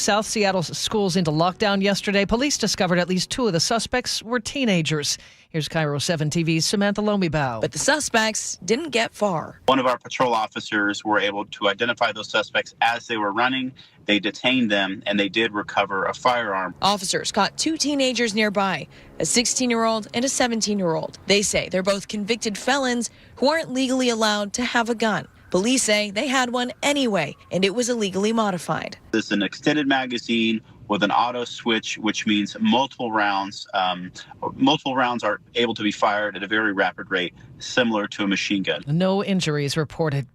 South Seattle schools into lockdown yesterday. Police discovered at least 2 of the suspects were teenagers. Here's KIRO 7 TV's Samantha Lomibao. But the suspects didn't get far. One of our patrol officers were able to identify those suspects as they were running. They detained them, and they did recover a firearm. Officers caught 2 teenagers nearby, a 16-year-old and a 17-year-old. They say they're both convicted felons who aren't legally allowed to have a gun. Police say they had one anyway, and it was illegally modified. This is an extended magazine with an auto switch, which means multiple rounds are able to be fired at a very rapid rate, similar to a machine gun. No injuries reported.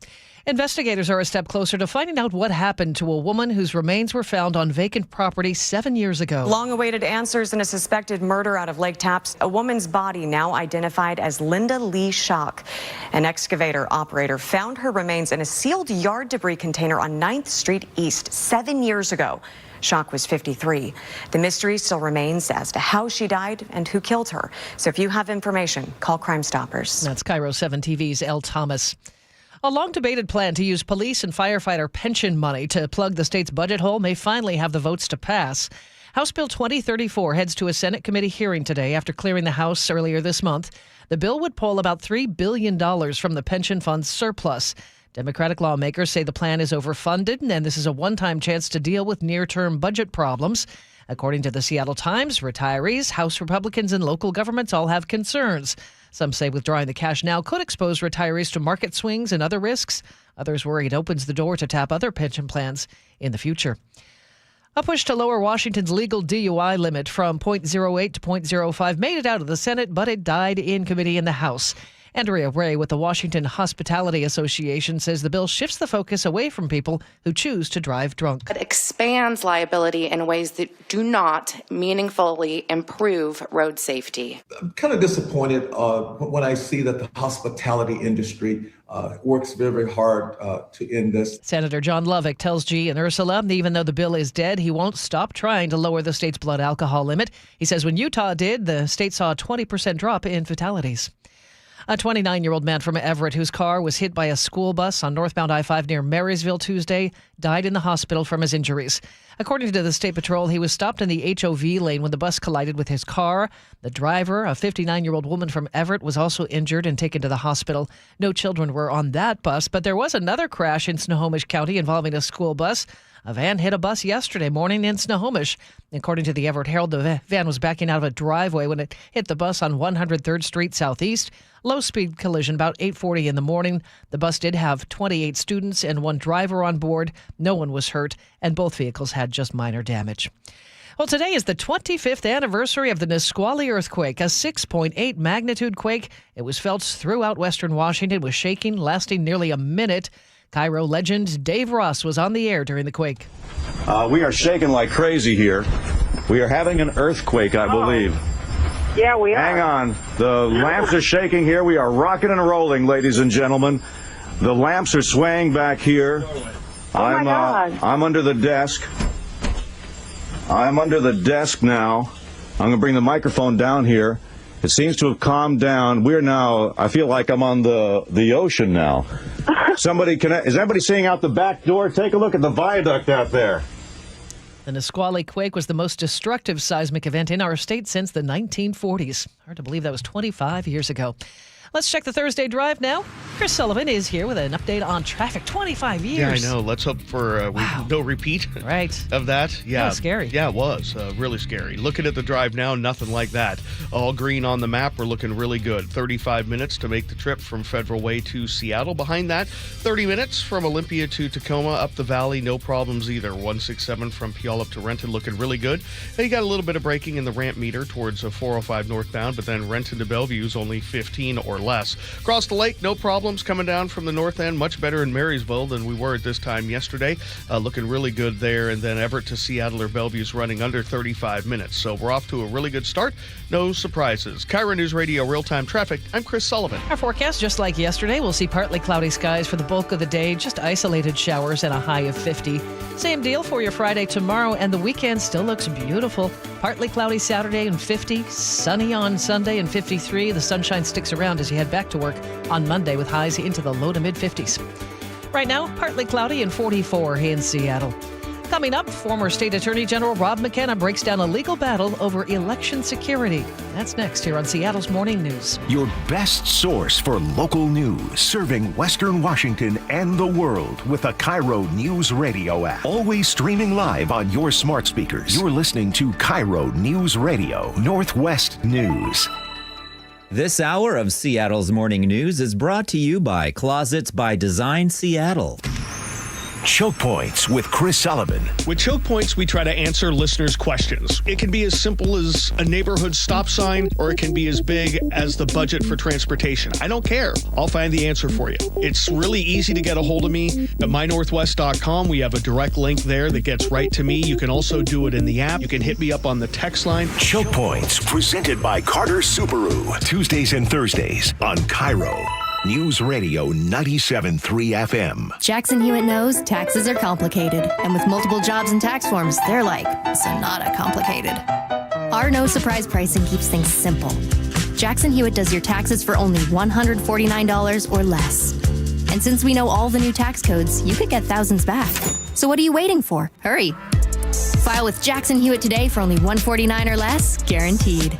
Investigators are a step closer to finding out what happened to a woman whose remains were found on vacant property 7 years ago. Long-awaited answers in a suspected murder out of Lake Tapps. A woman's body now identified as Linda Lee Schock. An excavator operator found her remains in a sealed yard debris container on 9th Street East 7 years ago. Schock was 53. The mystery still remains as to how she died and who killed her. So if you have information, call Crime Stoppers. That's KIRO 7 TV's Elle Thomas. A long-debated plan to use police and firefighter pension money to plug the state's budget hole may finally have the votes to pass. House Bill 2034 heads to a Senate committee hearing today after clearing the House earlier this month. The bill would pull about $3 billion from the pension fund's surplus. Democratic lawmakers say the plan is overfunded, and this is a one-time chance to deal with near-term budget problems. According to the Seattle Times, retirees, House Republicans, and local governments all have concerns. Some say withdrawing the cash now could expose retirees to market swings and other risks. Others worry it opens the door to tap other pension plans in the future. A push to lower Washington's legal DUI limit from .08 to .05 made it out of the Senate, but it died in committee in the House. Andrea Ray with the Washington Hospitality Association says the bill shifts the focus away from people who choose to drive drunk. It expands liability in ways that do not meaningfully improve road safety. I'm kind of disappointed when I see that the hospitality industry works very, very hard to end this. Senator John Lovick tells G and Ursula even though the bill is dead, he won't stop trying to lower the state's blood alcohol limit. He says when Utah did, the state saw a 20% drop in fatalities. A 29-year-old man from Everett whose car was hit by a school bus on northbound I-5 near Marysville Tuesday died in the hospital from his injuries. According to the State Patrol, he was stopped in the HOV lane when the bus collided with his car. The driver, a 59-year-old woman from Everett, was also injured and taken to the hospital. No children were on that bus, but there was another crash in Snohomish County involving a school bus. A van hit a bus yesterday morning in Snohomish. According to the Everett Herald, the van was backing out of a driveway when it hit the bus on 103rd Street Southeast. Low-speed collision about 8:40 in the morning. The bus did have 28 students and 1 driver on board. No one was hurt, and both vehicles had just minor damage. Well, today is the 25th anniversary of the Nisqually earthquake, a 6.8 magnitude quake. It was felt throughout western Washington with shaking lasting nearly a minute. KIRO legend Dave Ross was on the air during the quake. We are shaking like crazy here. We are having an earthquake, I believe. Yeah, we are. Hang on. The lamps are shaking here. We are rocking and rolling, ladies and gentlemen. The lamps are swaying back here. my God. I'm under the desk. I'm under the desk now. I'm going to bring the microphone down here. It seems to have calmed down. We're now, I feel like I'm on the ocean now. Is anybody seeing out the back door? Take a look at the viaduct out there. The Nisqually quake was the most destructive seismic event in our state since the 1940s. Hard to believe that was 25 years ago. Let's check the Thursday Drive now. Chris Sullivan is here with an update on traffic. 25 years. Yeah, I know. Let's hope for no repeat of that. Yeah, that was scary. Yeah, it was really scary. Looking at the drive now, nothing like that. All green on the map. We're looking really good. 35 minutes to make the trip from Federal Way to Seattle. Behind that, 30 minutes from Olympia to Tacoma. Up the valley, no problems either. 167 from Puyallup to Renton, looking really good. Now you got a little bit of braking in the ramp meter towards 405 northbound, but then Renton to Bellevue is only 15 or less. Across the lake, no problems coming down from the north end. Much better in Marysville than we were at this time yesterday. Looking really good there. And then Everett to Seattle or Bellevue's running under 35 minutes. So we're off to a really good start. No surprises. KIRO Newsradio real-time traffic. I'm Chris Sullivan. Our forecast, just like yesterday, we'll see partly cloudy skies for the bulk of the day. Just isolated showers and a high of 50. Same deal for your Friday tomorrow, and the weekend still looks beautiful. Partly cloudy Saturday and 50. Sunny on Sunday and 53. The sunshine sticks around as you head back to work on Monday with highs into the low to mid 50s. Right now, partly cloudy and 44 in Seattle. Coming up, former State Attorney General Rob McKenna breaks down a legal battle over election security. That's next here on Seattle's Morning News. Your best source for local news, serving Western Washington and the world with the KIRO Newsradio App. Always streaming live on your smart speakers. You're listening to KIRO Newsradio, Northwest News. This hour of Seattle's Morning News is brought to you by Closets by Design Seattle. Choke Points with Chris Sullivan. With Choke Points, we try to answer listeners' questions. It can be as simple as a neighborhood stop sign, or it can be as big as the budget for transportation. I don't care. I'll find the answer for you. It's really easy to get a hold of me at mynorthwest.com. We have a direct link there that gets right to me. You can also do it in the app. You can hit me up on the text line. Choke Points, presented by Carter Subaru. Tuesdays and Thursdays on KIRO News Radio 97.3 FM. Jackson Hewitt knows taxes are complicated, and with multiple jobs and tax forms, they're like Sonata complicated. Our no surprise pricing keeps things simple. Jackson Hewitt does your taxes for only $149 or less. And since we know all the new tax codes, you could get thousands back. So what are you waiting for? Hurry. File with Jackson Hewitt today for only $149 or less, guaranteed.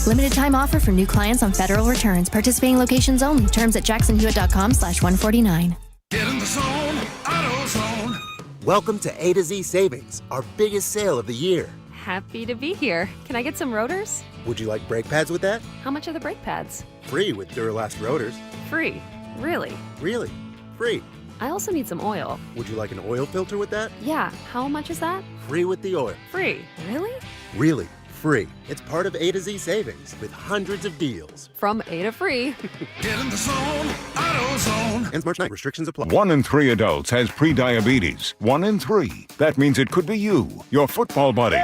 Limited time offer for new clients on federal returns. Participating locations only. Terms at jacksonhewitt.com/149. Get in the zone, AutoZone. Welcome to A to Z Savings, our biggest sale of the year. Happy to be here. Can I get some rotors? Would you like brake pads with that? How much are the brake pads? Free with Duralast rotors. Free. Really? Really? Free. I also need some oil. Would you like an oil filter with that? Yeah. How much is that? Free with the oil. Free. Really? Really. Free. It's part of A to Z Savings with hundreds of deals. From A to free. Get in the zone, AutoZone. Ends March 9. Restrictions apply. 1 in 3 adults has prediabetes. 1 in 3. That means it could be you, your football buddy,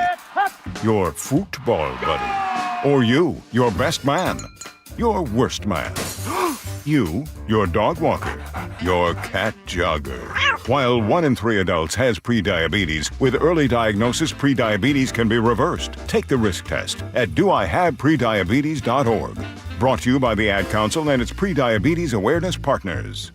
your football buddy, or you, your best man, your worst man, you, your dog walker, your cat jogger. While 1 in 3 adults has prediabetes, with early diagnosis, prediabetes can be reversed. Take the risk test at doihaveprediabetes.org. Brought to you by the Ad Council and its prediabetes awareness partners.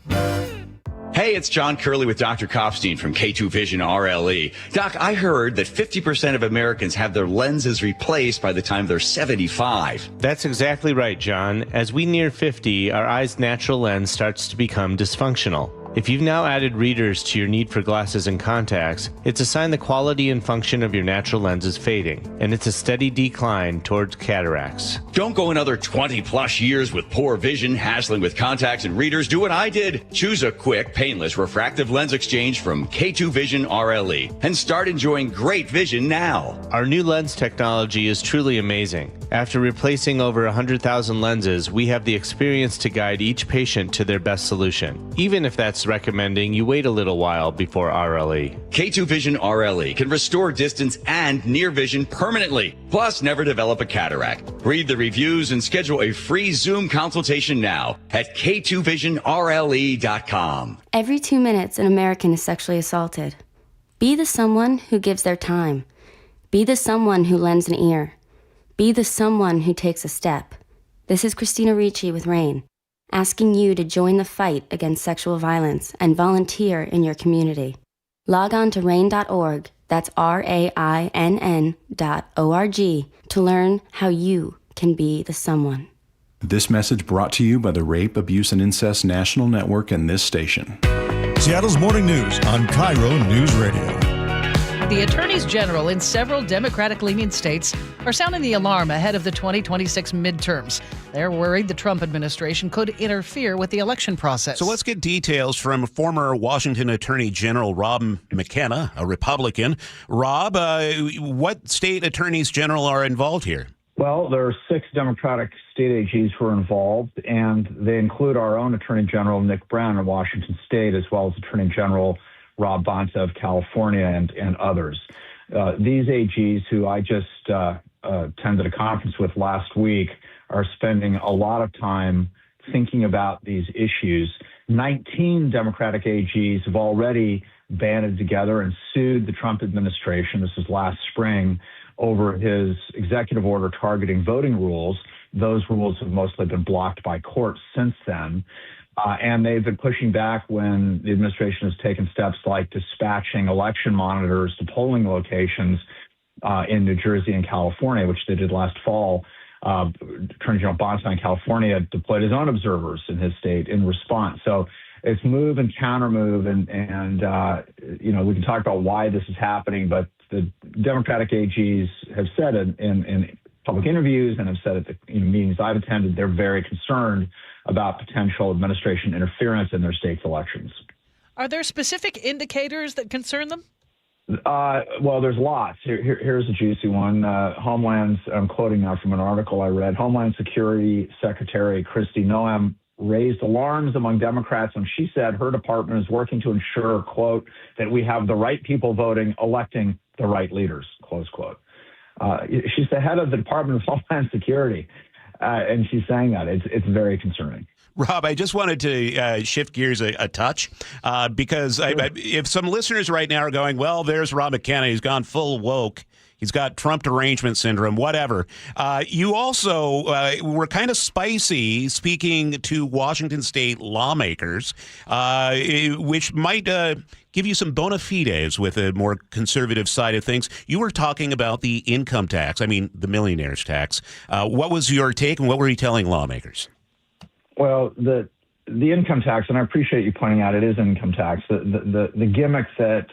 Hey, it's John Curley with Dr. Kopstein from K2 Vision RLE. Doc, I heard that 50% of Americans have their lenses replaced by the time they're 75. That's exactly right, John. As we near 50, our eye's natural lens starts to become dysfunctional. If you've now added readers to your need for glasses and contacts, it's a sign the quality and function of your natural lens is fading, and it's a steady decline towards cataracts. Don't go another 20 plus years with poor vision, hassling with contacts and readers. Do what I did. Choose a quick, painless refractive lens exchange from K2 Vision RLE and start enjoying great vision now. Our new lens technology is truly amazing. After replacing over 100,000 lenses, we have the experience to guide each patient to their best solution, even if that's recommending you wait a little while before RLE. K2 Vision RLE can restore distance and near vision permanently, plus never develop a cataract. Read the reviews and schedule a free Zoom consultation now at k2visionrle.com. Every 2 minutes, an American is sexually assaulted. Be the someone who gives their time. Be the someone who lends an ear. Be the someone who takes a step. This is Christina Ricci with RAIN, asking you to join the fight against sexual violence and volunteer in your community. Log on to rain.org, that's RAINN.org, to learn how you can be the someone. This message brought to you by the Rape, Abuse, and Incest National Network and this station. Seattle's Morning News on KIRO News Radio. The attorneys general in several Democratic-leaning states are sounding the alarm ahead of the 2026 midterms. They're worried the Trump administration could interfere with the election process. So let's get details from former Washington Attorney General Rob McKenna, a Republican. Rob, what state attorneys general are involved here? Well, there are 6 Democratic state AGs who are involved, and they include our own Attorney General Nick Brown in Washington State, as well as Attorney General Rob Bonta of California and others. These AGs, who I just attended a conference with last week, are spending a lot of time thinking about these issues. 19 Democratic AGs have already banded together and sued the Trump administration. This was last spring over his executive order targeting voting rules. Those rules have mostly been blocked by courts since then. And they've been pushing back when the administration has taken steps like dispatching election monitors to polling locations in New Jersey and California, which they did last fall. Attorney General Bonta in California deployed his own observers in his state in response. So it's move and counter move, and we can talk about why this is happening, but the Democratic AGs have said in public interviews and have said at the meetings I've attended, they're very concerned about potential administration interference in their state's elections. Are there specific indicators that concern them? Well, there's lots. Here's a juicy one. I'm quoting now from an article I read. Homeland Security Secretary Kristi Noem raised alarms among Democrats when she said her department is working to ensure, quote, that we have the right people voting, electing the right leaders, close quote. She's the head of the Department of Homeland Security, and she's saying that. It's very concerning. Rob, I just wanted to shift gears a touch because if some listeners right now are going, well, there's Rob McKenna, he's gone full woke. He's got Trump derangement syndrome, whatever. You also were kind of spicy speaking to Washington state lawmakers, which might give you some bona fides with a more conservative side of things. You were talking about the income tax, the millionaire's tax. What was your take, and what were you telling lawmakers? Well, the income tax, and I appreciate you pointing out it is income tax. The gimmick that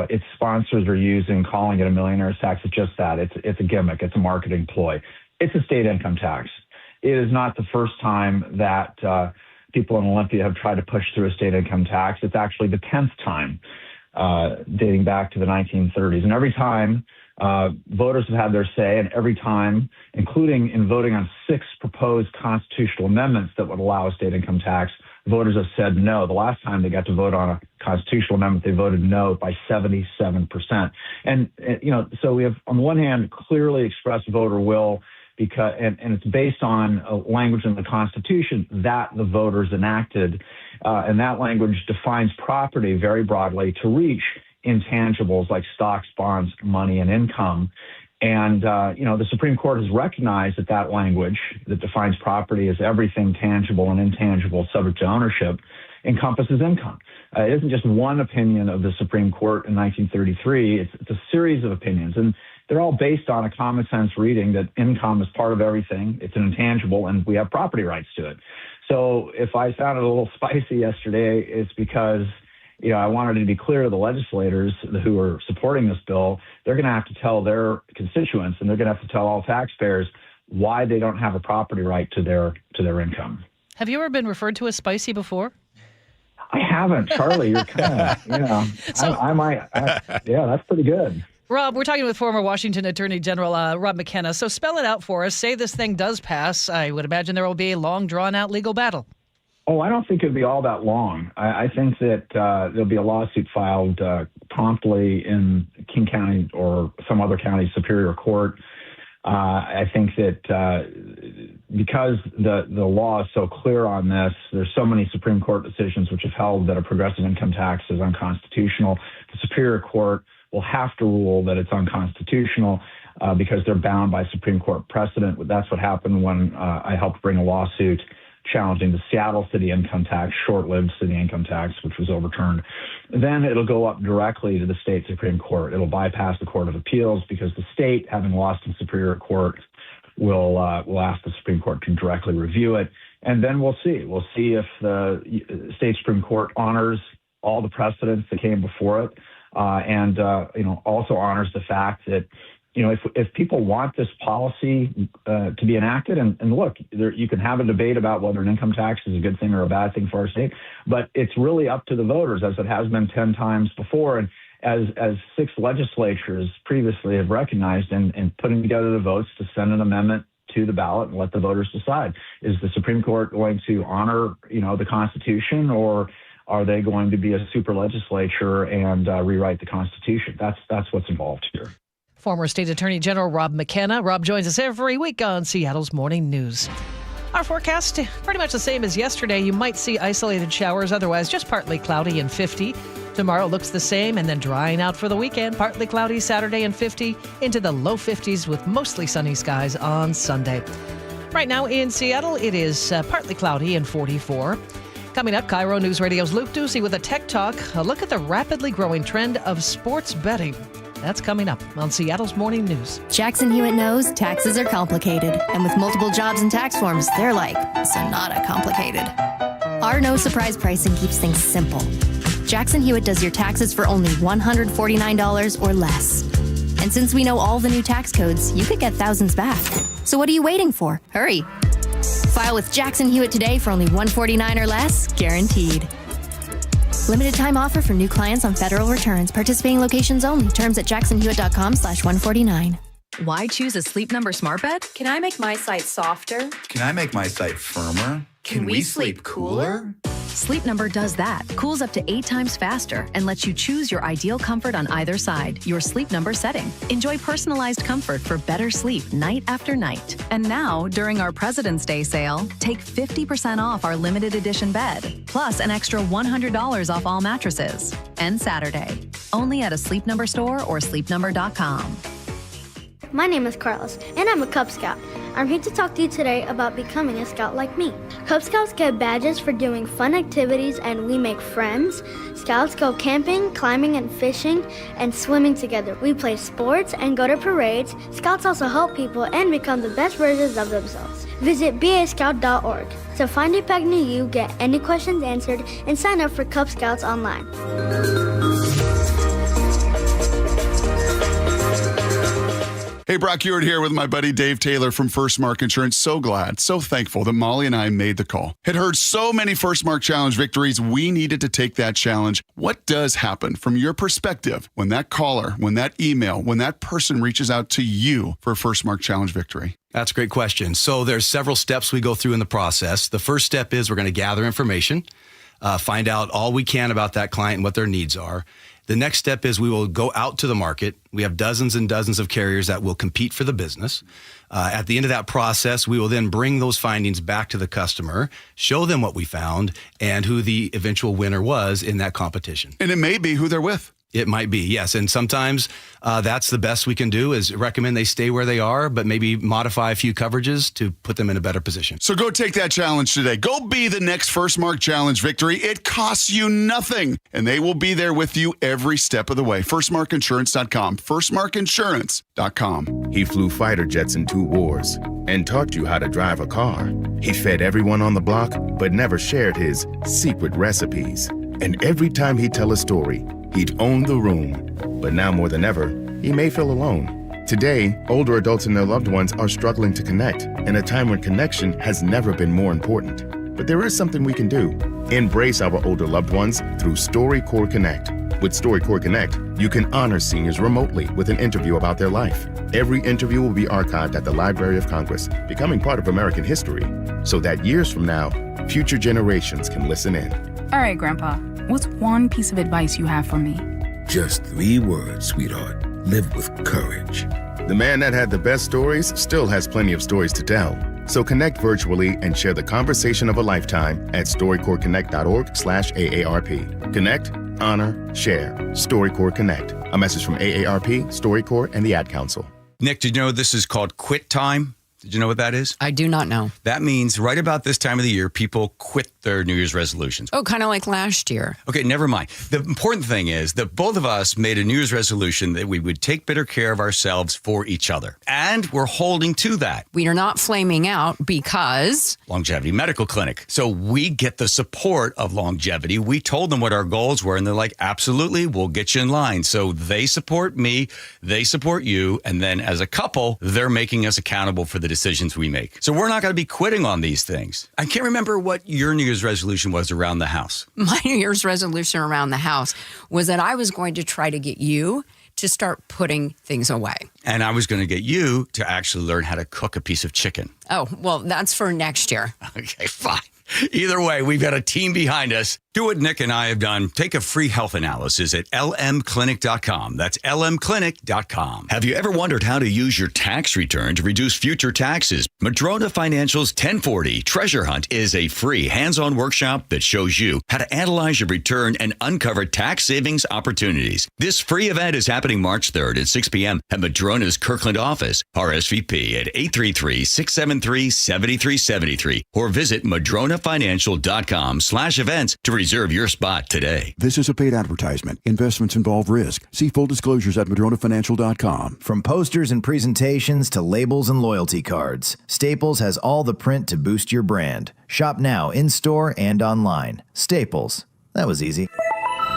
its sponsors are using, calling it a millionaire's tax, is just that. It's a gimmick. It's a marketing ploy. It's a state income tax. It is not the first time that people in Olympia have tried to push through a state income tax. It's actually the 10th time, dating back to the 1930s. And every time voters have had their say, and every time, including in voting on 6 proposed constitutional amendments that would allow a state income tax, voters have said no. The last time they got to vote on a constitutional amendment, they voted no by 77%. And so we have, on the one hand, clearly expressed voter will, because and it's based on a language in the Constitution that the voters enacted, and that language defines property very broadly to reach intangibles like stocks, bonds, money, and income. And, the Supreme Court has recognized that language that defines property as everything tangible and intangible subject to ownership encompasses income. It isn't just one opinion of the Supreme Court in 1933. It's a series of opinions, and they're all based on a common sense reading that income is part of everything. It's an intangible, and we have property rights to it. So if I sounded a little spicy yesterday, it's because I wanted to be clear to the legislators who are supporting this bill. They're going to have to tell their constituents, and they're going to have to tell all taxpayers why they don't have a property right to their income. Have you ever been referred to as spicy before? I haven't, Charlie. You're kind of, I might. That's pretty good. Rob, we're talking with former Washington Attorney General Rob McKenna. So spell it out for us. Say this thing does pass. I would imagine there will be a long, drawn-out legal battle. Oh, I don't think it'll be all that long. I think that there'll be a lawsuit filed promptly in King County or some other county superior court. I think that because the law is so clear on this, there's so many Supreme Court decisions which have held that a progressive income tax is unconstitutional. The Superior Court will have to rule that it's unconstitutional because they're bound by Supreme Court precedent. That's what happened when I helped bring a lawsuit challenging the Seattle city income tax, short-lived city income tax, which was overturned. Then it'll go up directly to the state Supreme Court. It'll bypass the Court of Appeals because the state, having lost in Superior Court, will ask the Supreme Court to directly review it. And then we'll see. We'll see if the state Supreme Court honors all the precedents that came before it, and also honors the fact that if people want this policy to be enacted, and look, you can have a debate about whether an income tax is a good thing or a bad thing for our state, but it's really up to the voters, as it has been 10 times before, and as 6 legislatures previously have recognized, and putting together the votes to send an amendment to the ballot and let the voters decide. Is the Supreme Court going to honor, the Constitution, or are they going to be a super legislature and rewrite the Constitution? That's what's involved here. Former State Attorney General Rob McKenna. Rob joins us every week on Seattle's Morning News. Our forecast, pretty much the same as yesterday. You might see isolated showers, otherwise just partly cloudy and 50. Tomorrow looks the same, and then drying out for the weekend. Partly cloudy Saturday and 50, into the low 50s with mostly sunny skies on Sunday. Right now in Seattle, it is partly cloudy and 44. Coming up, KIRO News Radio's Luke Ducey with a Tech Talk. A look at the rapidly growing trend of sports betting. That's coming up on Seattle's Morning News. Jackson Hewitt knows taxes are complicated, and with multiple jobs and tax forms, they're like Sonata complicated. Our no surprise pricing keeps things simple. Jackson Hewitt does your taxes for only $149 or less. And since we know all the new tax codes, you could get thousands back. So what are you waiting for? Hurry. File with Jackson Hewitt today for only $149 or less, guaranteed. Limited time offer for new clients on federal returns. Participating locations only. Terms at jacksonhewitt.com/149. Why choose a Sleep Number smart bed? Can I make my site softer? Can I make my site firmer? Can we sleep cooler? Sleep Number does that. Cools up to 8 times faster and lets you choose your ideal comfort on either side. Your Sleep Number setting. Enjoy personalized comfort for better sleep night after night. And now, during our President's Day sale, take 50% off our limited edition bed, plus an extra $100 off all mattresses. And Saturday. Only at a Sleep Number store or sleepnumber.com. My name is Carlos, and I'm a Cub Scout. I'm here to talk to you today about becoming a scout like me. Cub Scouts get badges for doing fun activities, and we make friends. Scouts go camping, climbing, and fishing, and swimming together. We play sports and go to parades. Scouts also help people and become the best versions of themselves. Visit bascout.org to find a pack near you, get any questions answered, and sign up for Cub Scouts online. Hey, Brock Hewitt here with my buddy Dave Taylor from First Mark Insurance. So glad, so thankful that Molly and I made the call. Had heard so many First Mark Challenge victories, we needed to take that challenge. What does happen from your perspective when that caller, when that email, when that person reaches out to you for a First Mark Challenge victory? That's a great question. So there's several steps we go through in the process. The first step is we're going to gather information, find out all we can about that client and what their needs are. The next step is we will go out to the market. We have dozens and dozens of carriers that will compete for the business. At the end of that process, we will then bring those findings back to the customer, show them what we found, and who the eventual winner was in that competition. And it may be who they're with. It might be, yes. And sometimes that's the best we can do is recommend they stay where they are, but maybe modify a few coverages to put them in a better position. So go take that challenge today. Go be the next First Mark Challenge victory. It costs you nothing, and they will be there with you every step of the way. FirstMarkInsurance.com. FirstMarkInsurance.com. He flew fighter jets in 2 wars and taught you how to drive a car. He fed everyone on the block, but never shared his secret recipes. And every time he'd tell a story, he'd own the room. But now more than ever, he may feel alone. Today, older adults and their loved ones are struggling to connect in a time when connection has never been more important. But there is something we can do. Embrace our older loved ones through StoryCorps Connect. With StoryCorps Connect, you can honor seniors remotely with an interview about their life. Every interview will be archived at the Library of Congress, becoming part of American history, so that years from now, future generations can listen in. All right, Grandpa, what's one piece of advice you have for me? Just 3 words, sweetheart. Live with courage. The man that had the best stories still has plenty of stories to tell. So connect virtually and share the conversation of a lifetime at StoryCorpsConnect.org/AARP. Connect, honor, share. StoryCorps Connect. A message from AARP, StoryCorps, and the Ad Council. Nick, did you know this is called quit time? Did you know what that is? I do not know. That means right about this time of the year, people quit their New Year's resolutions. Oh, kind of like last year. Okay, never mind. The important thing is that both of us made a New Year's resolution that we would take better care of ourselves for each other. And we're holding to that. We are not flaming out because... Longevity Medical Clinic. So we get the support of Longevity. We told them what our goals were, and they're like, absolutely, we'll get you in line. So they support me, they support you, and then as a couple, they're making us accountable for the decisions we make. So we're not going to be quitting on these things. I can't remember what your New Year's resolution was around the house. My New Year's resolution around the house was that I was going to try to get you to start putting things away. And I was going to get you to actually learn how to cook a piece of chicken. Oh, well, that's for next year. Okay, fine. Either way, we've got a team behind us Do what Nick and I have done. Take a free health analysis at lmclinic.com. That's lmclinic.com. Have you ever wondered how to use your tax return to reduce future taxes? Madrona Financial's 1040 Treasure Hunt is a free hands-on workshop that shows you how to analyze your return and uncover tax savings opportunities. This free event is happening March 3rd at 6 p.m. at Madrona's Kirkland office. RSVP at 833-673-7373 or visit madronafinancial.com/events to reserve your spot today. This is a paid advertisement. Investments involve risk. See full disclosures at madronafinancial.com. From posters and presentations to labels and loyalty cards, Staples has all the print to boost your brand. Shop now in-store and online. Staples. That was easy.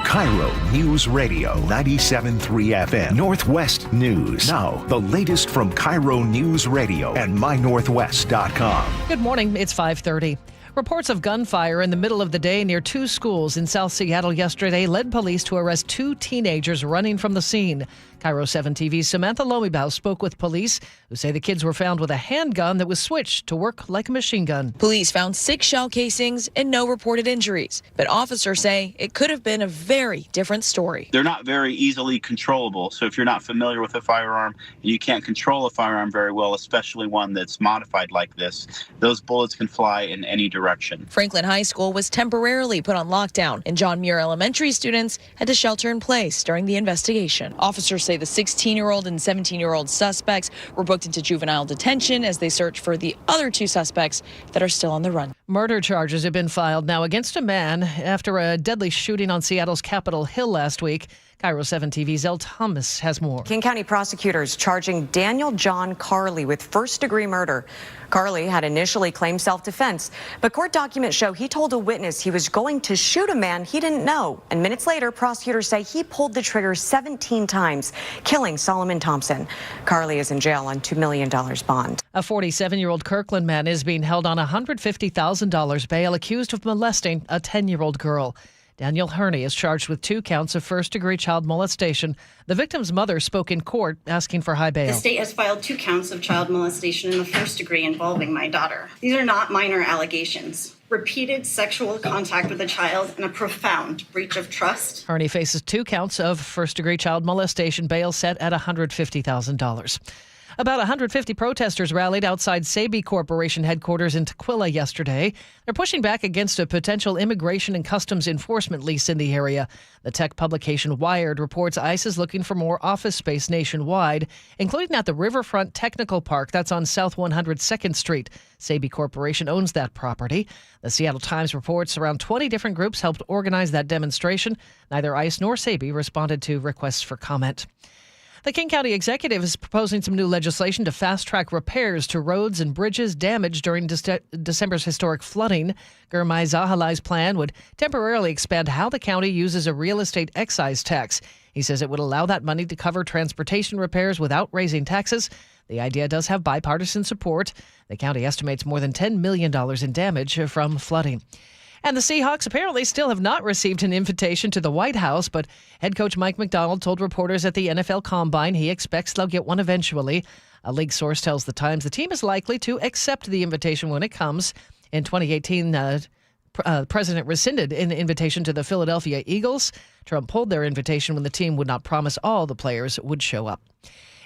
KIRO Newsradio 97.3 FM. Northwest News. Now, the latest from KIRO Newsradio and mynorthwest.com. Good morning. It's 5:30. Reports of gunfire in the middle of the day near two schools in South Seattle yesterday led police to arrest two teenagers running from the scene. KIRO 7 TV's Samantha Lomibaugh spoke with police who say the kids were found with a handgun that was switched to work like a machine gun. Police found 6 shell casings and no reported injuries, but officers say it could have been a very different story. They're not very easily controllable, so if you're not familiar with a firearm and you can't control a firearm very well, especially one that's modified like this, those bullets can fly in any direction. Franklin High School was temporarily put on lockdown, and John Muir Elementary students had to shelter in place during the investigation. Officers say the 16-year-old and 17-year-old suspects were booked into juvenile detention as they search for the other 2 suspects that are still on the run. Murder charges have been filed now against a man after a deadly shooting on Seattle's Capitol Hill last week. KIRO 7 TV's Elle Thomas has more. King County prosecutors charging Daniel John Carley with first-degree murder. Carley had initially claimed self-defense, but court documents show he told a witness he was going to shoot a man he didn't know. And minutes later, prosecutors say he pulled the trigger 17 times, killing Solomon Thompson. Carley is in jail on $2 million bond. A 47-year-old Kirkland man is being held on $150,000 bail accused of molesting a 10-year-old girl. Daniel Herney is charged with 2 counts of first-degree child molestation. The victim's mother spoke in court asking for high bail. The state has filed 2 counts of child molestation in the first degree involving my daughter. These are not minor allegations. Repeated sexual contact with a child and a profound breach of trust. Herney faces 2 counts of first-degree child molestation, bail set at $150,000. About 150 protesters rallied outside Saby Corporation headquarters in Nisqually yesterday. They're pushing back against a potential immigration and customs enforcement lease in the area. The tech publication Wired reports ICE is looking for more office space nationwide, including at the Riverfront Technical Park that's on South 102nd Street. Saby Corporation owns that property. The Seattle Times reports around 20 different groups helped organize that demonstration. Neither ICE nor Saby responded to requests for comment. The King County Executive is proposing some new legislation to fast-track repairs to roads and bridges damaged during December's historic flooding. Gurmai Zahalai's plan would temporarily expand how the county uses a real estate excise tax. He says it would allow that money to cover transportation repairs without raising taxes. The idea does have bipartisan support. The county estimates more than $10 million in damage from flooding. And the Seahawks apparently still have not received an invitation to the White House, but head coach Mike McDonald told reporters at the NFL Combine he expects they'll get one eventually. A league source tells The Times the team is likely to accept the invitation when it comes. In 2018, the president rescinded an invitation to the Philadelphia Eagles. Trump pulled their invitation when the team would not promise all the players would show up.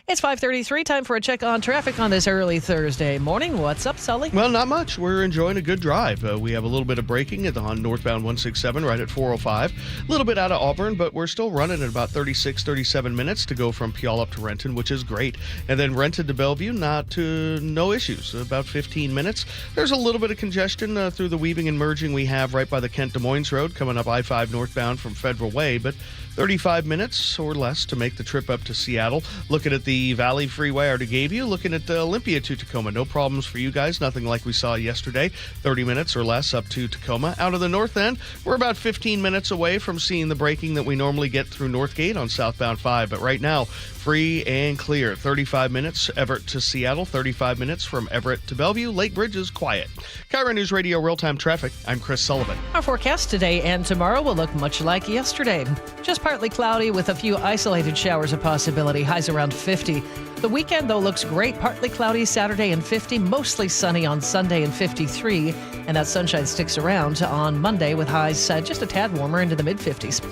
It's 5:33, time for a check on traffic on this early Thursday morning. What's up, Sully? Well, not much. We're enjoying a good drive. We have a little bit of braking on northbound 167 right at 405. A little bit out of Auburn, but we're still running at about 37 minutes to go from Puyallup to Renton, which is great. And then Renton to Bellevue, no issues, about 15 minutes. There's a little bit of congestion through the weaving and merging we have right by the Kent Des Moines Road coming up I-5 northbound from Federal Way, but 35 minutes or less to make the trip up to Seattle. Looking at the Valley Freeway I already gave you. Looking at Olympia to Tacoma. No problems for you guys. Nothing like we saw yesterday. 30 minutes or less up to Tacoma. Out of the north end, we're about 15 minutes away from seeing the braking that we normally get through Northgate on southbound 5. But right now, free and clear. 35 minutes Everett to Seattle. 35 minutes from Everett to Bellevue. Lake Bridge is quiet. KIRO Newsradio Real-Time Traffic. I'm Chris Sullivan. Our forecast today and tomorrow will look much like yesterday. Just Partly cloudy with a few isolated showers a possibility. Highs around 50. The weekend, though, looks great. Partly cloudy Saturday and 50. Mostly sunny on Sunday and 53. And that sunshine sticks around on Monday with highs just a tad warmer into the mid-50s.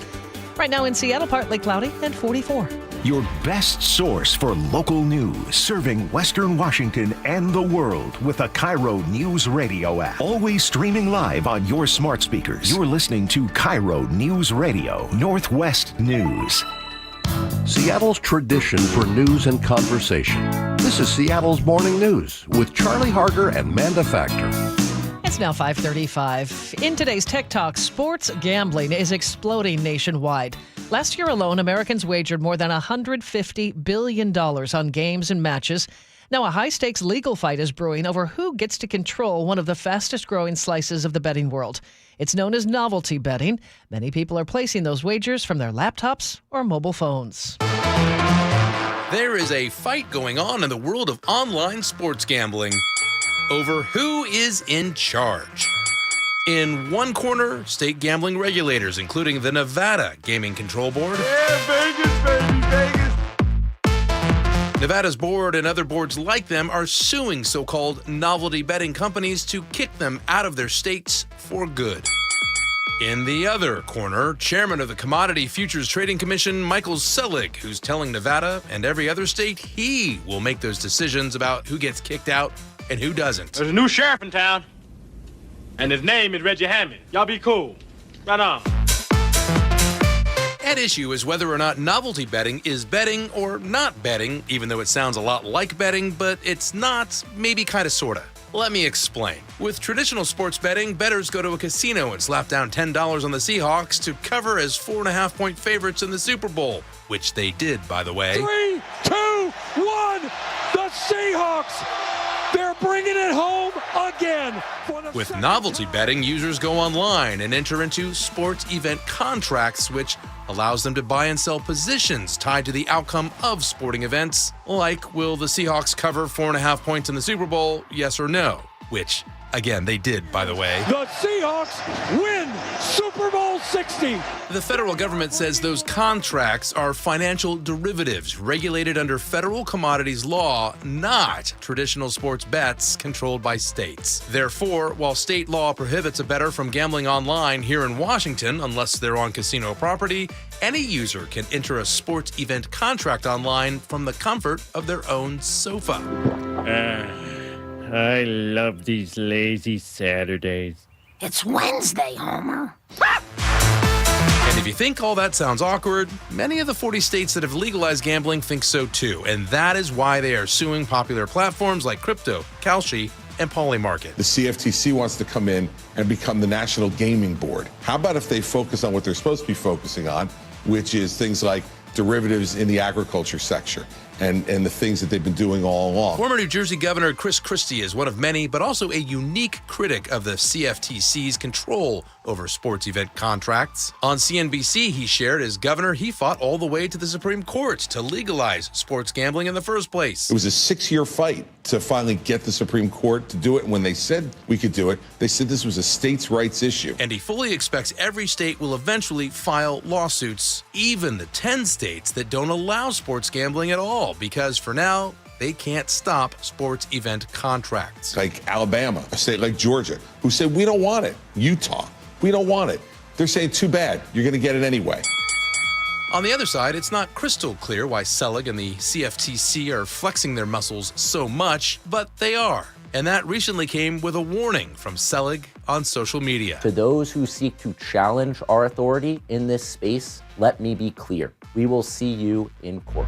Right now in Seattle, partly cloudy and 44. Your best source for local news, serving Western Washington and the world with the KIRO Newsradio App. Always streaming live on your smart speakers. You're listening to KIRO Newsradio, Northwest News. Seattle's tradition for news and conversation. This is Seattle's Morning News with Charlie Harger and Manda Factor. It's now 5:35. In today's Tech Talk, sports gambling is exploding nationwide. Last year alone, Americans wagered more than $150 billion on games and matches. Now, a high-stakes legal fight is brewing over who gets to control one of the fastest-growing slices of the betting world. It's known as novelty betting. Many people are placing those wagers from their laptops or mobile phones. There is a fight going on in the world of online sports gambling over who is in charge. In one corner, state gambling regulators, including the Nevada Gaming Control Board. Yeah, Vegas, baby, Vegas. Nevada's board and other boards like them are suing so-called novelty betting companies to kick them out of their states for good. In the other corner, chairman of the Commodity Futures Trading Commission, Michael Selig, who's telling Nevada and every other state he will make those decisions about who gets kicked out and who doesn't. There's a new sheriff in town, and his name is Reggie Hammond. Y'all be cool. Right on. At issue is whether or not novelty betting is betting or not betting, even though it sounds a lot like betting, but it's not, maybe kind of sorta. Let me explain. With traditional sports betting, bettors go to a casino and slap down $10 on the Seahawks to cover as 4.5-point favorites in the Super Bowl, which they did, by the way. 3, 2, 1, the Seahawks! They're bringing it home again. With novelty betting, users go online and enter into sports event contracts, which allows them to buy and sell positions tied to the outcome of sporting events, like will the Seahawks cover 4.5 points in the Super Bowl, yes or no? Which, again, they did, by the way. The Seahawks win Super Bowl 60. The federal government says those contracts are financial derivatives regulated under federal commodities law, not traditional sports bets controlled by states. Therefore, while state law prohibits a bettor from gambling online here in Washington unless they're on casino property, any user can enter a sports event contract online from the comfort of their own sofa. I love these lazy Saturdays. It's Wednesday, Homer. And if you think all that sounds awkward, many of the 40 states that have legalized gambling think so too. And that is why they are suing popular platforms like Crypto, Kalshi, and Polymarket. The CFTC wants to come in and become the National Gaming Board. How about if they focus on what they're supposed to be focusing on, which is things like derivatives in the agriculture sector and the things that they've been doing all along. Former New Jersey Governor Chris Christie is one of many, but also a unique critic of the CFTC's control over sports event contracts. On CNBC, he shared as governor, he fought all the way to the Supreme Court to legalize sports gambling in the first place. It was a 6-year fight to finally get the Supreme Court to do it. And when they said we could do it, they said this was a states' rights issue. And he fully expects every state will eventually file lawsuits, even the 10 states that don't allow sports gambling at all, because for now, they can't stop sports event contracts. Like Alabama, a state like Georgia, who said, we don't want it. Utah, we don't want it. They're saying, too bad, you're going to get it anyway. On the other side, it's not crystal clear why Selig and the CFTC are flexing their muscles so much, but they are. And that recently came with a warning from Selig on social media. To those who seek to challenge our authority in this space, let me be clear. We will see you in court.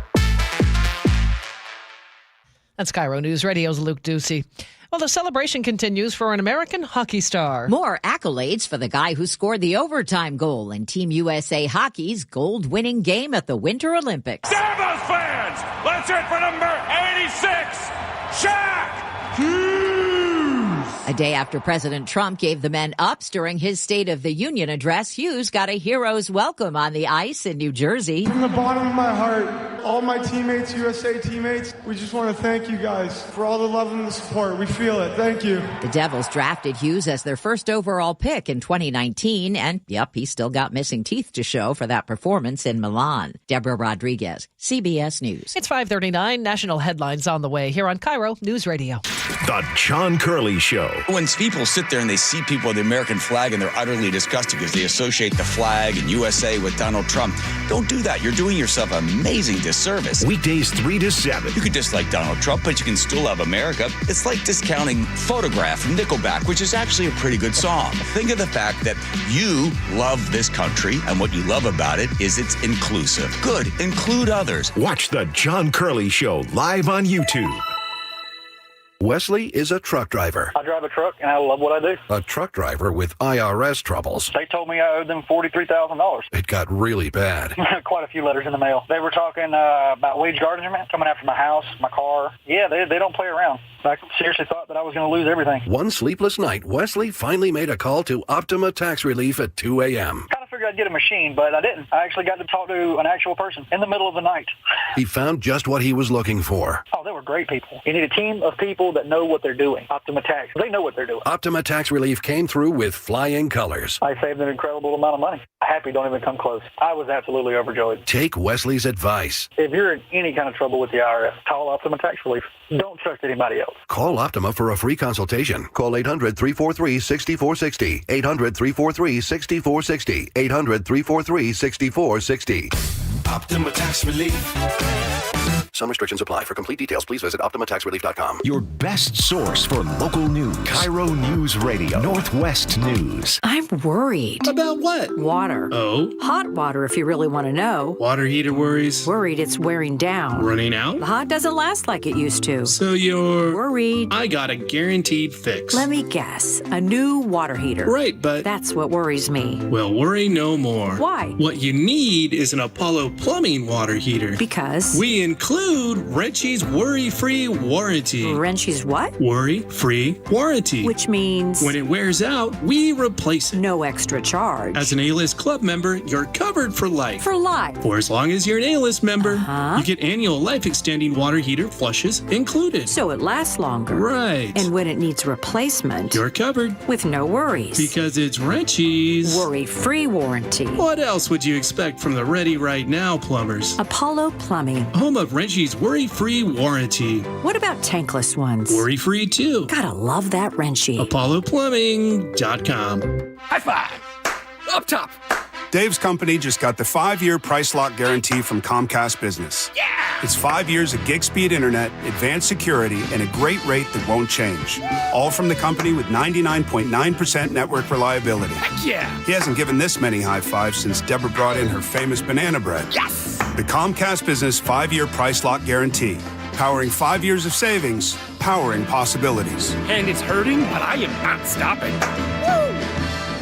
That's KIRO Newsradio's Luke Ducey. Well, the celebration continues for an American hockey star. More accolades for the guy who scored the overtime goal in Team USA Hockey's gold-winning game at the Winter Olympics. Davos fans, let's hear it for number 86, Jack Hughes. A day after President Trump gave the men ups during his State of the Union address, Hughes got a hero's welcome on the ice in New Jersey. From the bottom of my heart, all my teammates, USA teammates, we just want to thank you guys for all the love and the support. We feel it. Thank you. The Devils drafted Hughes as their first overall pick in 2019, and he still got missing teeth to show for that performance in Milan. Deborah Rodriguez, CBS News. It's 5:39. National headlines on the way here on KIRO Newsradio. The John Curley Show. When people sit there and they see people with the American flag and they're utterly disgusted because they associate the flag and USA with Donald Trump, don't do that. You're doing yourself an amazing disservice. Weekdays 3 to 7. You could dislike Donald Trump, but you can still love America. It's like discounting Photograph from Nickelback, which is actually a pretty good song. Think of the fact that you love this country, and what you love about it is it's inclusive. Good. Include others. Watch The John Curley Show live on YouTube. Wesley is a truck driver. I drive a truck, and I love what I do. A truck driver with IRS troubles. They told me I owed them $43,000. It got really bad. Quite a few letters in the mail. They were talking about wage garnishment, coming after my house, my car. Yeah, they don't play around. I seriously thought that I was going to lose everything. One sleepless night, Wesley finally made a call to Optima Tax Relief at 2 a.m. Kind of figured I'd get a machine, but I didn't. I actually got to talk to an actual person in the middle of the night. He found just what he was looking for. Oh, they were great people. You need a team of people that know what they're doing. Optima Tax. They know what they're doing. Optima Tax Relief came through with flying colors. I saved an incredible amount of money. Happy don't even come close. I was absolutely overjoyed. Take Wesley's advice. If you're in any kind of trouble with the IRS, call Optima Tax Relief. Don't trust anybody else. Call Optima for a free consultation. Call 800-343-6460. 800-343-6460. 800-343-6460. Optima Tax Relief. Some restrictions apply. For complete details, please visit OptimaTaxRelief.com. Your best source for local news. KIRO Newsradio. Northwest News. I'm worried. About what? Water. Oh? Hot water, if you really want to know. Water heater worries? Worried it's wearing down. Running out? The hot doesn't last like it used to. So you're... worried. I got a guaranteed fix. Let me guess. A new water heater. Right, but... that's what worries me. Well, worry no more. Why? What you need is an Apollo Plumbing water heater. Because? We include Wrenchy's worry-free warranty. Wrenchy's what? Worry-free warranty. Which means? When it wears out, we replace it. No extra charge. As an A-List Club member, you're covered for life. For life? For as long as you're an A-List member. You get annual life-extending water heater flushes included. So it lasts longer. Right. And when it needs replacement, you're covered. With no worries. Because it's Wrenchy's worry-free warranty. What else would you expect from the Ready Right Now plumbers? Apollo Plumbing. Home of Wrenchy's worry-free warranty. What about tankless ones? Worry-free too. Gotta love that Wrenchy. ApolloPlumbing.com. High five. Up top. Dave's company just got the 5-year price lock guarantee from Comcast Business. Yeah! It's 5 years of gig speed internet, advanced security, and a great rate that won't change. All from the company with 99.9% network reliability. Heck yeah! He hasn't given this many high fives since Deborah brought in her famous banana bread. Yes! The Comcast Business 5-year price lock guarantee. Powering 5 years of savings, powering possibilities. And it's hurting, but I am not stopping. Woo!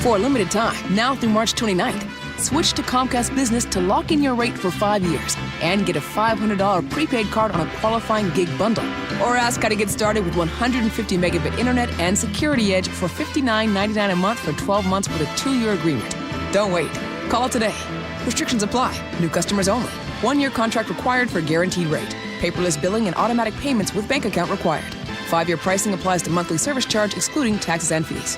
For a limited time, now through March 29th, switch to Comcast Business to lock in your rate for 5 years and get a $500 prepaid card on a qualifying gig bundle. Or ask how to get started with 150 megabit internet and Security Edge for $59.99 a month for 12 months with a 2-year agreement. Don't wait. Call today. Restrictions apply. New customers only. 1-year contract required for guaranteed rate. Paperless billing and automatic payments with bank account required. 5-year pricing applies to monthly service charge excluding taxes and fees.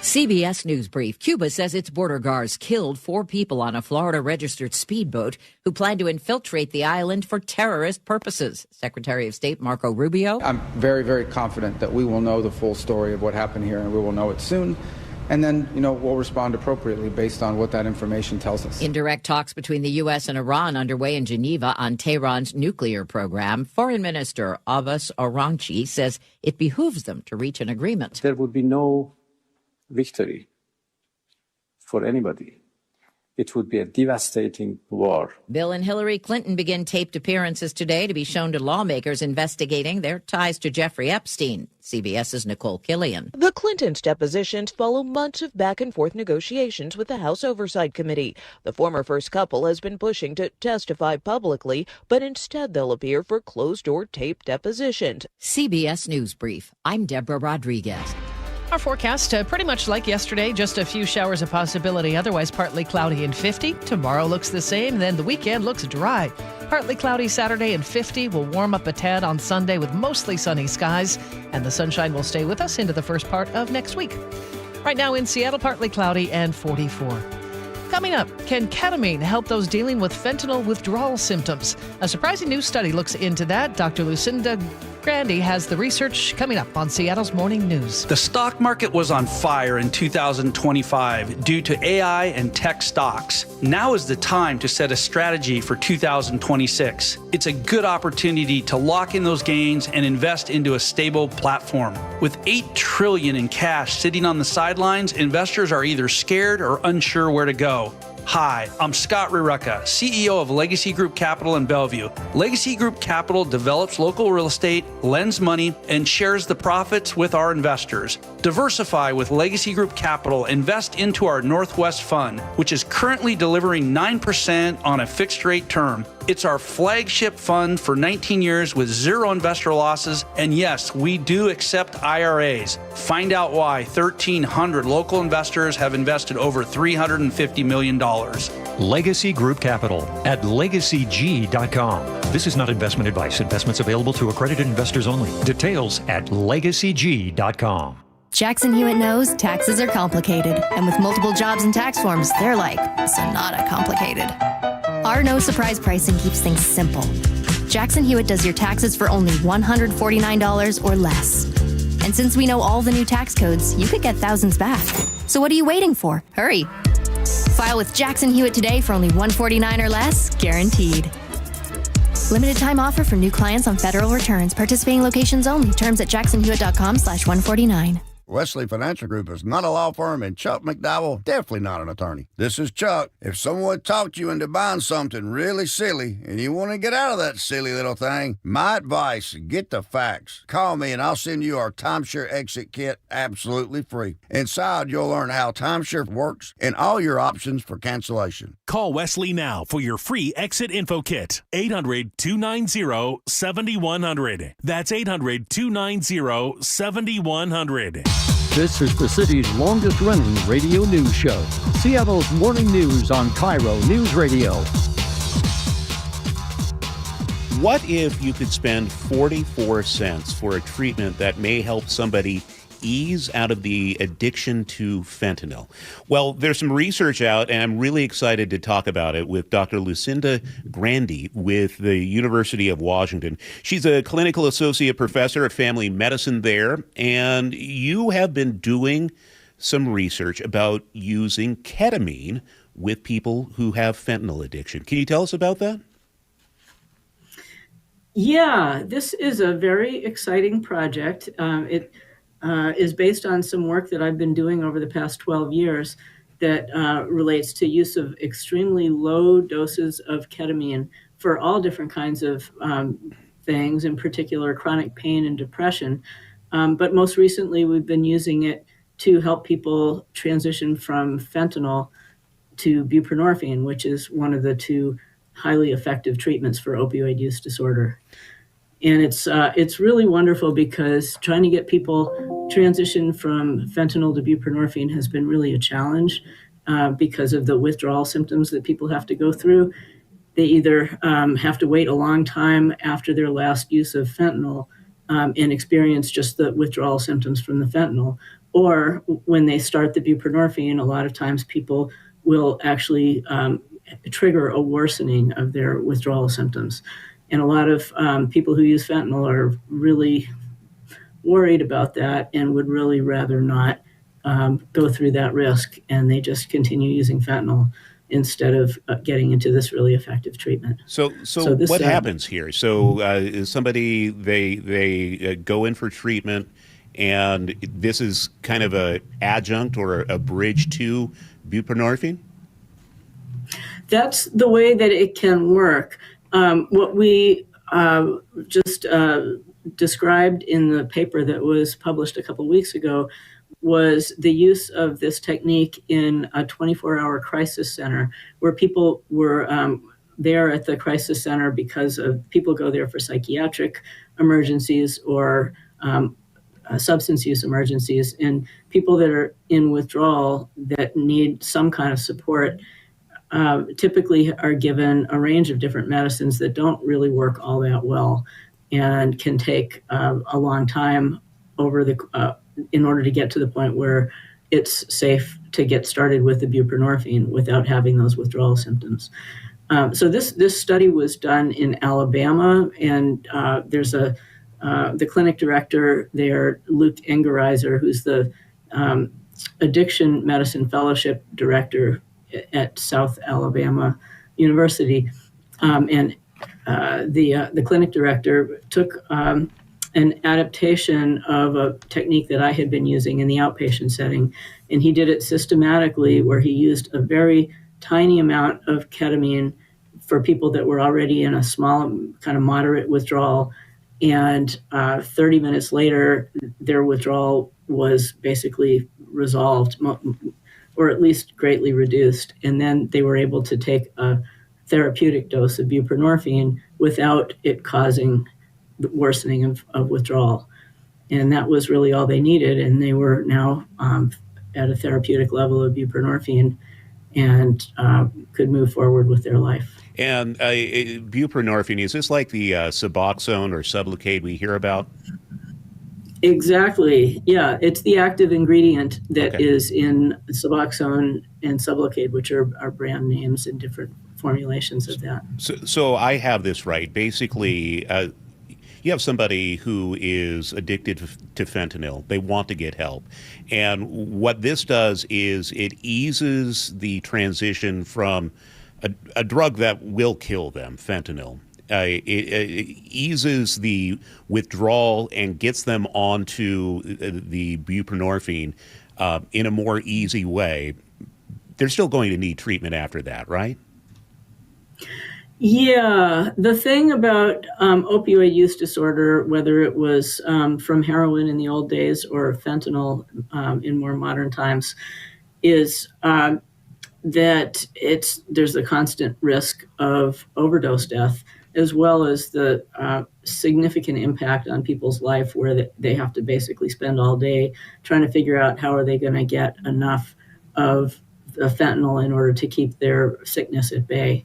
CBS News Brief. Cuba says its border guards killed 4 people on a Florida-registered speedboat who planned to infiltrate the island for terrorist purposes. Secretary of State Marco Rubio. I'm very, very confident that we will know the full story of what happened here, and we will know it soon. And then, we'll respond appropriately based on what that information tells us. Indirect talks between the U.S. and Iran underway in Geneva on Tehran's nuclear program. Foreign Minister Abbas Araghchi says it behooves them to reach an agreement. There would be no victory for anybody. It would be a devastating war. Bill and Hillary Clinton begin taped appearances today to be shown to lawmakers investigating their ties to Jeffrey Epstein. CBS's Nicole Killian. The Clintons' depositions follow months of back-and-forth negotiations with the House Oversight Committee. The former first couple has been pushing to testify publicly, but instead they'll appear for closed-door taped depositions. CBS News Brief. I'm Deborah Rodriguez. Our forecast, pretty much like yesterday, just a few showers a possibility. Otherwise, partly cloudy and 50. Tomorrow looks the same. Then the weekend looks dry. Partly cloudy Saturday and 50. Will warm up a tad on Sunday with mostly sunny skies. And the sunshine will stay with us into the first part of next week. Right now in Seattle, partly cloudy and 44. Coming up, can ketamine help those dealing with fentanyl withdrawal symptoms? A surprising new study looks into that. Dr. Lucinda Grandy has the research coming up on Seattle's Morning News. The stock market was on fire in 2025 due to AI and tech stocks. Now is the time to set a strategy for 2026. It's a good opportunity to lock in those gains and invest into a stable platform. With $8 trillion in cash sitting on the sidelines, investors are either scared or unsure where to go. Hi, I'm Scott Rurecka, CEO of Legacy Group Capital in Bellevue. Legacy Group Capital develops local real estate, lends money, and shares the profits with our investors. Diversify with Legacy Group Capital. Invest into our Northwest Fund, which is currently delivering 9% on a fixed rate term. It's our flagship fund for 19 years with zero investor losses. And yes, we do accept IRAs. Find out why 1,300 local investors have invested over $350 million. Legacy Group Capital at legacyg.com. This is not investment advice. Investments available to accredited investors only. Details at legacyg.com. Jackson Hewitt knows taxes are complicated, and with multiple jobs and tax forms, they're like Sonata complicated. Our no surprise pricing keeps things simple. Jackson Hewitt does your taxes for only $149 or less. And since we know all the new tax codes, you could get thousands back. So what are you waiting for? Hurry. File with Jackson Hewitt today for only $149 or less, guaranteed. Limited time offer for new clients on federal returns. Participating locations only. Terms at jacksonhewitt.com/149. Wesley Financial Group is not a law firm, and Chuck McDowell, definitely not an attorney. This is Chuck. If someone talked you into buying something really silly and you want to get out of that silly little thing, my advice, get the facts. Call me and I'll send you our timeshare exit kit absolutely free. Inside, you'll learn how timeshare works and all your options for cancellation. Call Wesley now for your free exit info kit. 800-290-7100. That's 800-290-7100. This is the city's longest-running radio news show, Seattle's Morning News on KIRO Newsradio. What if you could spend 44 cents for a treatment that may help somebody ease out of the addiction to fentanyl? Well, there's some research out, and I'm really excited to talk about it with Dr. Lucinda Grandy with the University of Washington. She's a clinical associate professor of family medicine there, and you have been doing some research about using ketamine with people who have fentanyl addiction. Can you tell us about that? Yeah, this is a very exciting project. It is based on some work that I've been doing over the past 12 years that relates to use of extremely low doses of ketamine for all different kinds of things, in particular chronic pain and depression. But most recently, we've been using it to help people transition from fentanyl to buprenorphine, which is one of the two highly effective treatments for opioid use disorder. And it's really wonderful because trying to get people transition from fentanyl to buprenorphine has been really a challenge because of the withdrawal symptoms that people have to go through. They either have to wait a long time after their last use of fentanyl and experience just the withdrawal symptoms from the fentanyl, or when they start the buprenorphine, a lot of times people will actually trigger a worsening of their withdrawal symptoms. And a lot of people who use fentanyl are really worried about that and would really rather not go through that risk, and they just continue using fentanyl instead of getting into this really effective treatment. So this, what happens here? So is somebody, they go in for treatment, and this is kind of a adjunct or a bridge to buprenorphine? That's the way that it can work. What we just described in the paper that was published a couple weeks ago was the use of this technique in a 24-hour crisis center, where people were there at the crisis center because of people go there for psychiatric emergencies or substance use emergencies, and people that are in withdrawal that need some kind of support typically are given a range of different medicines that don't really work all that well and can take a long time in order to get to the point where it's safe to get started with the buprenorphine without having those withdrawal symptoms. So this study was done in Alabama, and there's the clinic director there, Luke Engerizer, who's the Addiction Medicine Fellowship Director at South Alabama University. And the clinic director took an adaptation of a technique that I had been using in the outpatient setting, and he did it systematically, where he used a very tiny amount of ketamine for people that were already in a small, kind of moderate withdrawal, and 30 minutes later, their withdrawal was basically resolved, or at least greatly reduced, and then they were able to take a therapeutic dose of buprenorphine without it causing the worsening of withdrawal. And that was really all they needed, and they were now at a therapeutic level of buprenorphine and could move forward with their life. And buprenorphine, is this like the Suboxone or Sublocade we hear about? Exactly. Yeah, it's the active ingredient that is in Suboxone and Sublocade, which are brand names and different formulations of that. So I have this right. Basically, you have somebody who is addicted to fentanyl. They want to get help. And what this does is it eases the transition from a drug that will kill them, fentanyl. It eases the withdrawal and gets them onto the buprenorphine in a more easy way. They're still going to need treatment after that, right? Yeah, the thing about opioid use disorder, whether it was from heroin in the old days or fentanyl in more modern times, is that there's a constant risk of overdose death, as well as the significant impact on people's life, where they have to basically spend all day trying to figure out how are they going to get enough of the fentanyl in order to keep their sickness at bay.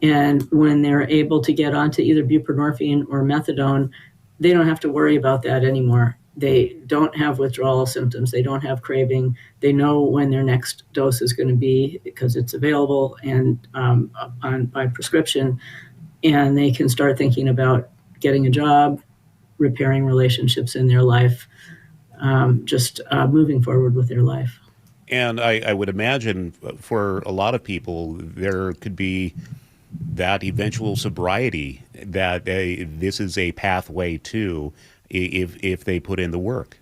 And when they're able to get onto either buprenorphine or methadone, they don't have to worry about that anymore. They don't have withdrawal symptoms. They don't have craving. They know when their next dose is going to be because it's available and by prescription. And they can start thinking about getting a job, repairing relationships in their life, just moving forward with their life. And I would imagine for a lot of people, there could be that eventual sobriety that this is a pathway to if they put in the work.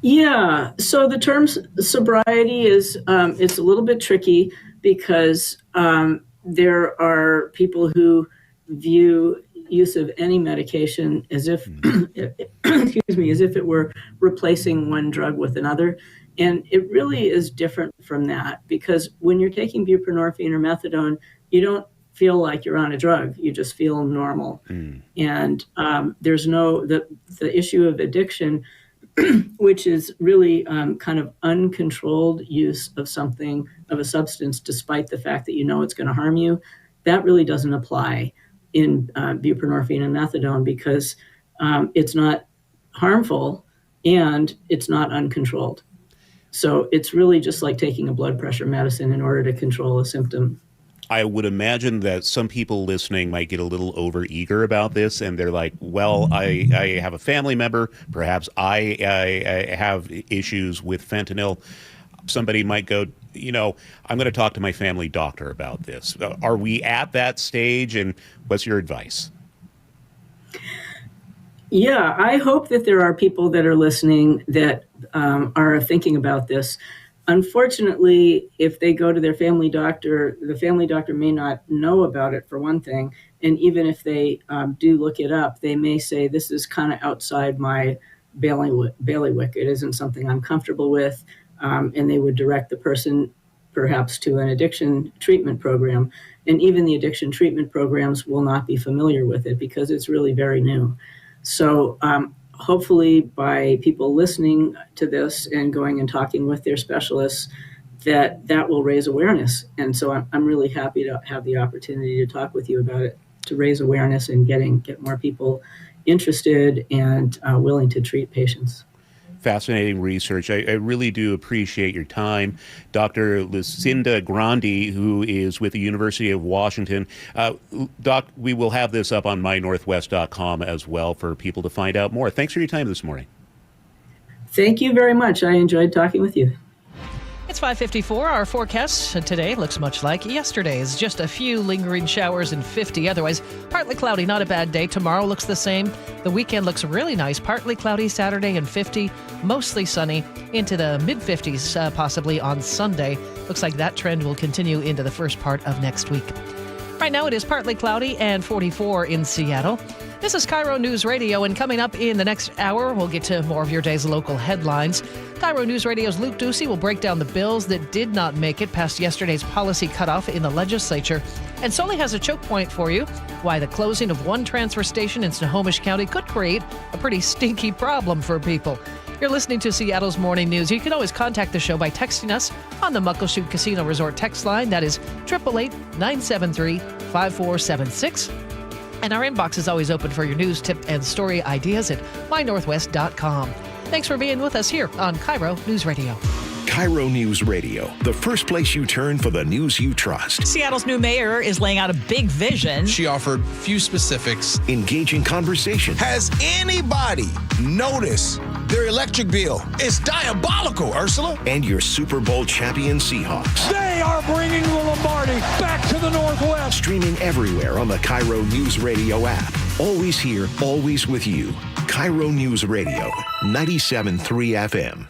Yeah, so the term sobriety is it's a little bit tricky because there are people who view use of any medication as if as if it were replacing one drug with another. And it really is different from that, because when you're taking buprenorphine or methadone, you don't feel like you're on a drug. You just feel normal. And there's the issue of addiction, which is really kind of uncontrolled use of a substance, despite the fact that you know it's going to harm you. That really doesn't apply in buprenorphine and methadone, because it's not harmful and it's not uncontrolled. So it's really just like taking a blood pressure medicine in order to control a symptom. I would imagine that some people listening might get a little overeager about this, and they're like, well, I have a family member, perhaps I have issues with fentanyl. Somebody might go, I'm going to talk to my family doctor about this. Are we at that stage, and what's your advice? Yeah, I hope that there are people that are listening that are thinking about this. Unfortunately, if they go to their family doctor, the family doctor may not know about it, for one thing. And even if they do look it up, they may say, this is kind of outside my bailiwick. It isn't something I'm comfortable with. And they would direct the person perhaps to an addiction treatment program. And even the addiction treatment programs will not be familiar with it because it's really very new. So hopefully by people listening to this and going and talking with their specialists, that will raise awareness. And so I'm really happy to have the opportunity to talk with you about it, to raise awareness and get more people interested and willing to treat patients. Fascinating research. I really do appreciate your time. Dr. Lucinda Grandi, who is with the University of Washington. Doc, we will have this up on mynorthwest.com as well for people to find out more. Thanks for your time this morning. Thank you very much. I enjoyed talking with you. It's 5:54. Our forecast today looks much like yesterday's. Just a few lingering showers and 50. Otherwise, partly cloudy, not a bad day. Tomorrow looks the same. The weekend looks really nice. Partly cloudy Saturday and 50. Mostly sunny into the mid-50s, possibly on Sunday. Looks like that trend will continue into the first part of next week. Right now it is partly cloudy and 44 in Seattle. This is KIRO News Radio, and coming up in the next hour, we'll get to more of your day's local headlines. KIRO News Radio's Luke Ducey will break down the bills that did not make it past yesterday's policy cutoff in the legislature. And Sully has a choke point for you, why the closing of one transfer station in Snohomish County could create a pretty stinky problem for people. You're listening to Seattle's Morning News. You can always contact the show by texting us on the Muckleshoot Casino Resort text line. That is 888-973-5476. And our inbox is always open for your news, tip, and story ideas at mynorthwest.com. Thanks for being with us here on KIRO News Radio. KIRO News Radio, the first place you turn for the news you trust. Seattle's new mayor is laying out a big vision. She offered few specifics. Engaging conversation. Has anybody noticed their electric bill? It's diabolical, Ursula. And your Super Bowl champion Seahawks. They are bringing the Lombardi back to the Northwest. Streaming everywhere on the KIRO News Radio app. Always here, always with you. KIRO News Radio, 97.3 FM.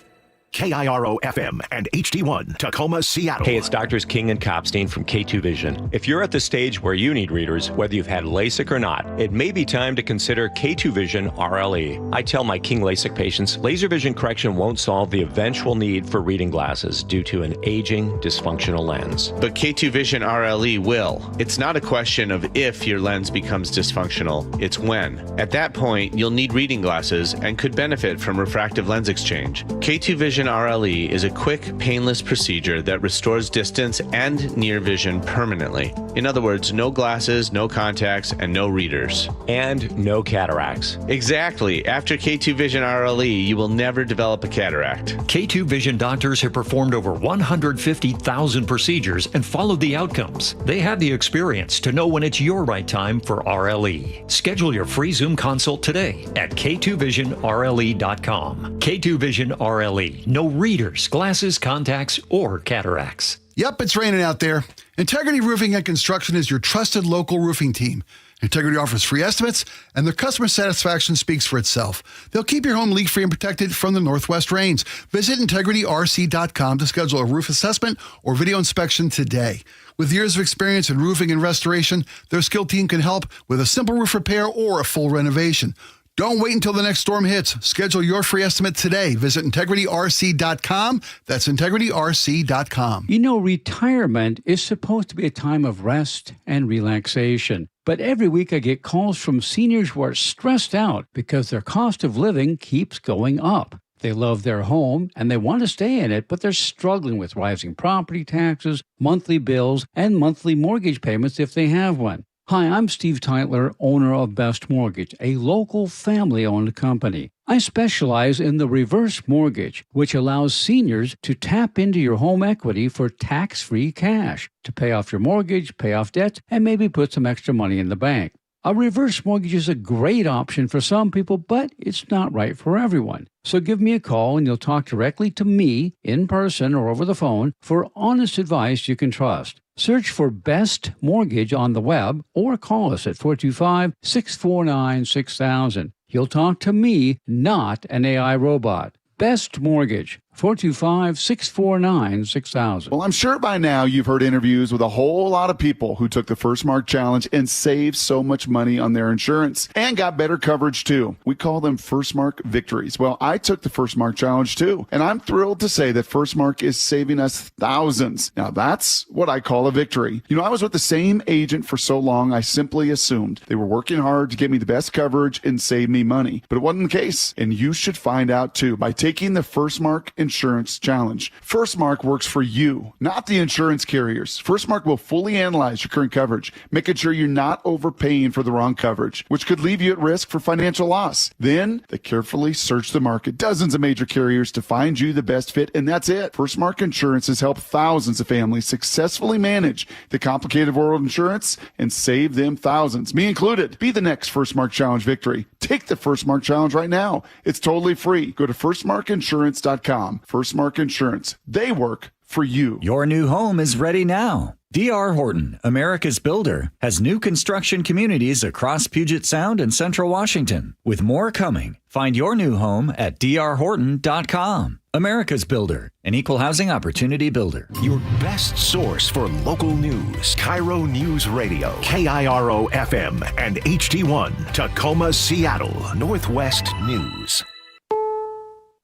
KIRO FM and HD1, Tacoma, Seattle. Hey, it's Doctors King and Copstein from K2 Vision. If you're at the stage where you need readers, whether you've had LASIK or not, it may be time to consider K2 Vision RLE. I tell my King LASIK patients, laser vision correction won't solve the eventual need for reading glasses due to an aging, dysfunctional lens. But K2 Vision RLE will. It's not a question of if your lens becomes dysfunctional, it's when. At that point, you'll need reading glasses and could benefit from refractive lens exchange. K2 Vision RLE is a quick, painless procedure that restores distance and near vision permanently. In other words, no glasses, no contacts, and no readers. And no cataracts. Exactly. After K2 Vision RLE, you will never develop a cataract. K2 Vision doctors have performed over 150,000 procedures and followed the outcomes. They have the experience to know when it's your right time for RLE. Schedule your free Zoom consult today at k2visionrle.com. K2 Vision RLE. No readers, glasses, contacts, or cataracts. Yep, it's raining out there. Integrity Roofing and Construction is your trusted local roofing team. Integrity offers free estimates, and their customer satisfaction speaks for itself. They'll keep your home leak-free and protected from the northwest rains. Visit integrityrc.com to schedule a roof assessment or video inspection today. With years of experience in roofing and restoration, their skilled team can help with a simple roof repair or a full renovation. Don't wait until the next storm hits. Schedule your free estimate today. Visit integrityrc.com. That's integrityrc.com. You know, retirement is supposed to be a time of rest and relaxation. But every week I get calls from seniors who are stressed out because their cost of living keeps going up. They love their home and they want to stay in it, but they're struggling with rising property taxes, monthly bills, and monthly mortgage payments if they have one. Hi, I'm Steve Teitler, owner of Best Mortgage, a local family-owned company. I specialize in the reverse mortgage, which allows seniors to tap into your home equity for tax-free cash to pay off your mortgage, pay off debts, and maybe put some extra money in the bank. A reverse mortgage is a great option for some people, but it's not right for everyone. So give me a call and you'll talk directly to me in person or over the phone for honest advice you can trust. Search for Best Mortgage on the web or call us at 425-649-6000. You'll talk to me, not an AI robot. Best Mortgage, 425-649-6000. Well, I'm sure by now you've heard interviews with a whole lot of people who took the First Mark Challenge and saved so much money on their insurance and got better coverage too. We call them First Mark victories. Well, I took the First Mark Challenge too, and I'm thrilled to say that First Mark is saving us thousands. Now, that's what I call a victory. You know, I was with the same agent for so long, I simply assumed they were working hard to get me the best coverage and save me money. But it wasn't the case, and you should find out too by taking the First Mark Insurance Challenge. First Mark works for you, not the insurance carriers. First Mark will fully analyze your current coverage, making sure you're not overpaying for the wrong coverage, which could leave you at risk for financial loss. Then they carefully search the market, dozens of major carriers to find you the best fit, and that's it. First Mark Insurance has helped thousands of families successfully manage the complicated world of insurance and save them thousands, me included. Be the next First Mark Challenge victory. Take the First Mark Challenge right now. It's totally free. Go to firstmarkinsurance.com. First Mark Insurance. They work for you. Your new home is ready now. D.R. Horton, America's builder, has new construction communities across Puget Sound and Central Washington, with more coming. Find your new home at drhorton.com. America's builder, an equal housing opportunity builder. Your best source for local news. KIRO Newsradio, KIRO FM and HD1, Tacoma, Seattle, Northwest News.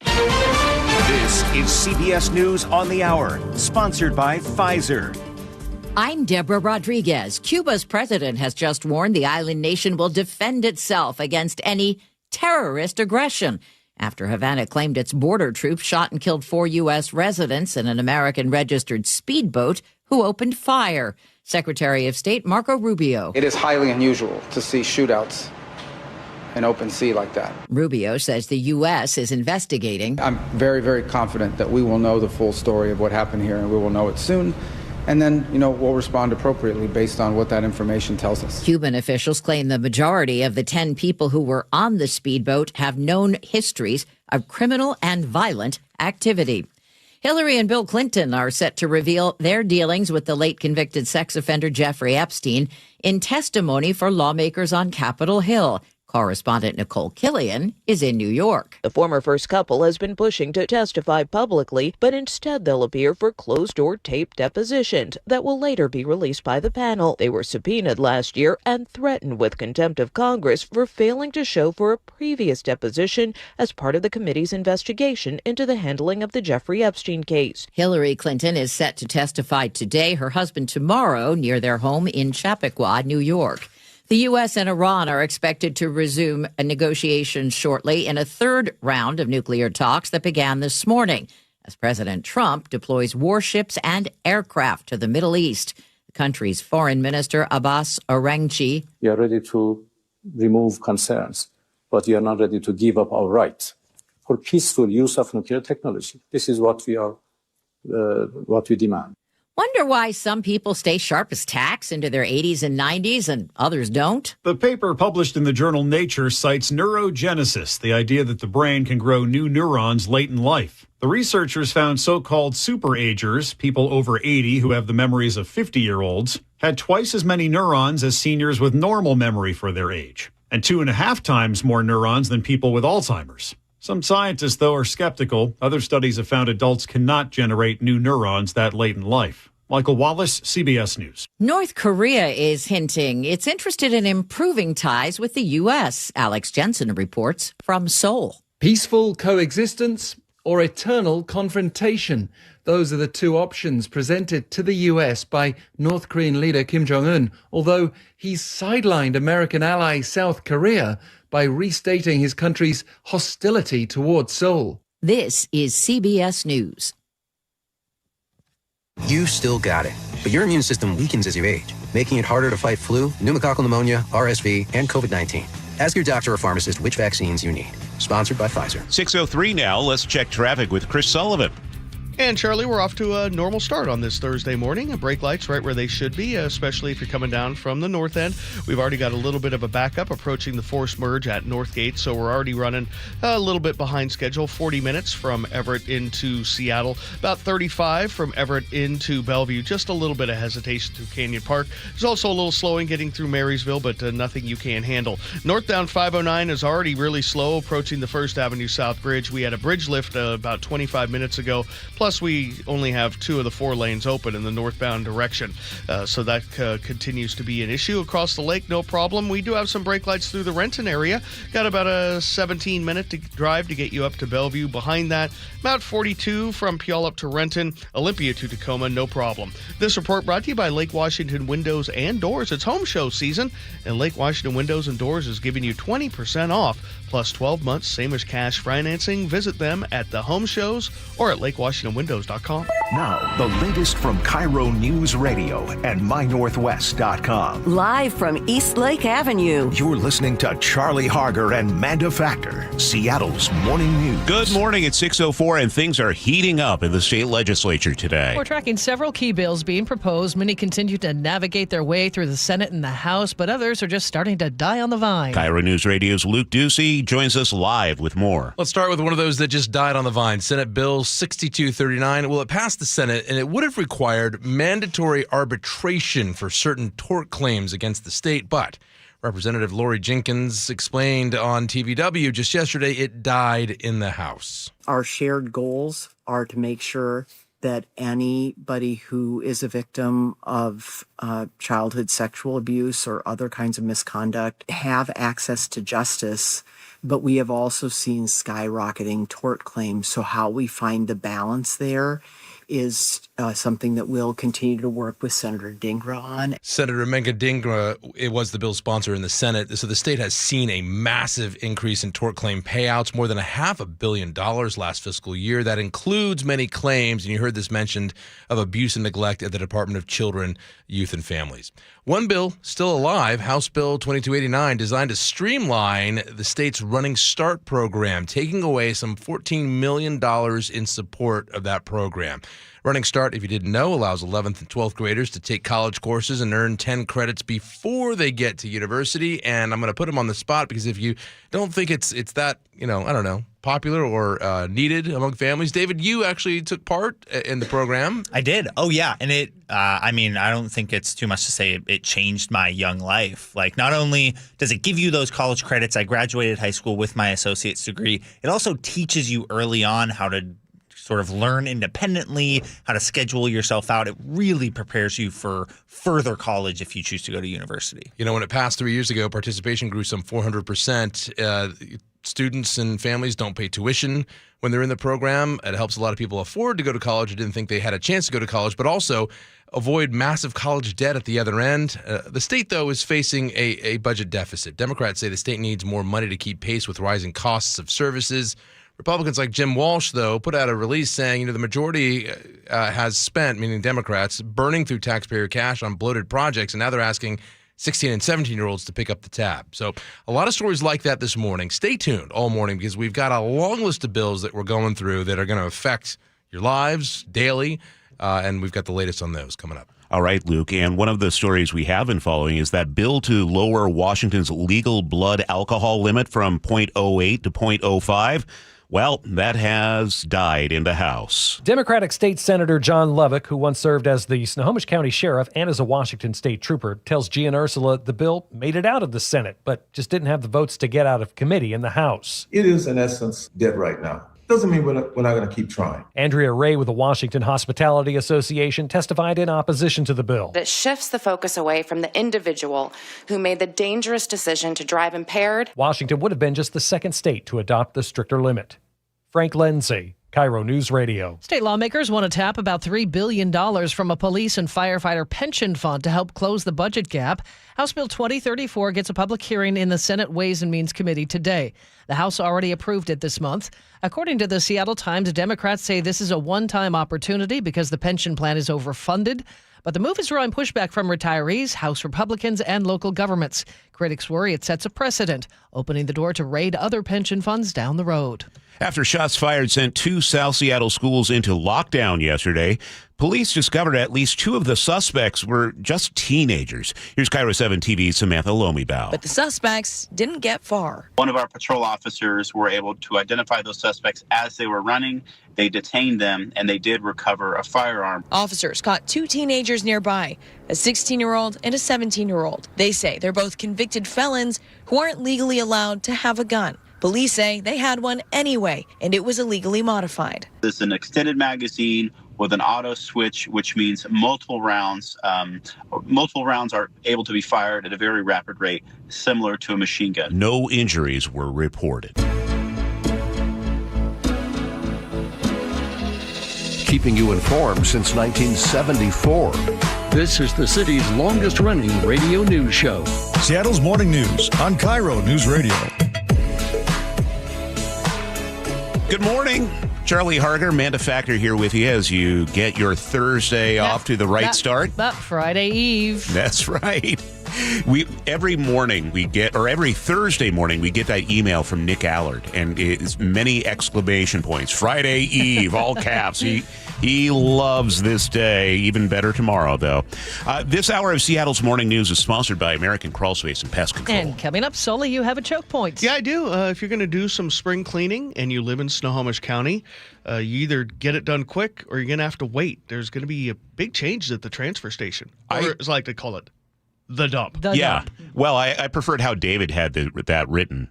This is CBS News on the Hour, sponsored by Pfizer. I'm Deborah Rodriguez. Cuba's president has just warned the island nation will defend itself against any terrorist aggression after Havana claimed its border troops shot and killed 4 U.S. residents in an American-registered speedboat who opened fire. Secretary of State Marco Rubio. It is highly unusual to see shootouts in open sea like that. Rubio says the U.S. is investigating. I'm very, very confident that we will know the full story of what happened here, and we will know it soon. And then, we'll respond appropriately based on what that information tells us. Cuban officials claim the majority of the 10 people who were on the speedboat have known histories of criminal and violent activity. Hillary and Bill Clinton are set to reveal their dealings with the late convicted sex offender Jeffrey Epstein in testimony for lawmakers on Capitol Hill. Correspondent Nicole Killian is in New York. The former first couple has been pushing to testify publicly, but instead they'll appear for closed-door tape depositions that will later be released by the panel. They were subpoenaed last year and threatened with contempt of Congress for failing to show for a previous deposition as part of the committee's investigation into the handling of the Jeffrey Epstein case. Hillary Clinton is set to testify today, her husband tomorrow, near their home in Chappaqua, New York. The U.S. and Iran are expected to resume a negotiation shortly in a third round of nuclear talks that began this morning as President Trump deploys warships and aircraft to the Middle East. The country's Foreign Minister Abbas Araghchi. We are ready to remove concerns, but we are not ready to give up our right for peaceful use of nuclear technology. This is what we demand. Wonder why some people stay sharp as tacks into their 80s and 90s and others don't? The paper published in the journal Nature cites neurogenesis, the idea that the brain can grow new neurons late in life. The researchers found so-called superagers, people over 80 who have the memories of 50-year-olds, had twice as many neurons as seniors with normal memory for their age, and 2.5 times more neurons than people with Alzheimer's. Some scientists, though, are skeptical. Other studies have found adults cannot generate new neurons that late in life. Michael Wallace, CBS News. North Korea is hinting it's interested in improving ties with the U.S. Alex Jensen reports from Seoul. Peaceful coexistence or eternal confrontation? Those are the two options presented to the U.S. by North Korean leader Kim Jong-un, although he's sidelined American ally South Korea by restating his country's hostility towards Seoul. This is CBS News. You still got it, but your immune system weakens as you age, making it harder to fight flu, pneumococcal pneumonia, RSV, and COVID-19. Ask your doctor or pharmacist which vaccines you need. Sponsored by Pfizer. 6:03 now. Let's check traffic with Chris Sullivan. And Charlie, we're off to a normal start on this Thursday morning. Brake lights right where they should be, especially if you're coming down from the north end. We've already got a little bit of a backup approaching the forced merge at Northgate, so we're already running a little bit behind schedule. 40 minutes from Everett into Seattle, about 35 from Everett into Bellevue. Just a little bit of hesitation through Canyon Park. There's also a little slowing getting through Marysville, but nothing you can't handle. Northbound 509 is already really slow approaching the First Avenue South Bridge. We had a bridge lift about 25 minutes ago. Plus, we only have 2 of the 4 lanes open in the northbound direction. So that continues to be an issue. Across the lake, no problem. We do have some brake lights through the Renton area. Got about a 17-minute drive to get you up to Bellevue. Behind that, about 42 from Puyallup up to Renton, Olympia to Tacoma, no problem. This report brought to you by Lake Washington Windows and Doors. It's home show season, and Lake Washington Windows and Doors is giving you 20% off, plus 12 months, same as cash financing. Visit them at the home shows or at lakewashingtonwindows.com. Now, the latest from KIRO Newsradio and mynorthwest.com. Live from East Lake Avenue. You're listening to Charlie Harger and Manda Factor, Seattle's morning news. Good morning. It's 6:04, and things are heating up in the state legislature today. We're tracking several key bills being proposed. Many continue to navigate their way through the Senate and the House, but others are just starting to die on the vine. KIRO News Radio's Luke Ducey joins us live with more. Let's start with one of those that just died on the vine. Senate Bill 6239. Well, it passed the Senate, and it would have required mandatory arbitration for certain tort claims against the state, but Representative Lori Jenkins explained on TVW just yesterday it died in the House. Our shared goals are to make sure that anybody who is a victim of childhood sexual abuse or other kinds of misconduct have access to justice. But we have also seen skyrocketing tort claims. So how we find the balance there is something that we'll continue to work with Senator Dhingra on. Senator Menga Dhingra, it was the bill's sponsor in the Senate. So the state has seen a massive increase in tort claim payouts, more than $500 million last fiscal year. That includes many claims, and you heard this mentioned, of abuse and neglect at the Department of Children, Youth, and Families. One bill still alive, House Bill 2289, designed to streamline the state's Running Start program, taking away some $14 million in support of that program. Running Start, if you didn't know, allows 11th and 12th graders to take college courses and earn 10 credits before they get to university. And I'm going to put them on the spot because if you don't think it's that, popular or needed among families, David, you actually took part in the program. I did. Oh, yeah. And I don't think it's too much to say it changed my young life. Like, not only does it give you those college credits, I graduated high school with my associate's degree, it also teaches you early on how to sort of learn independently, how to schedule yourself out. It really prepares you for further college if you choose to go to university. When it passed 3 years ago, participation grew some 400%. Students and families don't pay tuition when they're in the program. It helps a lot of people afford to go to college who didn't think they had a chance to go to college, but also avoid massive college debt at the other end. The state, though, is facing a budget deficit. Democrats say the state needs more money to keep pace with rising costs of services. Republicans like Jim Walsh, though, put out a release saying, the majority has spent, meaning Democrats, burning through taxpayer cash on bloated projects, and now they're asking 16 and 17-year-olds to pick up the tab. So a lot of stories like that this morning. Stay tuned all morning because we've got a long list of bills that we're going through that are going to affect your lives daily, and we've got the latest on those coming up. All right, Luke, and one of the stories we have been following is that bill to lower Washington's legal blood alcohol limit from 0.08 to 0.05. Well, that has died in the House. Democratic State Senator John Lovick, who once served as the Snohomish County Sheriff and as a Washington State Trooper, tells Gia and Ursula the bill made it out of the Senate, but just didn't have the votes to get out of committee in the House. It is, in essence, dead right now. Doesn't mean we're not going to keep trying. Andrea Ray with the Washington Hospitality Association testified in opposition to the bill. It shifts the focus away from the individual who made the dangerous decision to drive impaired. Washington would have been just the second state to adopt the stricter limit. Frank Lindsay, KIRO News Radio. State lawmakers want to tap about $3 billion from a police and firefighter pension fund to help close the budget gap. House Bill 2034 gets a public hearing in the Senate Ways and Means Committee today. The House already approved it this month. According to the Seattle Times, Democrats say this is a one-time opportunity because the pension plan is overfunded. But the move is drawing pushback from retirees, House Republicans, and local governments. Critics worry it sets a precedent, opening the door to raid other pension funds down the road. After shots fired sent 2 South Seattle schools into lockdown yesterday, police discovered at least 2 of the suspects were just teenagers. Here's KIRO 7 TV's Samantha Lomibao. But the suspects didn't get far. One of our patrol officers were able to identify those suspects as they were running. They detained them, and they did recover a firearm. Officers caught 2 teenagers nearby, a 16-year-old and a 17-year-old. They say they're both convicted felons who aren't legally allowed to have a gun. Police say they had one anyway, and it was illegally modified. This is an extended magazine with an auto switch, which means multiple rounds are able to be fired at a very rapid rate, similar to a machine gun. No injuries were reported. Keeping you informed since 1974. This is the city's longest-running radio news show. Seattle's Morning News on KIRO Newsradio. Good morning. Charlie Harger, Manda Factor here with you as you get your Thursday off to the right start. Friday Eve. That's right. Every Thursday morning we get that email from Nick Allard, and it's many exclamation points. Friday Eve, all caps. He loves this day. Even better tomorrow, though. This hour of Seattle's Morning News is sponsored by American Crawl Space and Pest Control. And coming up, Sully, you have a choke point. Yeah, I do. If you're going to do some spring cleaning and you live in Snohomish County, you either get it done quick or you're going to have to wait. There's going to be a big change at the transfer station. Or as I like to call it, the dump. Dump. Well, I preferred how David had that written.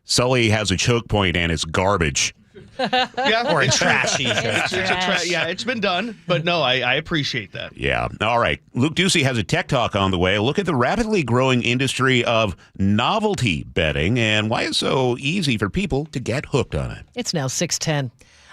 Sully has a choke point and it's garbage. Yeah, or it's trashy. It's been done, but no, I appreciate that. Yeah. All right. Luke Ducey has a tech talk on the way. A look at the rapidly growing industry of novelty betting and why it's so easy for people to get hooked on it. It's now 6:10.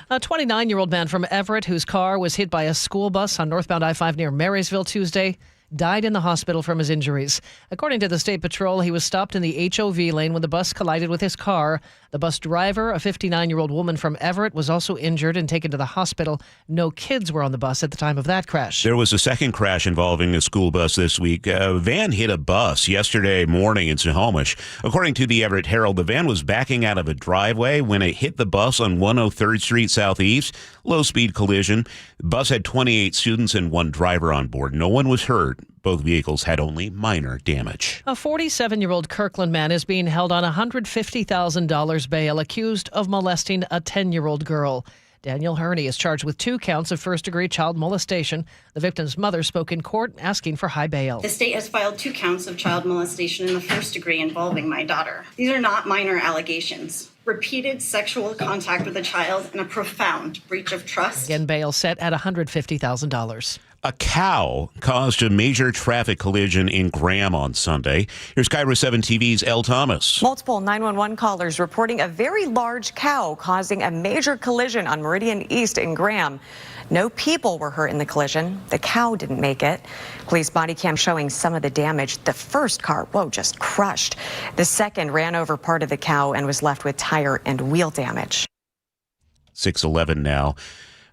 A 29-year-old man from Everett whose car was hit by a school bus on northbound I-5 near Marysville Tuesday died in the hospital from his injuries. According to the State Patrol, he was stopped in the HOV lane when the bus collided with his car. The bus driver, a 59-year-old woman from Everett, was also injured and taken to the hospital. No kids were on the bus at the time of that crash. There was a second crash involving a school bus this week. A van hit a bus yesterday morning in Snohomish. According to the Everett Herald, the van was backing out of a driveway when it hit the bus on 103rd Street Southeast. Low-speed collision. The bus had 28 students and 1 driver on board. No one was hurt. Both vehicles had only minor damage. A 47-year-old Kirkland man is being held on $150,000 bail accused of molesting a 10-year-old girl. Daniel Herney is charged with 2 counts of first-degree child molestation. The victim's mother spoke in court asking for high bail. The state has filed 2 counts of child molestation in the first degree involving my daughter. These are not minor allegations. Repeated sexual contact with a child and a profound breach of trust. Again, bail set at $150,000. A cow caused a major traffic collision in Graham on Sunday. Here's KIRO 7 TV's Elle Thomas. Multiple 911 callers reporting a very large cow causing a major collision on Meridian East in Graham. No people were hurt in the collision. The cow didn't make it. Police body cam showing some of the damage. The first car, just crushed. The second ran over part of the cow and was left with tire and wheel damage. 6:11 now.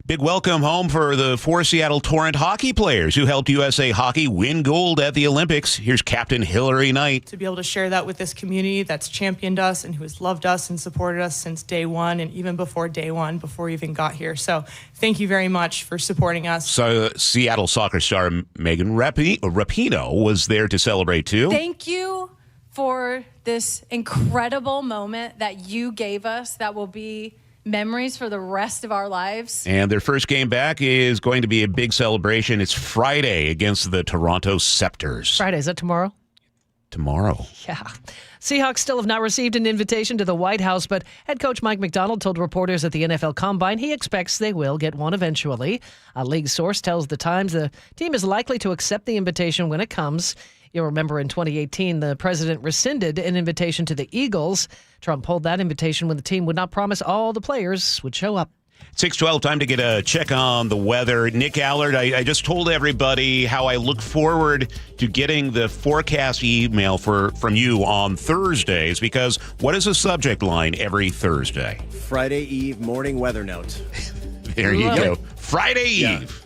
Big welcome home for the 4 Seattle Torrent hockey players who helped USA Hockey win gold at the Olympics. Here's Captain Hillary Knight. To be able to share that with this community that's championed us and who has loved us and supported us since day one and even before day one, before we even got here. So thank you very much for supporting us. So Seattle soccer star Megan Rapinoe was there to celebrate too. Thank you for this incredible moment that you gave us that will be memories for the rest of our lives. And their first game back is going to be a big celebration. It's Friday against the Toronto Scepters. Friday, is that tomorrow? Tomorrow. Yeah. Seahawks still have not received an invitation to the White House, but head coach Mike Macdonald told reporters at the NFL Combine he expects they will get one eventually. A league source tells The Times the team is likely to accept the invitation when it comes. You'll remember in 2018, the president rescinded an invitation to the Eagles. Trump pulled that invitation when the team would not promise all the players would show up. 6:12, time to get a check on the weather. Nick Allard, I just told everybody how I look forward to getting the forecast email from you on Thursdays, because what is the subject line every Thursday? Friday Eve morning weather note. There you go. Friday Eve.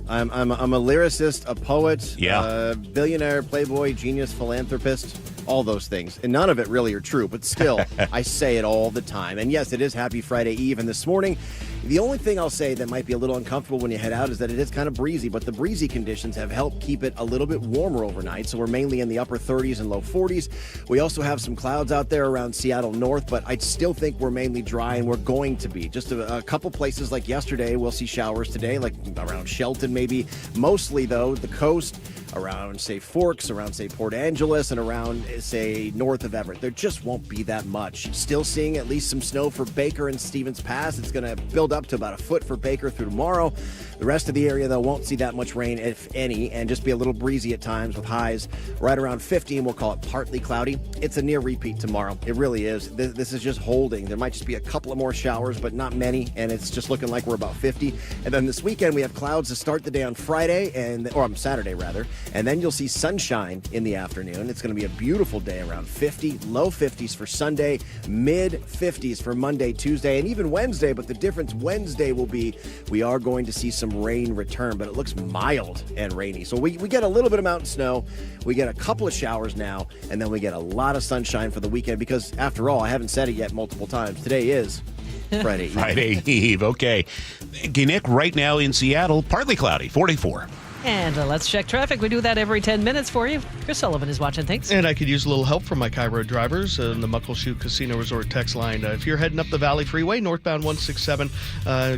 I'm a lyricist, a poet, yeah. billionaire, playboy, genius, philanthropist. all those things. And none of it really are true, but still, I say it all the time. And yes, it is Happy Friday Eve. And this morning, the only thing I'll say that might be a little uncomfortable when you head out is that it is kind of breezy, but the breezy conditions have helped keep it a little bit warmer overnight. So we're mainly in the upper 30s and low 40s. We also have some clouds out there around Seattle North, but I still think we're mainly dry, and we're going to be. Just a couple places like yesterday, we'll see showers today, like around Shelton maybe. Mostly, though, the coast, around, say, Forks, around, say, Port Angeles, and around, say, north of Everett. There just won't be that much. Still seeing at least some snow for Baker and Stevens Pass. It's going to build up to about a foot for Baker through tomorrow. The rest of the area, though, won't see that much rain, if any, and just be a little breezy at times with highs right around 50, and we'll call it partly cloudy. It's a near repeat tomorrow. It really is. This is just holding. There might just be a couple of more showers, but not many, and it's just looking like we're about 50. And then this weekend, we have clouds to start the day on Friday, or on Saturday, rather, and then you'll see sunshine in the afternoon. It's going to be a beautiful day around 50, low 50s for Sunday, mid 50s for Monday, Tuesday, and even Wednesday. But the difference Wednesday will be we are going to see some rain return, but it looks mild and rainy. So we get a little bit of mountain snow. We get a couple of showers now, and then we get a lot of sunshine for the weekend because, after all, I haven't said it yet multiple times. Today is Friday Eve. Friday Eve. Okay. Thank you, Nick. Right now in Seattle, partly cloudy, 44. And let's check traffic. We do that every 10 minutes for you. Chris Sullivan is watching things. And I could use a little help from my KIRO drivers in the Muckleshoot Casino Resort text line. If you're heading up the Valley Freeway, northbound 167,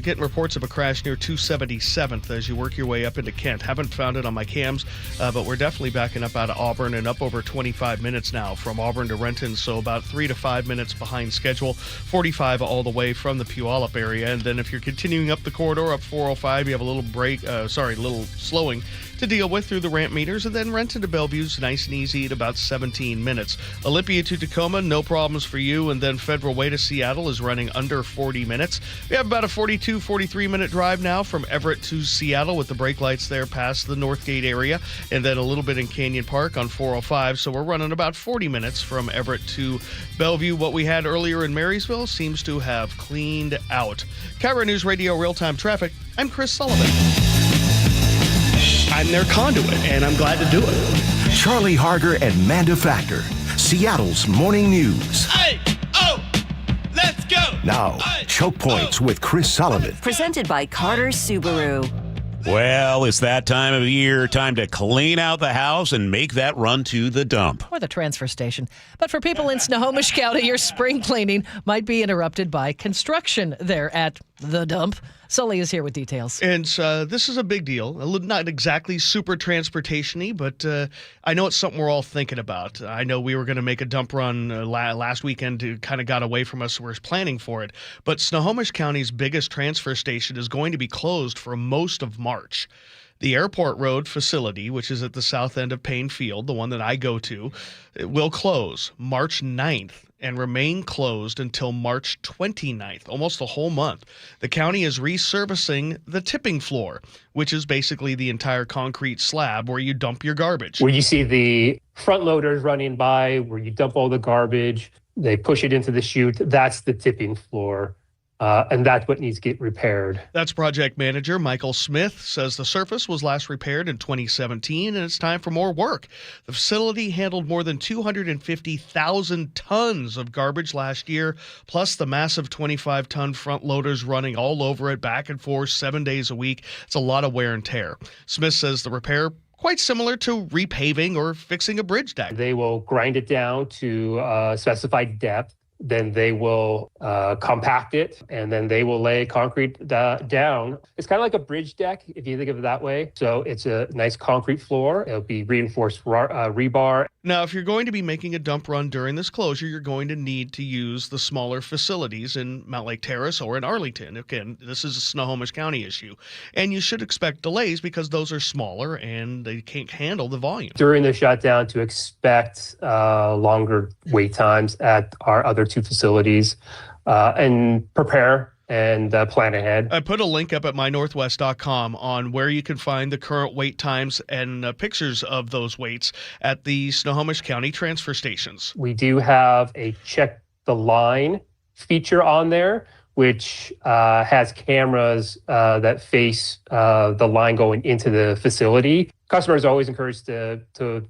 getting reports of a crash near 277th as you work your way up into Kent. Haven't found it on my cams, but we're definitely backing up out of Auburn and up over 25 minutes now from Auburn to Renton, so about 3 to 5 minutes behind schedule. 45 all the way from the Puyallup area. And then if you're continuing up the corridor up 405, you have a little little slowing to deal with through the ramp meters, and then Renton to Bellevue's nice and easy at about 17 minutes. Olympia to Tacoma, no problems for you, and then Federal Way to Seattle is running under 40 minutes. We have about a 42, 43-minute drive now from Everett to Seattle with the brake lights there past the Northgate area, and then a little bit in Canyon Park on 405, so we're running about 40 minutes from Everett to Bellevue. What we had earlier in Marysville seems to have cleaned out. KIRO News Radio Real-Time Traffic, I'm Chris Sullivan. I'm their conduit, and I'm glad to do it. Charlie Harger and Manda Factor, Seattle's morning news. Hey, oh, let's go. Now, Choke Points with Chris Sullivan. Presented by Carter Subaru. Well, it's that time of year, time to clean out the house and make that run to the dump. Or the transfer station. But for people in Snohomish County, your spring cleaning might be interrupted by construction there at the dump. Sully is here with details. And this is a big deal. Not exactly super transportation-y, but I know it's something we're all thinking about. I know we were going to make a dump run last weekend. It kind of got away from us. We're planning for it. But Snohomish County's biggest transfer station is going to be closed for most of March. The Airport Road facility, which is at the south end of Payne Field, the one that I go to, it will close March 9th and remain closed until March 29th, almost a whole month. The county is resurfacing the tipping floor, which is basically the entire concrete slab where you dump your garbage. Where you see the front loaders running by, where you dump all the garbage, they push it into the chute, that's the tipping floor. And that's what needs to get repaired. That's project manager Michael Smith says the surface was last repaired in 2017 and it's time for more work. The facility handled more than 250,000 tons of garbage last year, plus the massive 25-ton front loaders running all over it back and forth 7 days a week. It's a lot of wear and tear. Smith says the repair quite similar to repaving or fixing a bridge deck. They will grind it down to specified depth. Then they will compact it, and then they will lay concrete down. It's kind of like a bridge deck, if you think of it that way. So it's a nice concrete floor. It'll be reinforced rebar. Now, if you're going to be making a dump run during this closure, you're going to need to use the smaller facilities in Mount Lake Terrace or in Arlington. Again, this is a Snohomish County issue. And you should expect delays because those are smaller and they can't handle the volume. During the shutdown, to expect longer wait times at our other two facilities and prepare and plan ahead. I put a link up at mynorthwest.com on where you can find the current wait times and pictures of those waits at the Snohomish County transfer stations. We do have a check the line feature on there which has cameras that face the line going into the facility. Customers are always encouraged to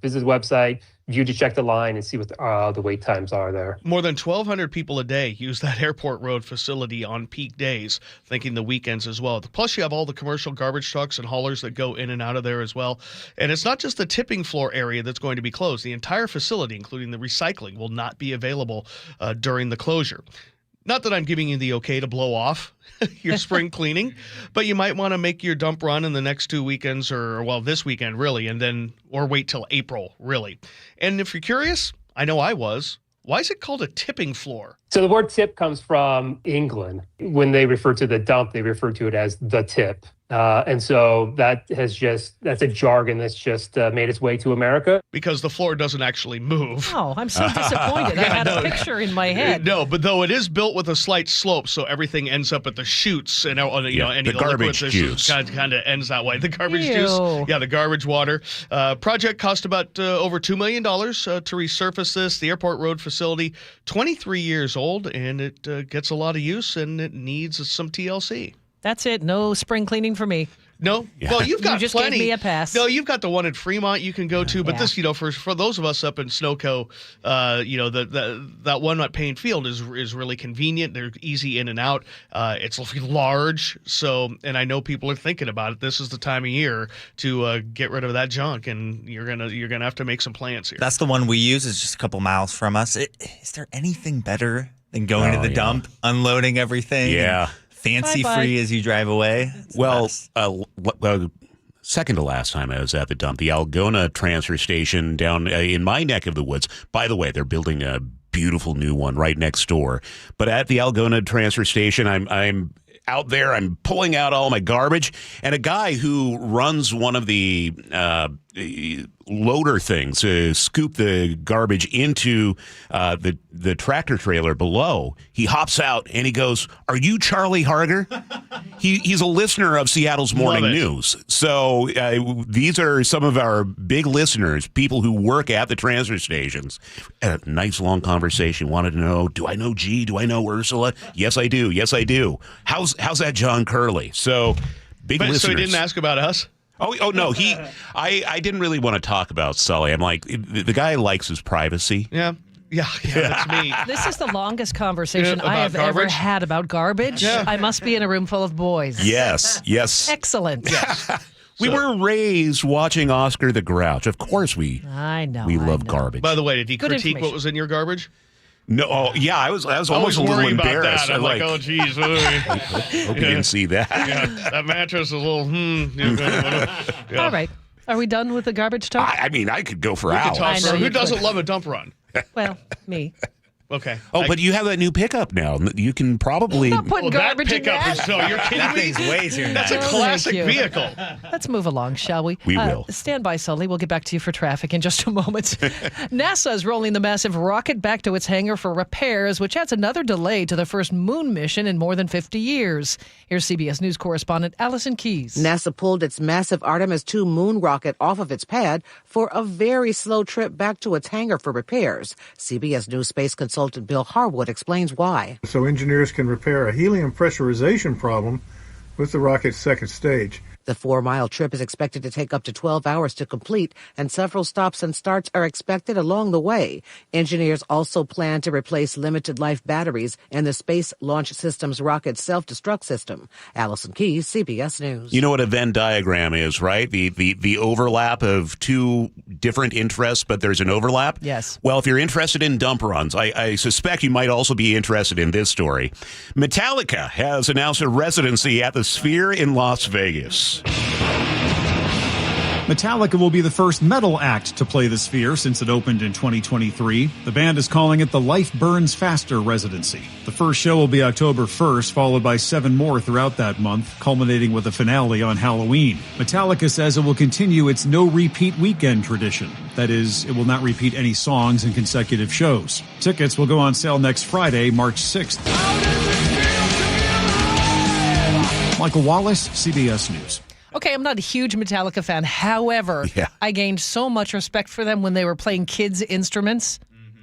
visit the website, view to check the line, and see what the wait times are there. More than 1,200 people a day use that Airport Road facility on peak days, thinking the weekends as well. Plus, you have all the commercial garbage trucks and haulers that go in and out of there as well. And it's not just the tipping floor area that's going to be closed. The entire facility, including the recycling, will not be available during the closure. Not that I'm giving you the okay to blow off your spring cleaning, but you might want to make your dump run in the next 2 weekends this weekend really, or wait till April really. And if you're curious, I know I was, why is it called a tipping floor? So the word tip comes from England. When they refer to the dump, they refer to it as the tip. And so that's a jargon that's just made its way to America. Because the floor doesn't actually move. Oh, I'm so disappointed. I had a picture in my head. No, but though it is built with a slight slope, so everything ends up at the chutes and any the garbage juice kind of ends that way. The garbage Ew. juice, the garbage water. Project cost about over $2 million to resurface this. The Airport Road facility, 23 years old, and it gets a lot of use, and it needs some TLC. That's it. No spring cleaning for me. No? Yeah. Well, you've got you just plenty. Gave me a pass. No, you've got the one in Fremont you can go to, but this, for those of us up in Snowco, that one at Payne Field is really convenient. They're easy in and out. It's large, and I know people are thinking about it. This is the time of year to get rid of that junk, and you're gonna have to make some plans here. That's the one we use. It's just a couple miles from us. Is there anything better than going to the dump, unloading everything? Yeah. Fancy free as you drive away. Well, second to last time I was at the dump, the Algona transfer station down in my neck of the woods. By the way, they're building a beautiful new one right next door. But at the Algona transfer station, I'm out there. I'm pulling out all my garbage, and a guy who runs one of the loader things to scoop the garbage into the tractor trailer below. He hops out and he goes, "Are you Charlie Harger?" He's a listener of Seattle's Morning News. So these are some of our big listeners, people who work at the transfer stations. A nice long conversation. Wanted to know, do I know G? Do I know Ursula? Yes, I do. Yes, I do. How's that John Curley? So big listeners. So he didn't ask about us? Oh no, I didn't really want to talk about Sully. I'm like, the guy likes his privacy. Yeah, that's me. This is the longest conversation I have garbage? ever had about garbage. Yeah. I must be in a room full of boys. Yes. Excellent. Yes. We were raised watching Oscar the Grouch. Of course we love garbage. By the way, did he critique what was in your garbage? No, I was almost a little embarrassed. I'm like, oh, geez. Hope you didn't see that. Yeah, that mattress is a little, Yeah. All right. Are we done with the garbage talk? I mean, I could go for hours. Who doesn't love a dump run? Well, me. Okay. Oh, but you have that new pickup now. You can probably... I'm not putting garbage that in pickup that. is so you're kidding me? Thing's way too nice. That's a classic vehicle. Let's move along, shall we? We will. Stand by, Sully. We'll get back to you for traffic in just a moment. NASA is rolling the massive rocket back to its hangar for repairs, which adds another delay to the first moon mission in more than 50 years. Here's CBS News correspondent Allison Keyes. NASA pulled its massive Artemis 2 moon rocket off of its pad for a very slow trip back to its hangar for repairs. CBS News space consultant Bill Harwood explains why. So engineers can repair a helium pressurization problem with the rocket's second stage. The 4-mile trip is expected to take up to 12 hours to complete, and several stops and starts are expected along the way. Engineers also plan to replace limited-life batteries in the Space Launch System's rocket self-destruct system. Allison Keyes, CBS News. You know what a Venn diagram is, right? The overlap of two different interests, but there's an overlap? Yes. Well, if you're interested in dump runs, I suspect you might also be interested in this story. Metallica has announced a residency at the Sphere in Las Vegas. Metallica will be the first metal act to play the Sphere since it opened in 2023. The band is calling it the Life Burns Faster residency. The first show will be October 1st, followed by 7 more throughout that month, culminating with a finale on Halloween. Metallica says it will continue its no-repeat weekend tradition. That is, it will not repeat any songs in consecutive shows. Tickets will go on sale next Friday, March 6th. Michael Wallace, CBS News. Okay, I'm not a huge Metallica fan. However, I gained so much respect for them when they were playing kids' instruments.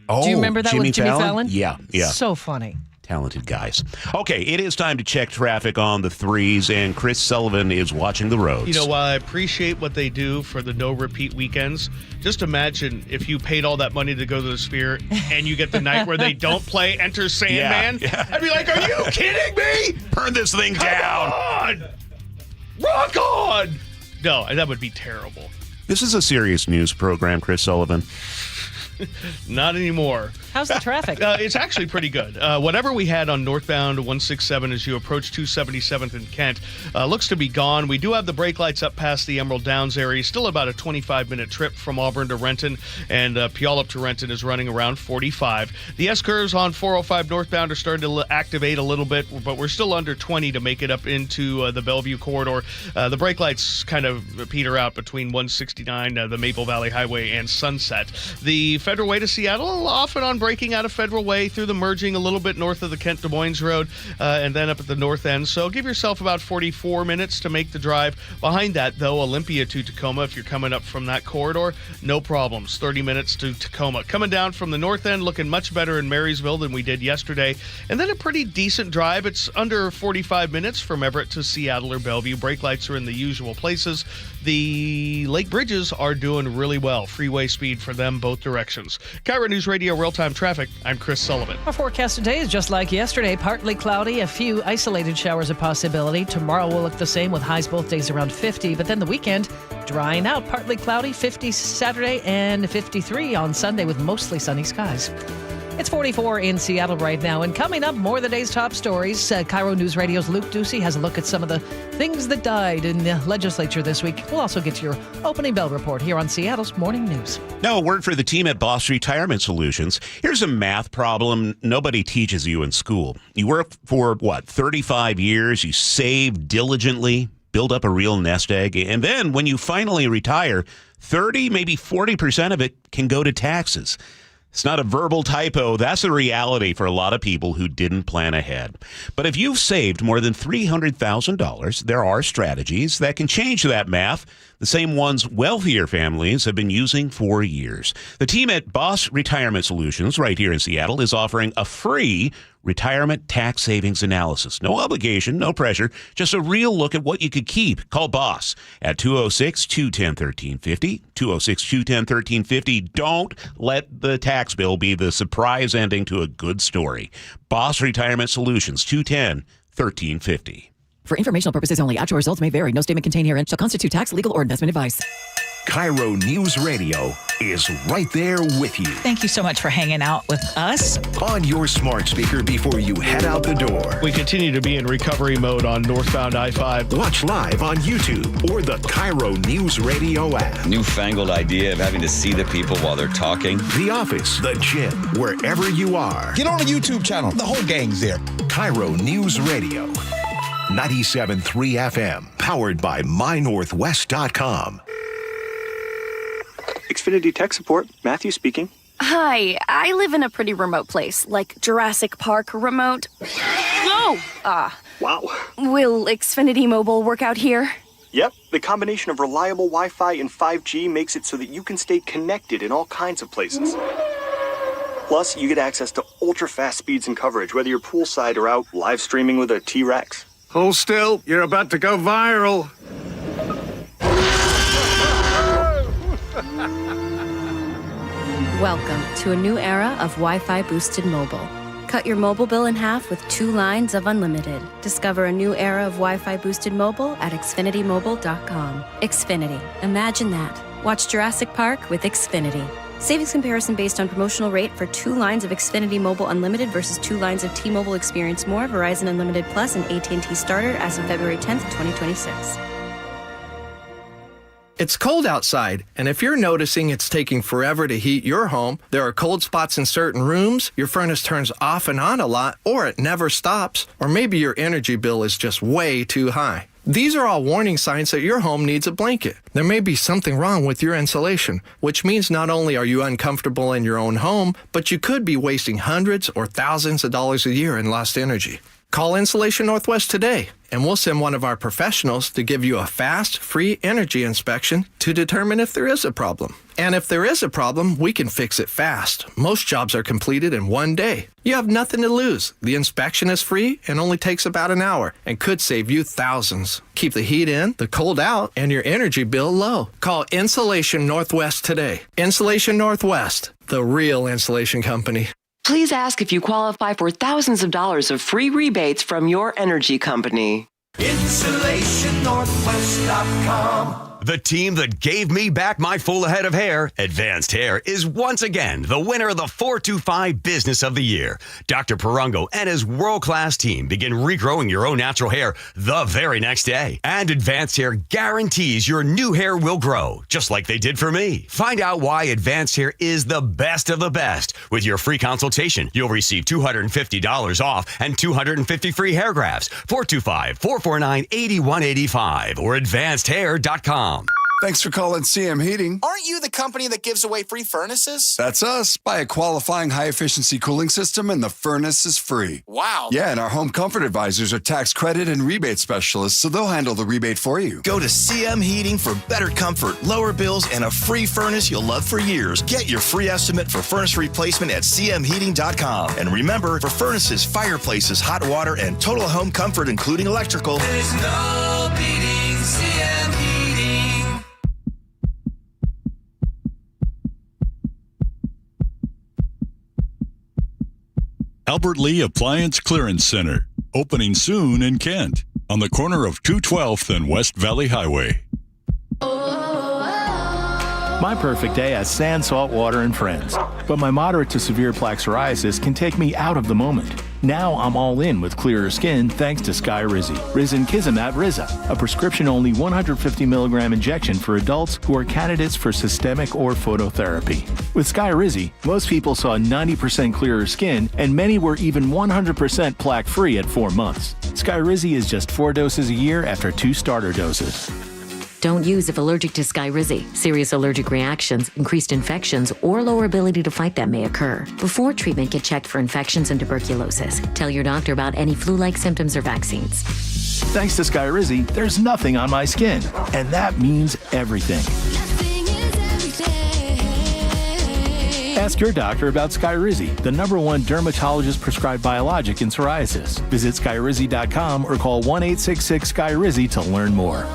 Oh, do you remember that Jimmy with Jimmy Fallon? Yeah. So funny. talented guys. Okay, it is time to check traffic on the threes, and Chris Sullivan is watching the roads. You know, while I appreciate what they do for the no-repeat weekends, just imagine if you paid all that money to go to the Sphere and you get the night where they don't play Enter Sandman. Yeah. I'd be like, are you kidding me? Turn this thing down. On! Rock on! No, that would be terrible. This is a serious news program, Chris Sullivan. Not anymore. How's the traffic? It's actually pretty good. Whatever we had on northbound 167 as you approach 277th in Kent looks to be gone. We do have the brake lights up past the Emerald Downs area. Still about a 25-minute trip from Auburn to Renton, and Puyallup to Renton is running around 45. The S-curves on 405 northbound are starting to activate a little bit, but we're still under 20 to make it up into the Bellevue corridor. The brake lights kind of peter out between 169, the Maple Valley Highway, and Sunset. The Federal Way to Seattle, often on braking out of Federal Way through the merging a little bit north of the Kent-Des Moines Road, and then up at the north end. So give yourself about 44 minutes to make the drive. Behind that, though, Olympia to Tacoma, if you're coming up from that corridor, no problems. 30 minutes to Tacoma. Coming down from the north end, looking much better in Marysville than we did yesterday. And then a pretty decent drive. It's under 45 minutes from Everett to Seattle or Bellevue. Brake lights are in the usual places. The Lake Bridges are doing really well. Freeway speed for them both directions. KIRO News Radio real-time traffic. I'm Chris Sullivan. Our forecast today is just like yesterday. Partly cloudy, a few isolated showers a possibility. Tomorrow will look the same with highs both days around 50. But then the weekend, drying out. Partly cloudy, 50 Saturday and 53 on Sunday with mostly sunny skies. It's 44 in Seattle right now. And coming up, more of the day's top stories. KIRO News Radio's Luke Ducey has a look at some of the things that died in the legislature this week. We'll also get to your opening bell report here on Seattle's Morning News. Now, a word for the team at Boss Retirement Solutions. Here's a math problem nobody teaches you in school. You work for, 35 years. You save diligently, build up a real nest egg. And then when you finally retire, 30, maybe 40% of it can go to taxes. It's not a verbal typo. That's a reality for a lot of people who didn't plan ahead. But if you've saved more than $300,000, there are strategies that can change that math, the same ones wealthier families have been using for years. The team at Boss Retirement Solutions right here in Seattle is offering a free retirement tax savings analysis. No obligation, no pressure, just a real look at what you could keep. Call Boss at 206-210-1350, 206-210-1350. Don't let the tax bill be the surprise ending to a good story. Boss Retirement Solutions, 210-1350. For informational purposes only, actual results may vary. No statement contained herein shall constitute tax, legal, or investment advice. KIRO News Radio is right there with you. Thank you so much for hanging out with us. On your smart speaker before you head out the door. We continue to be in recovery mode on northbound I-5. Watch live on YouTube or the KIRO News Radio app. Newfangled idea of having to see the people while they're talking. The office, the gym, wherever you are. Get on the YouTube channel. The whole gang's there. KIRO News Radio. 97.3 FM. Powered by MyNorthwest.com. Xfinity Tech Support, Matthew speaking. Hi, I live in a pretty remote place, like Jurassic Park remote. Oh! Wow. Will Xfinity Mobile work out here? Yep, the combination of reliable Wi-Fi and 5G makes it so that you can stay connected in all kinds of places. Plus, you get access to ultra-fast speeds and coverage, whether you're poolside or out live streaming with a T-Rex. Hold still, you're about to go viral. Welcome to a new era of Wi-Fi boosted mobile. Cut your mobile bill in half with 2 lines of unlimited. Discover a new era of Wi-Fi boosted mobile at xfinitymobile.com. Xfinity. Imagine that. Watch Jurassic Park with Xfinity. Savings comparison based on promotional rate for 2 lines of Xfinity Mobile Unlimited versus 2 lines of T-Mobile Experience More, Verizon Unlimited Plus, and AT&T Starter as of February 10th, 2026. It's cold outside, and if you're noticing it's taking forever to heat your home, there are cold spots in certain rooms, your furnace turns off and on a lot, or it never stops, or maybe your energy bill is just way too high. These are all warning signs that your home needs a blanket. There may be something wrong with your insulation, which means not only are you uncomfortable in your own home, but you could be wasting hundreds or thousands of dollars a year in lost energy. Call Insulation Northwest today, and we'll send one of our professionals to give you a fast, free energy inspection to determine if there is a problem. And if there is a problem, we can fix it fast. Most jobs are completed in one day. You have nothing to lose. The inspection is free and only takes about an hour and could save you thousands. Keep the heat in, the cold out, and your energy bill low. Call Insulation Northwest today. Insulation Northwest, the real insulation company. Please ask if you qualify for thousands of dollars of free rebates from your energy company. InsulationNorthwest.com. The team that gave me back my full head of hair, Advanced Hair, is once again the winner of the 425 Business of the Year. Dr. Perungo and his world-class team begin regrowing your own natural hair the very next day. And Advanced Hair guarantees your new hair will grow, just like they did for me. Find out why Advanced Hair is the best of the best. With your free consultation, you'll receive $250 off and 250 free hair grafts. 425-449-8185 or advancedhair.com. Thanks for calling CM Heating. Aren't you the company that gives away free furnaces? That's us. Buy a qualifying high-efficiency cooling system and the furnace is free. Wow. Yeah, and our home comfort advisors are tax credit and rebate specialists, so they'll handle the rebate for you. Go to CM Heating for better comfort, lower bills, and a free furnace you'll love for years. Get your free estimate for furnace replacement at cmheating.com. And remember, for furnaces, fireplaces, hot water, and total home comfort, including electrical, there's no beating CM Heating. Albert Lee Appliance Clearance Center, opening soon in Kent, on the corner of 212th and West Valley Highway. My perfect day has sand, salt water, and friends. But my moderate to severe plaque psoriasis can take me out of the moment. Now I'm all in with clearer skin thanks to Skyrizi. Risankizumab Riza, a prescription-only 150 milligram injection for adults who are candidates for systemic or phototherapy. With Skyrizi, most people saw 90% clearer skin, and many were even 100% plaque-free at 4 months. Skyrizi is just 4 doses a year after 2 starter doses. Don't use if allergic to Skyrizi. Serious allergic reactions, increased infections, or lower ability to fight them may occur. Before treatment, get checked for infections and tuberculosis. Tell your doctor about any flu-like symptoms or vaccines. Thanks to Skyrizi, there's nothing on my skin, and that means everything. Ask your doctor about Skyrizi, the #1 dermatologist-prescribed biologic in psoriasis. Visit Skyrizi.com or call 1-866-SKYRIZI to learn more.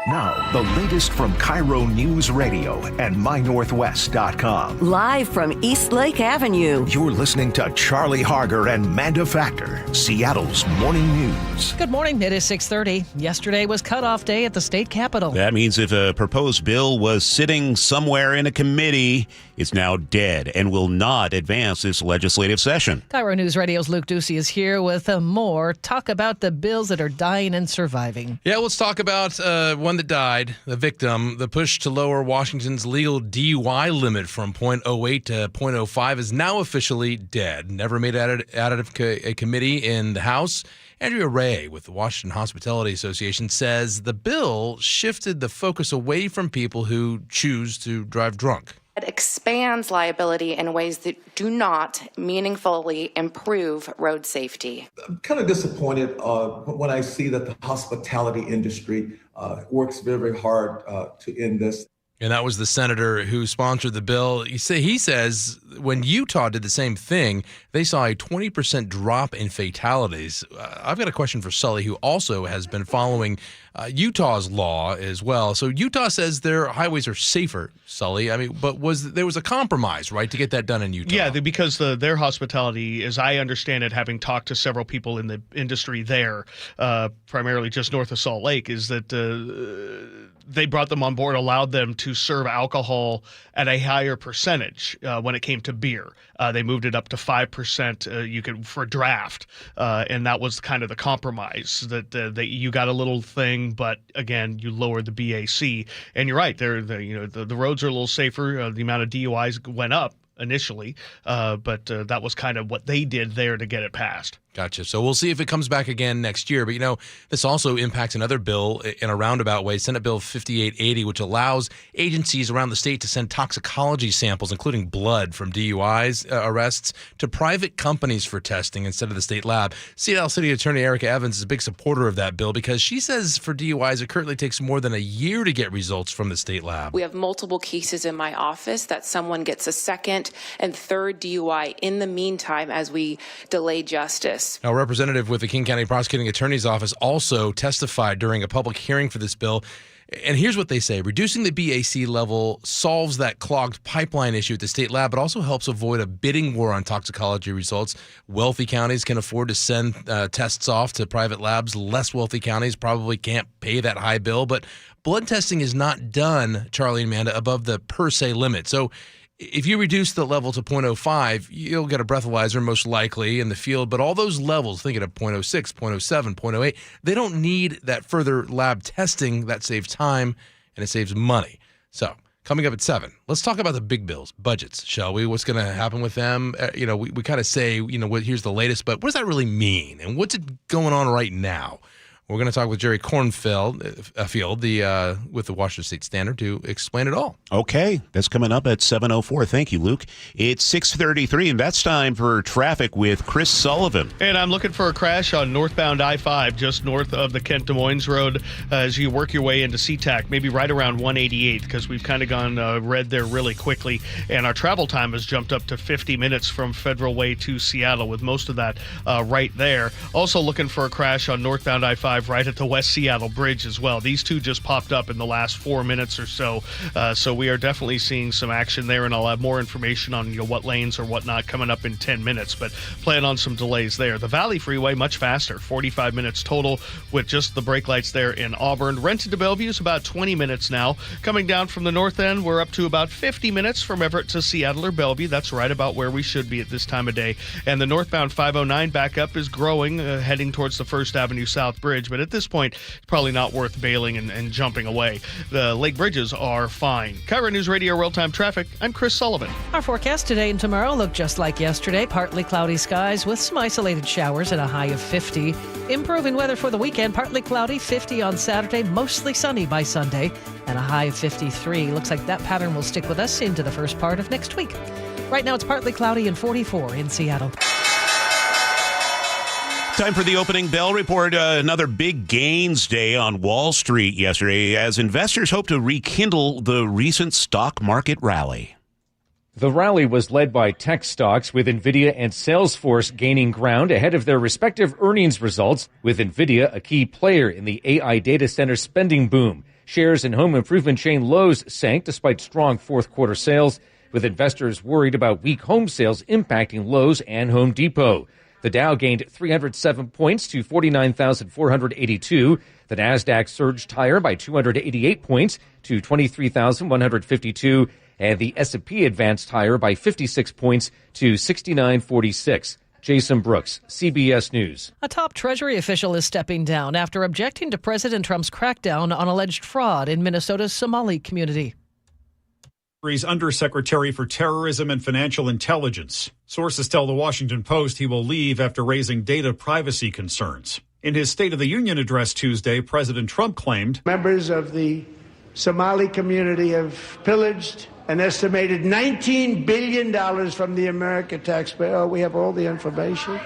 Now, the latest from KIRO Newsradio and MyNorthwest.com. Live from East Lake Avenue. You're listening to Charlie Harger and Manda Factor, Seattle's morning news. Good morning. It is 6:30. Yesterday was cutoff day at the state capitol. That means if a proposed bill was sitting somewhere in a committee, it's now dead and will not advance this legislative session. KIRO News Radio's Luke Ducey is here with more talk about the bills that are dying and surviving. Yeah, let's talk about one that died, the victim. The push to lower Washington's legal DUI limit from .08 to .05 is now officially dead. Never made it out of a committee in the House. Andrea Ray with the Washington Hospitality Association says the bill shifted the focus away from people who choose to drive drunk. It expands liability in ways that do not meaningfully improve road safety. I'm kind of disappointed when I see that the hospitality industry works very, very hard to end this. And that was the senator who sponsored the bill. He says when Utah did the same thing, they saw a 20% drop in fatalities. I've got a question for Sully, who also has been following Utah's law as well. So Utah says their highways are safer, Sully. I mean, but there was a compromise, right, to get that done in Utah? Yeah, because their hospitality, as I understand it, having talked to several people in the industry there, primarily just north of Salt Lake, is that they brought them on board, allowed them to serve alcohol at a higher percentage when it came to beer. They moved it up to 5% for draft, and that was kind of the compromise that you got a little thing, but again, you lowered the BAC. And you're right, the roads are a little safer. The amount of DUIs went up initially, but that was kind of what they did there to get it passed. Gotcha. So we'll see if it comes back again next year. But, this also impacts another bill in a roundabout way, Senate Bill 5880, which allows agencies around the state to send toxicology samples, including blood from DUIs arrests, to private companies for testing instead of the state lab. Seattle City Attorney Erica Evans is a big supporter of that bill because she says for DUIs, it currently takes more than a year to get results from the state lab. We have multiple cases in my office that someone gets a second and third DUI in the meantime as we delay justice. A representative with the King County Prosecuting Attorney's Office also testified during a public hearing for this bill. And here's what they say. Reducing the BAC level solves that clogged pipeline issue at the state lab, but also helps avoid a bidding war on toxicology results. Wealthy counties can afford to send tests off to private labs. Less wealthy counties probably can't pay that high bill. But blood testing is not done, Charlie and Amanda, above the per se limit. So if you reduce the level to 0.05, you'll get a breathalyzer most likely in the field. But all those levels, thinking of 0.06, 0.07, 0.08, they don't need that further lab testing. That saves time and it saves money. So coming up at 7, let's talk about the big bills, budgets, shall we? What's going to happen with them? We kind of say, here's the latest, but what does that really mean? And what's it going on right now? We're going to talk with Jerry Kornfield, with the Washington State Standard to explain it all. Okay, that's coming up at 7:04. Thank you, Luke. It's 6:33, and that's time for traffic with Chris Sullivan. And I'm looking for a crash on northbound I-5, just north of the Kent Des Moines Road, as you work your way into SeaTac, maybe right around 188th, because we've kind of gone red there really quickly. And our travel time has jumped up to 50 minutes from Federal Way to Seattle, with most of that right there. Also looking for a crash on northbound I-5 right at the West Seattle Bridge as well. These two just popped up in the last 4 minutes or so. So we are definitely seeing some action there, and I'll have more information on what lanes or whatnot coming up in 10 minutes, but plan on some delays there. The Valley Freeway, much faster, 45 minutes total with just the brake lights there in Auburn. Renton to Bellevue is about 20 minutes now. Coming down from the north end, we're up to about 50 minutes from Everett to Seattle or Bellevue. That's right about where we should be at this time of day. And the northbound 509 backup is growing, heading towards the First Avenue South Bridge. But at this point, it's probably not worth bailing and jumping away. The lake bridges are fine. KIRO Newsradio Real-Time Traffic, I'm Chris Sullivan. Our forecast today and tomorrow look just like yesterday. Partly cloudy skies with some isolated showers and a high of 50. Improving weather for the weekend. Partly cloudy, 50 on Saturday. Mostly sunny by Sunday and a high of 53. Looks like that pattern will stick with us into the first part of next week. Right now it's partly cloudy and 44 in Seattle. Time for the opening bell report. Another big gains day on Wall Street yesterday as investors hope to rekindle the recent stock market rally. The rally was led by tech stocks, with NVIDIA and Salesforce gaining ground ahead of their respective earnings results, with NVIDIA a key player in the AI data center spending boom. Shares in home improvement chain Lowe's sank despite strong fourth quarter sales, with investors worried about weak home sales impacting Lowe's and Home Depot. The Dow gained 307 points to 49,482. The Nasdaq surged higher by 288 points to 23,152. And the S&P advanced higher by 56 points to 6946. Jason Brooks, CBS News. A top Treasury official is stepping down after objecting to President Trump's crackdown on alleged fraud in Minnesota's Somali community. He's Undersecretary for Terrorism and Financial Intelligence. Sources tell the Washington Post he will leave after raising data privacy concerns. In his State of the Union address Tuesday, President Trump claimed members of the Somali community have pillaged an estimated $19 billion from the American taxpayer. We have all the information.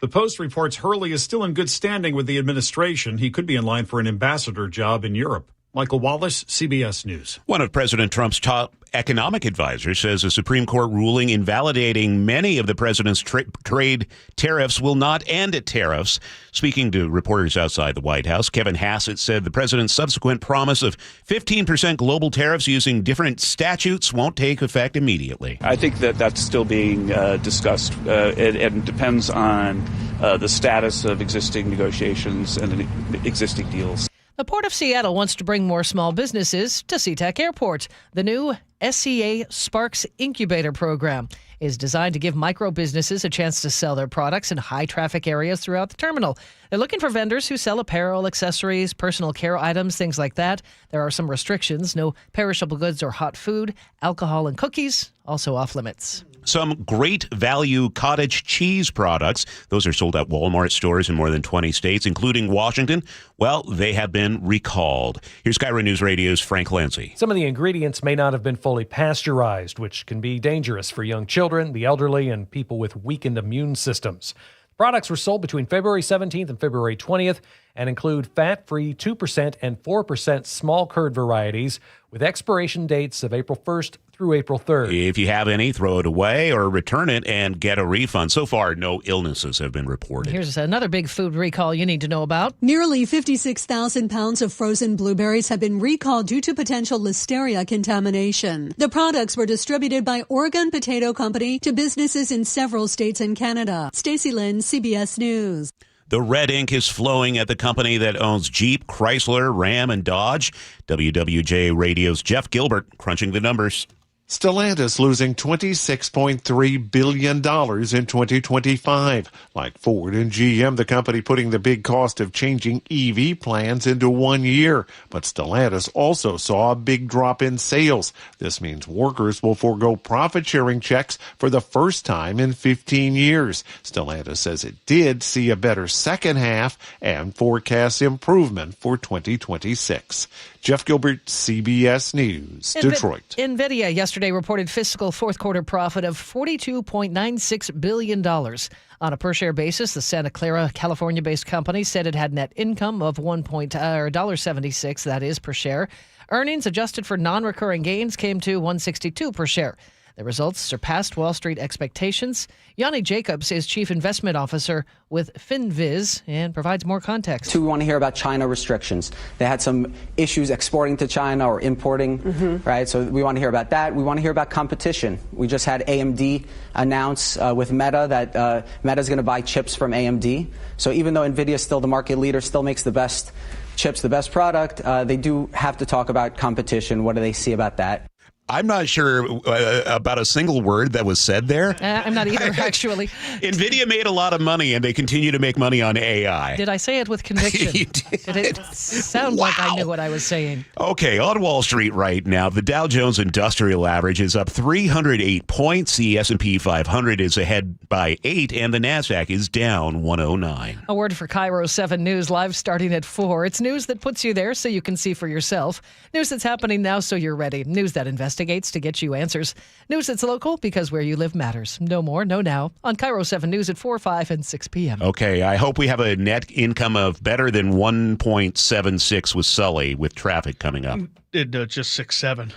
The Post reports Hurley is still in good standing with the administration. He could be in line for an ambassador job in Europe. Michael Wallace, CBS News. One of President Trump's top economic advisors says a Supreme Court ruling invalidating many of the president's trade tariffs will not end tariffs. Speaking to reporters outside the White House, Kevin Hassett said the president's subsequent promise of 15% global tariffs using different statutes won't take effect immediately. I think that that's still being discussed. It depends on the status of existing negotiations and existing deals. The Port of Seattle wants to bring more small businesses to SeaTac Airport. The new SEA Sparks Incubator Program is designed to give micro businesses a chance to sell their products in high-traffic areas throughout the terminal. They're looking for vendors who sell apparel, accessories, personal care items, things like that. There are some restrictions. No perishable goods or hot food. Alcohol and cookies also off limits. Some great value cottage cheese products. Those are sold at Walmart stores in more than 20 states, including Washington. Well, they have been recalled. Here's KIRO News Radio's Frank Lindsay. Some of the ingredients may not have been fully pasteurized, which can be dangerous for young children, the elderly, and people with weakened immune systems. Products were sold between February 17th and February 20th and include fat-free 2% and 4% small curd varieties with expiration dates of April 1st through April 3rd. If you have any, throw it away or return it and get a refund. So far, no illnesses have been reported. Here's another big food recall you need to know about. Nearly 56,000 pounds of frozen blueberries have been recalled due to potential listeria contamination. The products were distributed by Oregon Potato Company to businesses in several states and Canada. Stacey Lynn, CBS News. The red ink is flowing at the company that owns Jeep, Chrysler, Ram, and Dodge. WWJ Radio's Jeff Gilbert crunching the numbers. Stellantis losing $26.3 billion in 2025. Like Ford and GM, the company putting the big cost of changing EV plans into 1 year. But Stellantis also saw a big drop in sales. This means workers will forego profit-sharing checks for the first time in 15 years. Stellantis says it did see a better second half and forecasts improvement for 2026. Jeff Gilbert, CBS News, Detroit. NVIDIA yesterday reported fiscal fourth quarter profit of $42.96 billion. On a per-share basis, the Santa Clara, California-based company said it had net income of $1.76, that is, per share. Earnings adjusted for non-recurring gains came to $1.62 per share. The results surpassed Wall Street expectations. Yanni Jacobs is Chief Investment Officer with FinViz and provides more context. We want to hear about China restrictions. They had some issues exporting to China or importing, right? So we want to hear about that. We want to hear about competition. We just had AMD announce with Meta that Meta is going to buy chips from AMD. So even though NVIDIA is still the market leader, still makes the best chips, the best product, they do have to talk about competition. What do they see about that? I'm not sure about a single word that was said there. I'm not either, actually. NVIDIA made a lot of money, and they continue to make money on AI. Did I say it with conviction? You did. Did it sound like I knew what I was saying? Okay, on Wall Street right now, the Dow Jones Industrial Average is up 308 points. The S&P 500 is ahead by 8, and the NASDAQ is down 109. A word for KIRO 7 News, live starting at 4. It's news that puts you there so you can see for yourself. News that's happening now so you're ready. News that investigates to get you answers. News that's local because where you live matters. No more, no now. On KIRO 7 News at 4, 5, and 6 p.m. Okay, I hope we have a net income of better than 1.76 with Sully with traffic coming up. Just 6.7.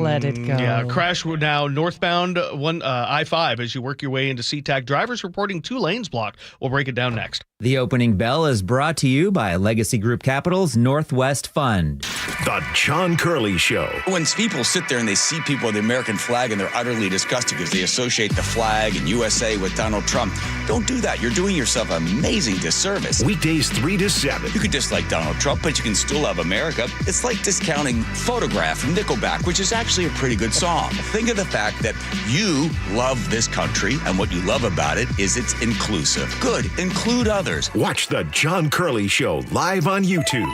Let it go. Yeah, crash now northbound I-5 as you work your way into SeaTac. Drivers reporting 2 lanes blocked. We'll break it down next. The opening bell is brought to you by Legacy Group Capital's Northwest Fund. The John Curley Show. When people sit there and they see people with the American flag and they're utterly disgusted because they associate the flag and USA with Donald Trump, don't do that. You're doing yourself an amazing disservice. Weekdays 3 to 7. You could dislike Donald Trump, but you can still love America. It's like discounting Photograph from Nickelback, which is actually a pretty good song. Think of the fact that you love this country, and what you love about it is it's inclusive. Good. Include others. Watch The John Curley Show live on YouTube.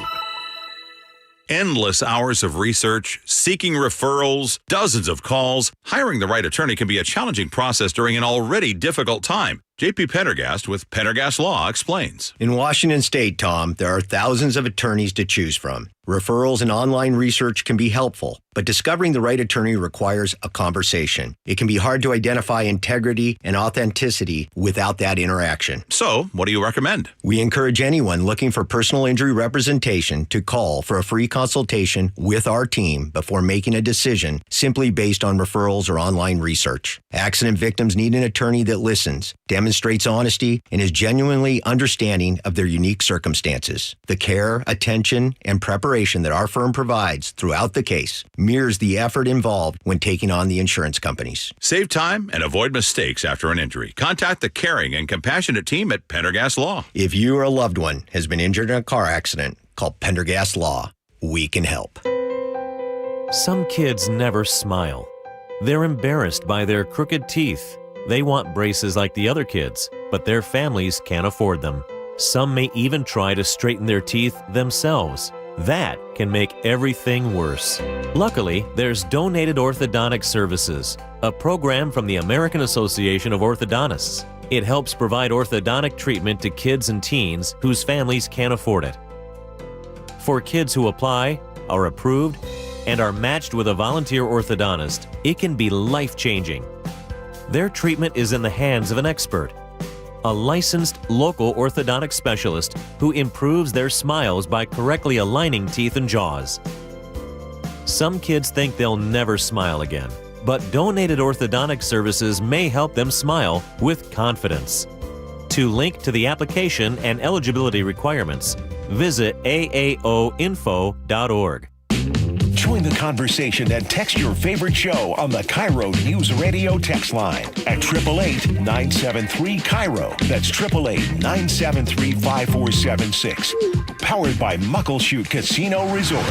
Endless hours of research, seeking referrals, dozens of calls. Hiring the right attorney can be a challenging process during an already difficult time. J.P. Pendergast with Pendergast Law explains. In Washington State, Tom, there are thousands of attorneys to choose from. Referrals and online research can be helpful, but discovering the right attorney requires a conversation. It can be hard to identify integrity and authenticity without that interaction. So, what do you recommend? We encourage anyone looking for personal injury representation to call for a free consultation with our team before making a decision simply based on referrals or online research. Accident victims need an attorney that listens, demonstrates honesty, and is genuinely understanding of their unique circumstances. The care, attention, and preparation that our firm provides throughout the case mirrors the effort involved when taking on the insurance companies. Save time and avoid mistakes after an injury. Contact the caring and compassionate team at Pendergast Law. If you or a loved one has been injured in a car accident, call Pendergast Law. We can help. Some kids never smile. They're embarrassed by their crooked teeth. They want braces like the other kids, but their families can't afford them. Some may even try to straighten their teeth themselves. That can make everything worse. Luckily, there's Donated Orthodontic Services, a program from the American Association of Orthodontists. It helps provide orthodontic treatment to kids and teens whose families can't afford it. For kids who apply, are approved, and are matched with a volunteer orthodontist, it can be life-changing. Their treatment is in the hands of an expert, a licensed local orthodontic specialist who improves their smiles by correctly aligning teeth and jaws. Some kids think they'll never smile again, but Donated Orthodontic Services may help them smile with confidence. To link to the application and eligibility requirements, visit aaoinfo.org. Join the conversation and text your favorite show on the KIRO Newsradio text line at 888-973-KIRO. That's 888-973-5476. Powered by Muckleshoot Casino Resort.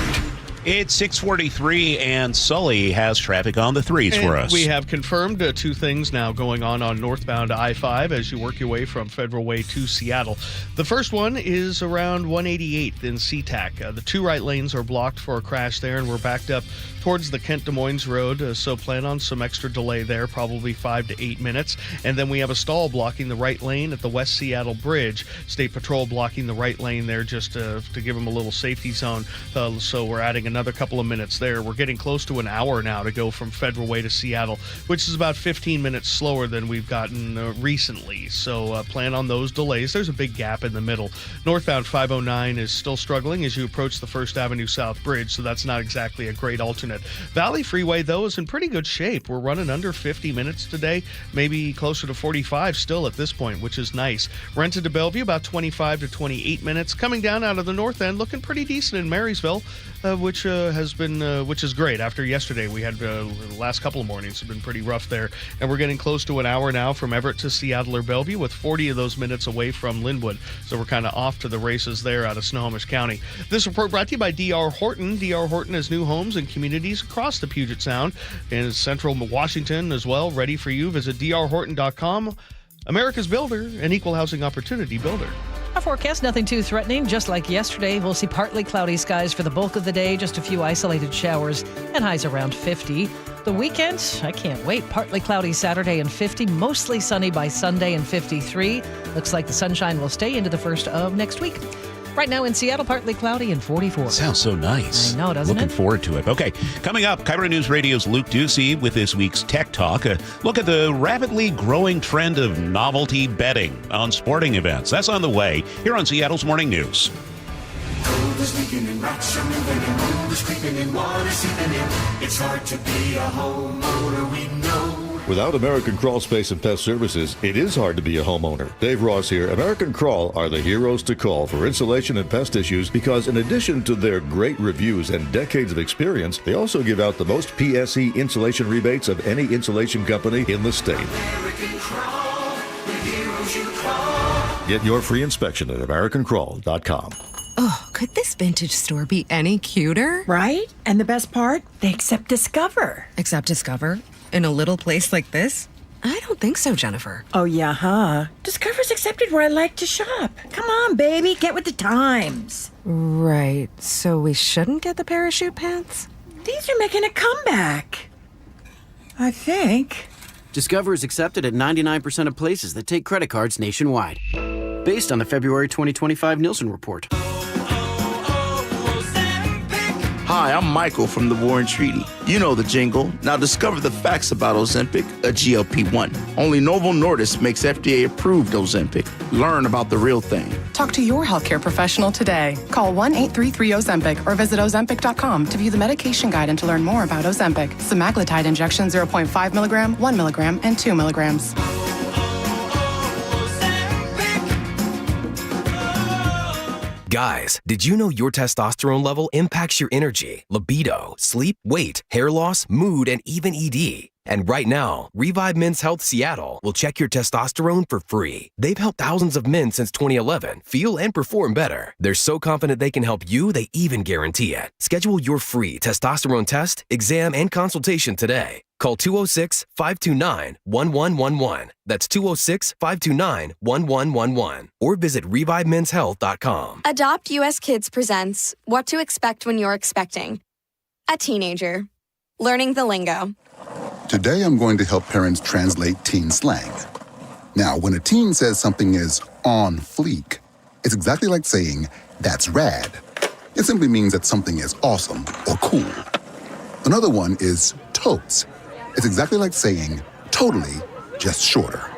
It's 6:43, and Sully has traffic on the 3s for us. We have confirmed two things now going on northbound I-5 as you work your way from Federal Way to Seattle. The first one is around 188th in SeaTac. The two right lanes are blocked for a crash there, and we're backed up towards the Kent-Des Moines Road, so plan on some extra delay there, probably 5 to 8 minutes. And then we have a stall blocking the right lane at the West Seattle Bridge. State Patrol blocking the right lane there just to give them a little safety zone, so we're adding another couple of minutes there. We're getting close to an hour now to go from Federal Way to Seattle, which is about 15 minutes slower than we've gotten recently. So plan on those delays. There's a big gap in the middle. Northbound 509 is still struggling as you approach the First Avenue South Bridge, so that's not exactly a great alternate. Valley Freeway, though, is in pretty good shape. We're running under 50 minutes today, maybe closer to 45 still at this point, which is nice. Renton to Bellevue, about 25 to 28 minutes. Coming down out of the north end, looking pretty decent in Marysville, which is great. After yesterday, we had the last couple of mornings have been pretty rough there, and we're getting close to an hour now from Everett to Seattle or Bellevue, with 40 of those minutes away from Linwood. So we're kind of off to the races there out of Snohomish County. This report brought to you by D.R. Horton. D.R. Horton has new homes and communities across the Puget Sound and central Washington as well, ready for you. Visit drhorton.com. America's builder, an equal housing opportunity builder. Our forecast, nothing too threatening. Just like yesterday, we'll see partly cloudy skies for the bulk of the day, just a few isolated showers, and highs around 50. The weekend, I can't wait. Partly cloudy Saturday and 50, mostly sunny by Sunday and 53. Looks like the sunshine will stay into the first of next week. Right now in Seattle, partly cloudy and 44. Sounds so nice. I know, doesn't Looking it? forward to it. Okay, coming up, KIRO News Radio's Luke Ducey with this week's Tech Talk. A look at the rapidly growing trend of novelty betting on sporting events. That's on the way here on Seattle's Morning News. Cold is leaking and rocks are moving and moon is creeping and water seeping in. It's hard to be a homeowner, we know. Without American Crawl Space and Pest Services, it is hard to be a homeowner. Dave Ross here. American Crawl are the heroes to call for insulation and pest issues because in addition to their great reviews and decades of experience, they also give out the most PSE insulation rebates of any insulation company in the state. American Crawl, the heroes you call. Get your free inspection at AmericanCrawl.com. Oh, could this vintage store be any cuter? Right? And the best part? They accept Discover. Accept Discover? In a little place like this? I don't think so, Jennifer. Oh, yeah, huh? Discover's accepted where I like to shop. Come on, baby, get with the times. Right, so we shouldn't get the parachute pants? These are making a comeback. I think. Discover is accepted at 99% of places that take credit cards nationwide. Based on the February 2025 Nielsen report. Hi, I'm Michael from the Warren Treaty. You know the jingle. Now discover the facts about Ozempic, a GLP-1. Only Novo Nordisk makes FDA-approved Ozempic. Learn about the real thing. Talk to your healthcare professional today. Call 1-833-OZEMPIC or visit Ozempic.com to view the medication guide and to learn more about Ozempic. Semaglutide injection 0.5 milligram, 1 milligram, and 2 milligrams. Guys, did you know your testosterone level impacts your energy, libido, sleep, weight, hair loss, mood, and even ED? And right now, Revive Men's Health Seattle will check your testosterone for free. They've helped thousands of men since 2011 feel and perform better. They're so confident they can help you, they even guarantee it. Schedule your free testosterone test, exam, and consultation today. Call 206-529-1111. That's 206-529-1111. Or visit ReviveMen'sHealth.com. Adopt US Kids presents What to Expect When You're Expecting. A teenager. Learning the lingo. Today I'm going to help parents translate teen slang. Now, when a teen says something is on fleek, it's exactly like saying, that's rad. It simply means that something is awesome or cool. Another one is totes. It's exactly like saying, totally, just shorter.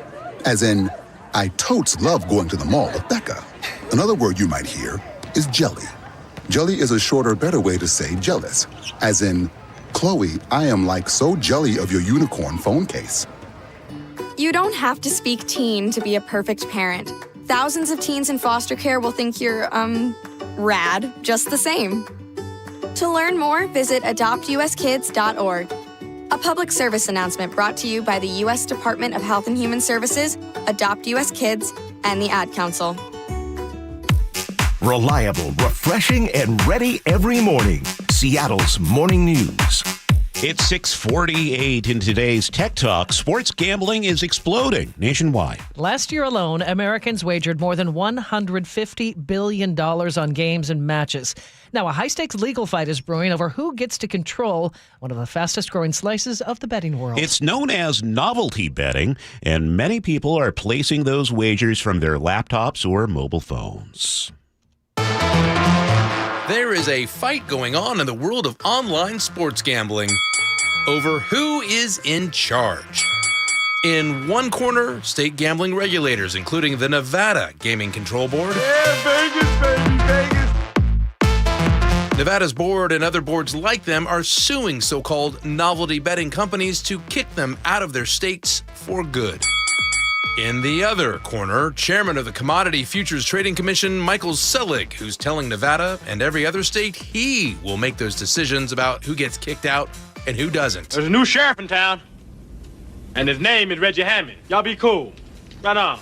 As in, I totes love going to the mall with Becca. Another word you might hear is jelly. Jelly is a shorter, better way to say jealous. As in, Chloe, I am like so jelly of your unicorn phone case. You don't have to speak teen to be a perfect parent. Thousands of teens in foster care will think you're, rad just the same. To learn more, visit adoptuskids.org. A public service announcement brought to you by the U.S. Department of Health and Human Services, Adopt U.S. Kids, and the Ad Council. Reliable, refreshing, and ready every morning. Seattle's Morning News. It's 6:48 in today's Tech Talk. Sports gambling is exploding nationwide. Last year alone, Americans wagered more than $150 billion on games and matches. Now, a high-stakes legal fight is brewing over who gets to control one of the fastest-growing slices of the betting world. It's known as novelty betting, and many people are placing those wagers from their laptops or mobile phones. There is a fight going on in the world of online sports gambling over who is in charge. In one corner, state gambling regulators, including the Nevada Gaming Control Board. Yeah, Vegas, baby, Vegas. Nevada's board and other boards like them are suing so-called novelty betting companies to kick them out of their states for good. In the other corner, chairman of the Commodity Futures Trading Commission, Michael Selig, who's telling Nevada and every other state he will make those decisions about who gets kicked out and who doesn't. There's a new sheriff in town, and his name is Reggie Hammond. Y'all be cool. Right on.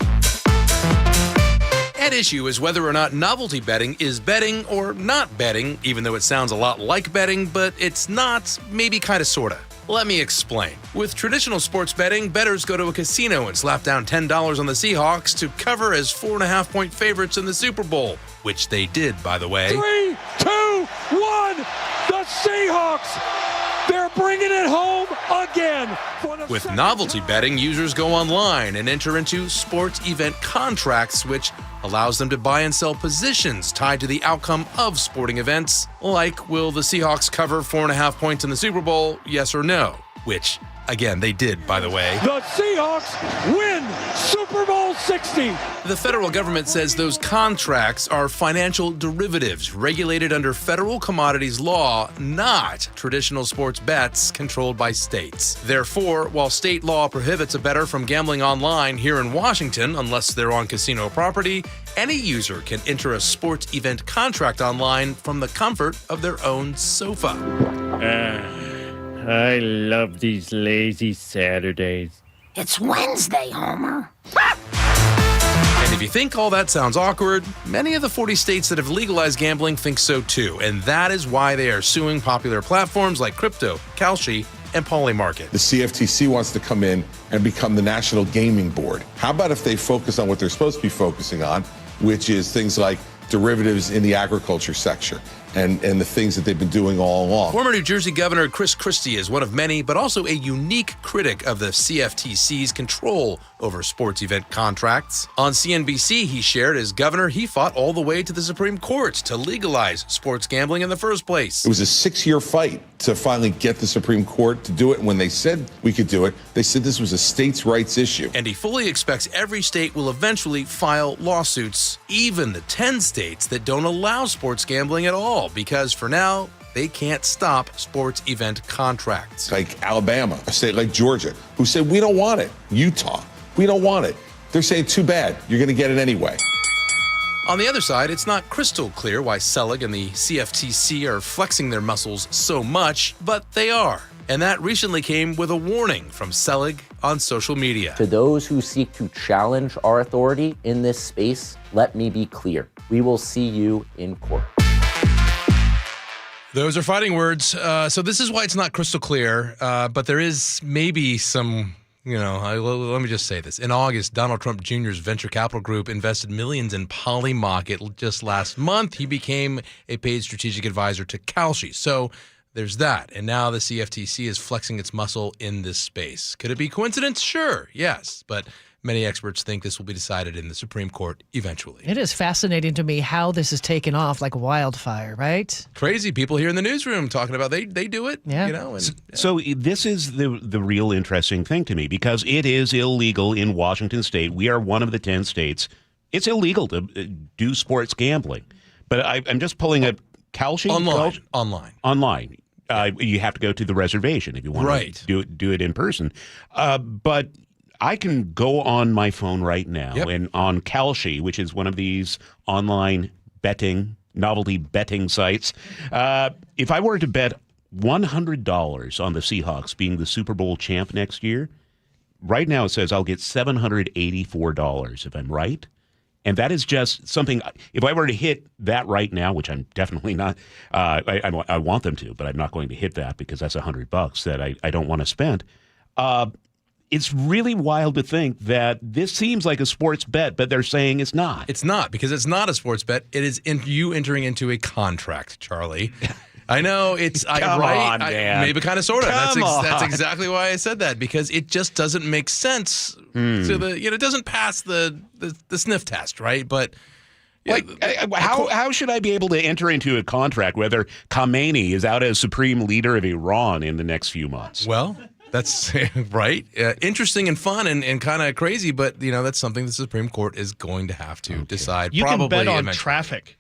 At issue is whether or not novelty betting is betting or not betting, even though it sounds a lot like betting, but it's not, maybe kind of sorta. Let me explain. With traditional sports betting, bettors go to a casino and slap down $10 on the Seahawks to cover as 4.5-point favorites in the Super Bowl, which they did, by the way. 3, 2, 1, the Seahawks! They're bringing it home again. With novelty betting, users go online and enter into sports event contracts, which allows them to buy and sell positions tied to the outcome of sporting events, like will the Seahawks cover 4.5 points in the Super Bowl, yes or no? Which, again, they did, by the way. The Seahawks win Super Bowl 60. The federal government says those contracts are financial derivatives regulated under federal commodities law, not traditional sports bets controlled by states. Therefore, while state law prohibits a bettor from gambling online here in Washington unless they're on casino property, any user can enter a sports event contract online from the comfort of their own sofa. I love these lazy Saturdays. It's Wednesday, Homer. And if you think all that sounds awkward, many of the 40 states that have legalized gambling think so too, and that is why they are suing popular platforms like Crypto, Kalshi, and Polymarket. The CFTC wants to come in and become the National Gaming Board. How about if they focus on what they're supposed to be focusing on, which is things like derivatives in the agriculture sector and the things that they've been doing all along. Former New Jersey Governor Chris Christie is one of many, but also a unique critic of the CFTC's control over sports event contracts. On CNBC, he shared as governor, he fought all the way to the Supreme Court to legalize sports gambling in the first place. It was a 6-year fight to finally get the Supreme Court to do it. And when they said we could do it, they said this was a states' rights issue. And he fully expects every state will eventually file lawsuits, even the 10 states that don't allow sports gambling at all, because for now, they can't stop sports event contracts. Like Alabama, a state like Georgia, who said, we don't want it. Utah, we don't want it. They're saying, too bad, you're going to get it anyway. On the other side, it's not crystal clear why Selig and the CFTC are flexing their muscles so much, but they are. And that recently came with a warning from Selig on social media. To those who seek to challenge our authority in this space, let me be clear. We will see you in court. Those are fighting words. So this is why it's not crystal clear, but there is maybe some, let me just say this. In August, Donald Trump Jr.'s venture capital group invested millions in Polymarket. Just last month, he became a paid strategic advisor to Kalshi. So there's that. And now the CFTC is flexing its muscle in this space. Could it be coincidence? Sure, yes. But many experts think this will be decided in the Supreme Court eventually. It is fascinating to me how this is taken off like wildfire, right? Crazy people here in the newsroom talking about they do it. Yeah. So this is the real interesting thing to me, because it is illegal in Washington State. We are one of the 10 states. It's illegal to do sports gambling. But I'm just pulling up Kalshi? Online. You have to go to the reservation if you want to do it in person. But I can go on my phone right now and on Kalshi, which is one of these online novelty betting sites. If I were to bet $100 on the Seahawks being the Super Bowl champ next year, right now it says I'll get $784 if I'm right. And that is just something, if I were to hit that right now, which I'm definitely not, I want them to, but I'm not going to hit that because that's $100 that I don't want to spend. It's really wild to think that this seems like a sports bet, but they're saying it's not. It's not, because it's not a sports bet. It is you entering into a contract, Charlie. I know it's Come on, Dan. Maybe kind of sort of. Come That's on. exactly why I said that, because it just doesn't make sense to the it doesn't pass the sniff test, right? But how should I be able to enter into a contract whether Khamenei is out as supreme leader of Iran in the next few months? Well, that's right. Interesting and fun and kind of crazy, but that's something the Supreme Court is going to have to decide. You probably can bet on eventually. traffic.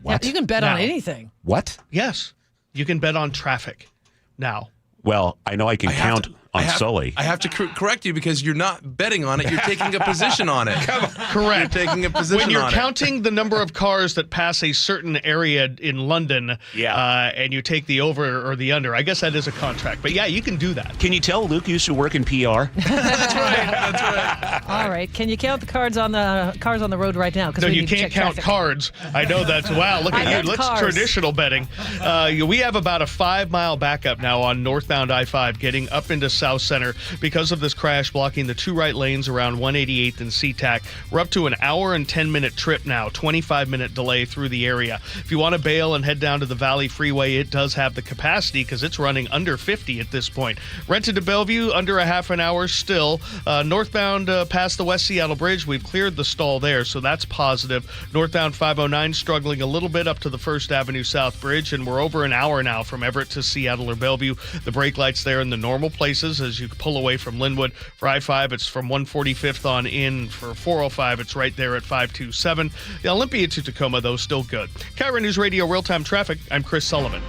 What? Yeah, you can bet on anything. What? Yes. You can bet on traffic now. Well, I know I can count on Sully. I have to correct you because you're not betting on it. You're taking a position on it. Correct. You're taking a position when you're on counting the number of cars that pass a certain area in London, and you take the over or the under, I guess that is a contract. But yeah, you can do that. Can you tell Luke used to work in PR? That's right. All right. Can you count the cars on the road right now? No, you can't count cards. I know that's wow. Look at you. Let's traditional betting. We have about a 5-mile backup now on northbound I-5 getting up into South Center because of this crash blocking the 2 right lanes around 188th and SeaTac. We're up to an hour and 10-minute trip now, 25-minute delay through the area. If you want to bail and head down to the Valley Freeway, it does have the capacity because it's running under 50 at this point. Rented to Bellevue, under a half an hour still. Northbound past the West Seattle Bridge, we've cleared the stall there, so that's positive. Northbound 509 struggling a little bit up to the 1st Avenue South Bridge, and we're over an hour now from Everett to Seattle or Bellevue. The brake lights there in the normal places as you pull away from Linwood. For I-5, it's from 145th on in. For 405, it's right there at 527. The Olympia to Tacoma, though, still good. KIRO News Radio Real-Time Traffic, I'm Chris Sullivan.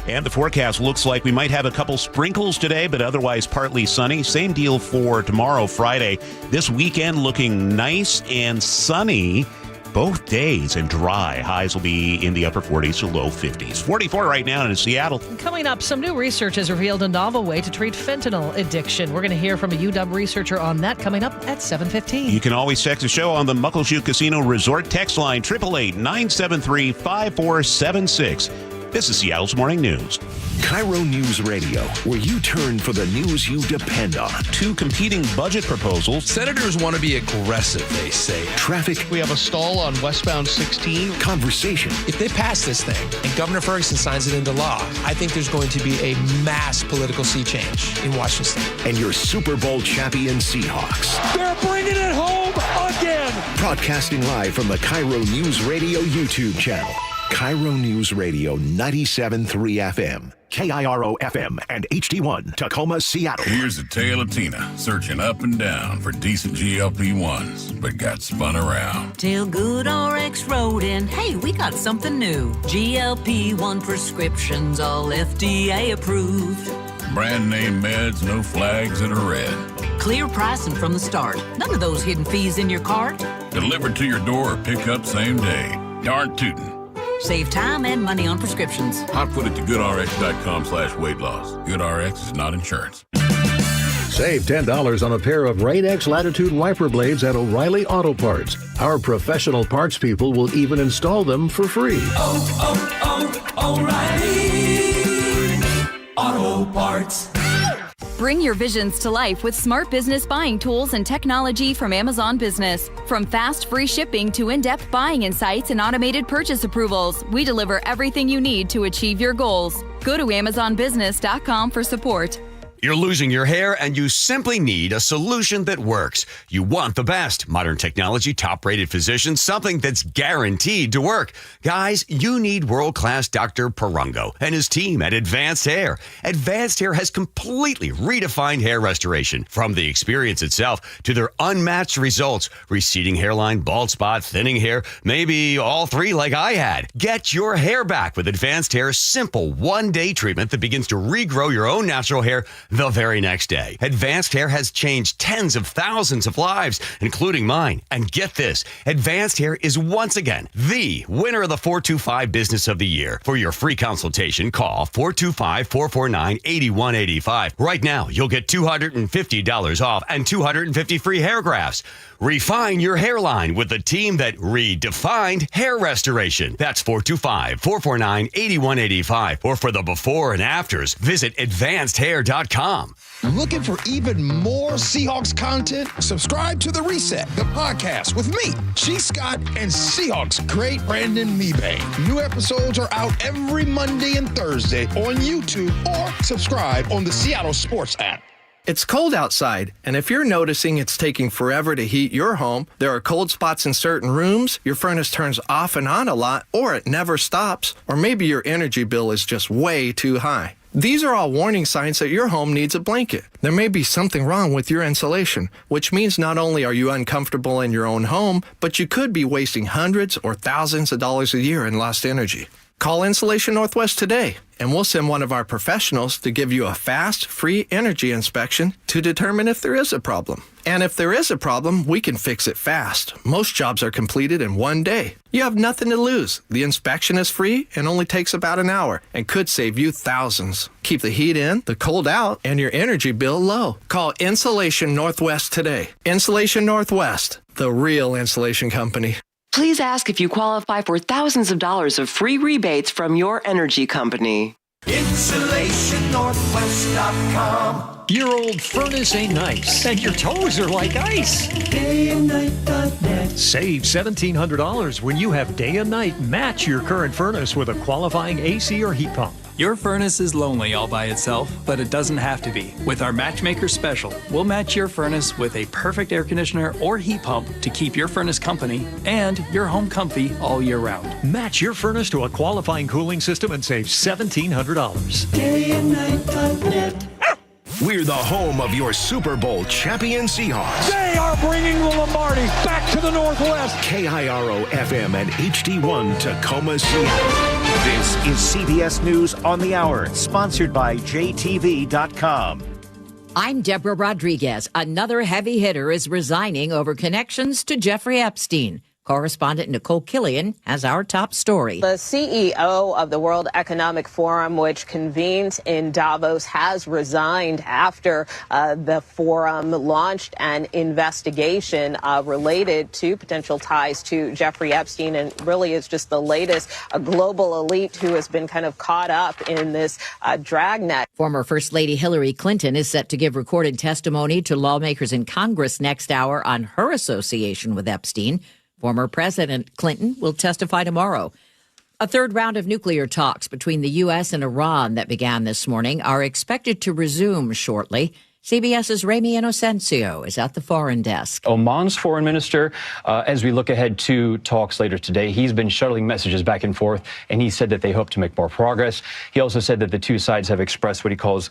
And the forecast looks like we might have a couple sprinkles today, but otherwise partly sunny. Same deal for tomorrow, Friday. This weekend looking nice and sunny both days and dry. Highs will be in the upper 40s to low 50s. 44 right now in Seattle. Coming up, some new research has revealed a novel way to treat fentanyl addiction. We're going to hear from a UW researcher on that coming up at 7:15. You can always text the show on the Muckleshoot Casino Resort text line 888-973-5476. This is Seattle's Morning News. KIRO News Radio, where you turn for the news you depend on. 2 competing budget proposals. Senators want to be aggressive, they say. Traffic. We have a stall on westbound 16. Conversation. If they pass this thing and Governor Ferguson signs it into law, I think there's going to be a mass political sea change in Washington State. And your Super Bowl champion Seahawks. They're bringing it home again. Broadcasting live from the KIRO News Radio YouTube channel. KIRO News Radio 97.3 FM, KIRO FM, and HD1, Tacoma, Seattle. Here's a tale of Tina searching up and down for decent GLP-1s, but got spun around. Till Good RX wrote in, hey, we got something new. GLP-1 prescriptions, all FDA approved. Brand name meds, no flags that are red. Clear pricing from the start. None of those hidden fees in your cart. Delivered to your door or pick up same day. Darn tootin'. Save time and money on prescriptions. Hot foot at the goodrx.com/weight loss. GoodRx is not insurance. Save $10 on a pair of Rain-X Latitude wiper blades at O'Reilly Auto Parts. Our professional parts people will even install them for free. O'Reilly Auto Parts. Bring your visions to life with smart business buying tools and technology from Amazon Business. From fast, free shipping to in-depth buying insights and automated purchase approvals, we deliver everything you need to achieve your goals. Go to AmazonBusiness.com for support. You're losing your hair and you simply need a solution that works. You want the best. Modern technology, top-rated physicians, something that's guaranteed to work. Guys, you need world-class Dr. Perungo and his team at Advanced Hair. Advanced Hair has completely redefined hair restoration. From the experience itself to their unmatched results. Receding hairline, bald spot, thinning hair, maybe all three like I had. Get your hair back with Advanced Hair's simple one-day treatment that begins to regrow your own natural hair the very next day. Advanced Hair has changed tens of thousands of lives, including mine. And get this, Advanced Hair is once again the winner of the 425 Business of the Year. For your free consultation, call 425-449-8185. Right now, you'll get $250 off and 250 free hair grafts. Refine your hairline with the team that redefined hair restoration. That's 425-449-8185. Or for the before and afters, visit advancedhair.com. Looking for even more Seahawks content? Subscribe to The Reset, the podcast with me, G. Scott, and Seahawks great Brandon Mebane. New episodes are out every Monday and Thursday on YouTube or subscribe on the Seattle Sports app. It's cold outside, and if you're noticing it's taking forever to heat your home, there are cold spots in certain rooms, your furnace turns off and on a lot, or it never stops, or maybe your energy bill is just way too high. These are all warning signs that your home needs a blanket. There may be something wrong with your insulation, which means not only are you uncomfortable in your own home, but you could be wasting hundreds or thousands of dollars a year in lost energy. Call Insulation Northwest today, and we'll send one of our professionals to give you a fast, free energy inspection to determine if there is a problem. And if there is a problem, we can fix it fast. Most jobs are completed in one day. You have nothing to lose. The inspection is free and only takes about an hour and could save you thousands. Keep the heat in, the cold out, and your energy bill low. Call Insulation Northwest today. Insulation Northwest, the real insulation company. Please ask if you qualify for thousands of dollars of free rebates from your energy company. InsulationNorthwest.com. Your old furnace ain't nice, and your toes are like ice. DayandNight.net. Save $1,700 when you have Day and Night match your current furnace with a qualifying AC or heat pump. Your furnace is lonely all by itself, but it doesn't have to be. With our Matchmaker Special, we'll match your furnace with a perfect air conditioner or heat pump to keep your furnace company and your home comfy all year round. Match your furnace to a qualifying cooling system and save $1,700. DayandNight.net. We're the home of your Super Bowl champion Seahawks. They are bringing the Lombardi back to the Northwest. KIRO FM and HD1 Tacoma, Seattle. This is CBS News on the Hour, sponsored by JTV.com. I'm Deborah Rodriguez. Another heavy hitter is resigning over connections to Jeffrey Epstein. Correspondent Nicole Killian has our top story. The CEO of the World Economic Forum, which convenes in Davos, has resigned after the forum launched an investigation related to potential ties to Jeffrey Epstein, and really is just the latest global elite who has been kind of caught up in this dragnet. Former First Lady Hillary Clinton is set to give recorded testimony to lawmakers in Congress next hour on her association with Epstein. Former President Clinton will testify tomorrow. A third round of nuclear talks between the U.S. and Iran that began this morning are expected to resume shortly. CBS's Ramy Inocencio is at the foreign desk. Oman's foreign minister, as we look ahead to talks later today, he's been shuttling messages back and forth, and he said that they hope to make more progress. He also said that the two sides have expressed what he calls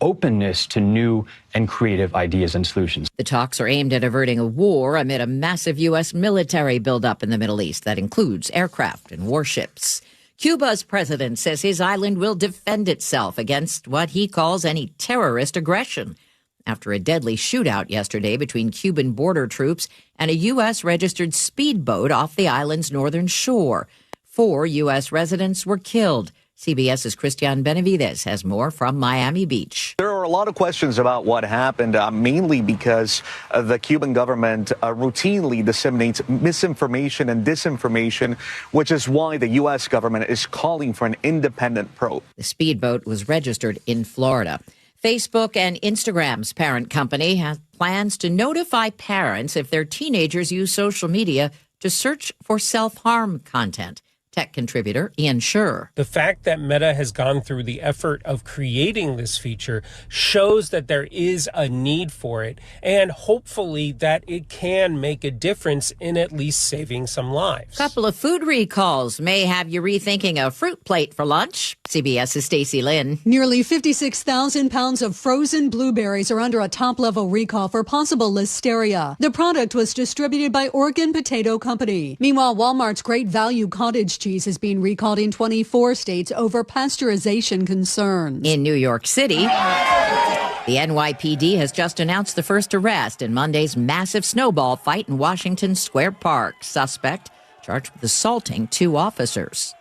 openness to new and creative ideas and solutions. The talks are aimed at averting a war amid a massive U.S. military buildup in the Middle East that includes aircraft and warships. Cuba's president says his island will defend itself against what he calls any terrorist aggression. after a deadly shootout yesterday between Cuban border troops and a U.S. registered speedboat off the island's northern shore. 4 U.S. residents were killed. CBS's Christian Benavides has more from Miami Beach. There are a lot of questions about what happened, mainly because the Cuban government routinely disseminates misinformation and disinformation, which is why the U.S. government is calling for an independent probe. The speedboat was registered in Florida. Facebook and Instagram's parent company has plans to notify parents if their teenagers use social media to search for self-harm content. Tech contributor Ian Scher. The fact that Meta has gone through the effort of creating this feature shows that there is a need for it, and hopefully that it can make a difference in at least saving some lives. Couple of food recalls may have you rethinking a fruit plate for lunch. CBS's Stacey Lynn. Nearly 56,000 pounds of frozen blueberries are under a top-level recall for possible listeria. The product was distributed by Oregon Potato Company. Meanwhile, Walmart's Great Value cottage cheese is being recalled in 24 states over pasteurization concerns. In New York City, the NYPD has just announced the first arrest in Monday's massive snowball fight in Washington Square Park. Suspect charged with assaulting 2 officers.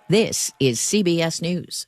This is CBS News.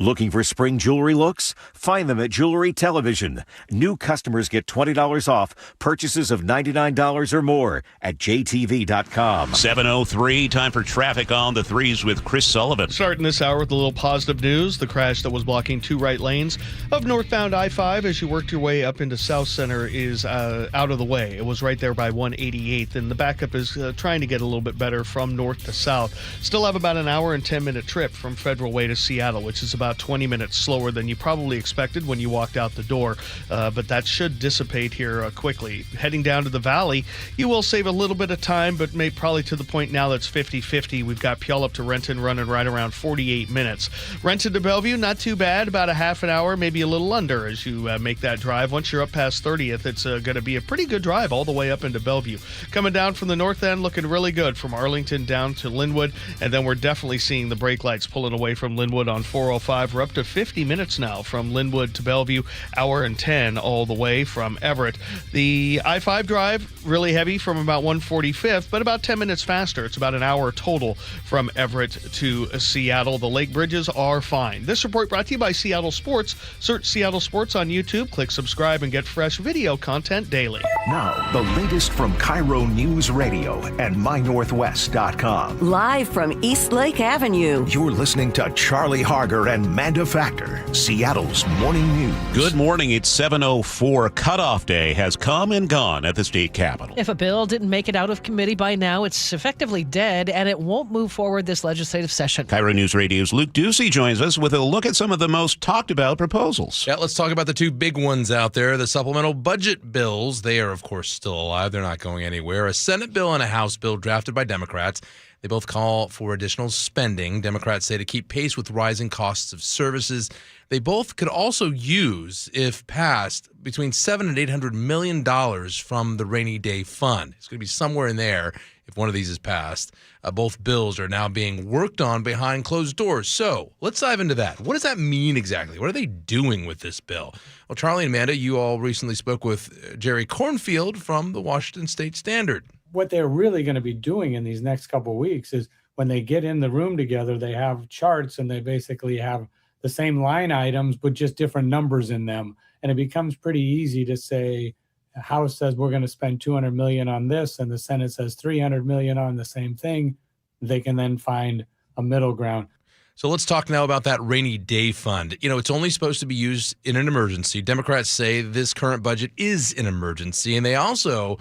Looking for spring jewelry looks? Find them at Jewelry Television. New customers get $20 off purchases of $99 or more at jtv.com. 7:03, time for traffic on the 3s with Chris Sullivan. Starting this hour with a little positive news. The crash that was blocking 2 right lanes of northbound I-5 as you worked your way up into South Center is out of the way. It was right there by 188th, and the backup is trying to get a little bit better from north to south. Still have about an hour and 10-minute trip from Federal Way to Seattle, which is about 20 minutes slower than you probably expected when you walked out the door, but that should dissipate here quickly. Heading down to the valley, you will save a little bit of time, but may probably to the point now that's 50-50. We've got Puyallup to Renton running right around 48 minutes. Renton to Bellevue, not too bad, about a half an hour, maybe a little under as you make that drive. Once you're up past 30th, it's going to be a pretty good drive all the way up into Bellevue. Coming down from the north end, looking really good from Arlington down to Linwood, and then we're definitely seeing the brake lights pulling away from Linwood on 405. We're up to 50 minutes now from Linwood to Bellevue, hour and 10 all the way from Everett. The I-5 drive, really heavy from about 145th, but about 10 minutes faster. It's about an hour total from Everett to Seattle. The lake bridges are fine. This report brought to you by Seattle Sports. Search Seattle Sports on YouTube, click subscribe, and get fresh video content daily. Now, the latest from KIRO Newsradio and MyNorthwest.com. Live from East Lake Avenue. You're listening to Charlie Harger and Manda Factor, Seattle's morning news. Good morning. It's 7:04. Cutoff day has come and gone at the state capitol. If a bill didn't make it out of committee by now, it's effectively dead, and it won't move forward this legislative session. KIRO News Radio's Luke Ducey joins us with a look at some of the most talked about proposals. Yeah, let's talk about the 2 big ones out there. The supplemental budget bills. They are, of course, still alive. They're not going anywhere. A Senate bill and a House bill drafted by Democrats. They both call for additional spending. Democrats say to keep pace with rising costs of services. They both could also use, if passed, between $700 and $800 million from the rainy day fund. It's going to be somewhere in there if one of these is passed. Both bills are now being worked on behind closed doors. So let's dive into that. What does that mean exactly? What are they doing with this bill? Well, Charlie and Amanda, you all recently spoke with Jerry Cornfield from the Washington State Standard. What they're really going to be doing in these next couple of weeks is when they get in the room together, they have charts and they basically have the same line items, but just different numbers in them. And it becomes pretty easy to say, the House says we're going to spend $200 million on this, and the Senate says $300 million on the same thing. They can then find a middle ground. So let's talk now about that rainy day fund. You know, it's only supposed to be used in an emergency. Democrats say this current budget is an emergency, and they also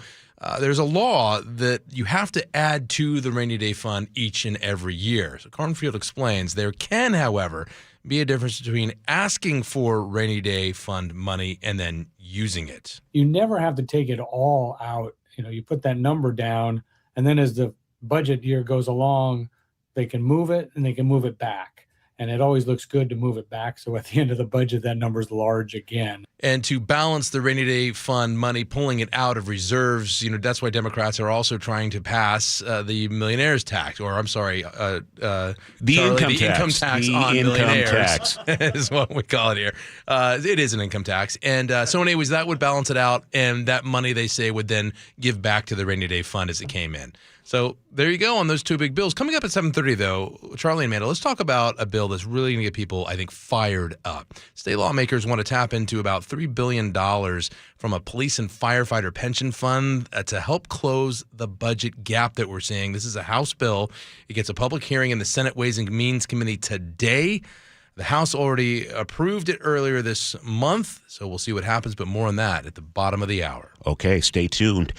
there's a law that you have to add to the rainy day fund each and every year. So Cornfield explains there can, however, be a difference between asking for rainy day fund money and then using it. You never have to take it all out. You know, you put that number down, and then as the budget year goes along, they can move it and they can move it back. And it always looks good to move it back. So at the end of the budget, that number's large again. And to balance the rainy day fund money, pulling it out of reserves, that's why Democrats are also trying to pass the millionaires tax, or I'm sorry, the income tax on millionaires is what we call it here. It is an income tax. And so anyways, that would balance it out. And that money, they say, would then give back to the rainy day fund as it came in. So there you go on those two big bills. Coming up at 7:30, though, Charlie and Amanda, let's talk about a bill that's really going to get people, I think, fired up. State lawmakers want to tap into about $3 billion from a police and firefighter pension fund to help close the budget gap that we're seeing. This is a House bill. It gets a public hearing in the Senate Ways and Means Committee today. The House already approved it earlier this month, so we'll see what happens, but more on that at the bottom of the hour. Okay, stay tuned.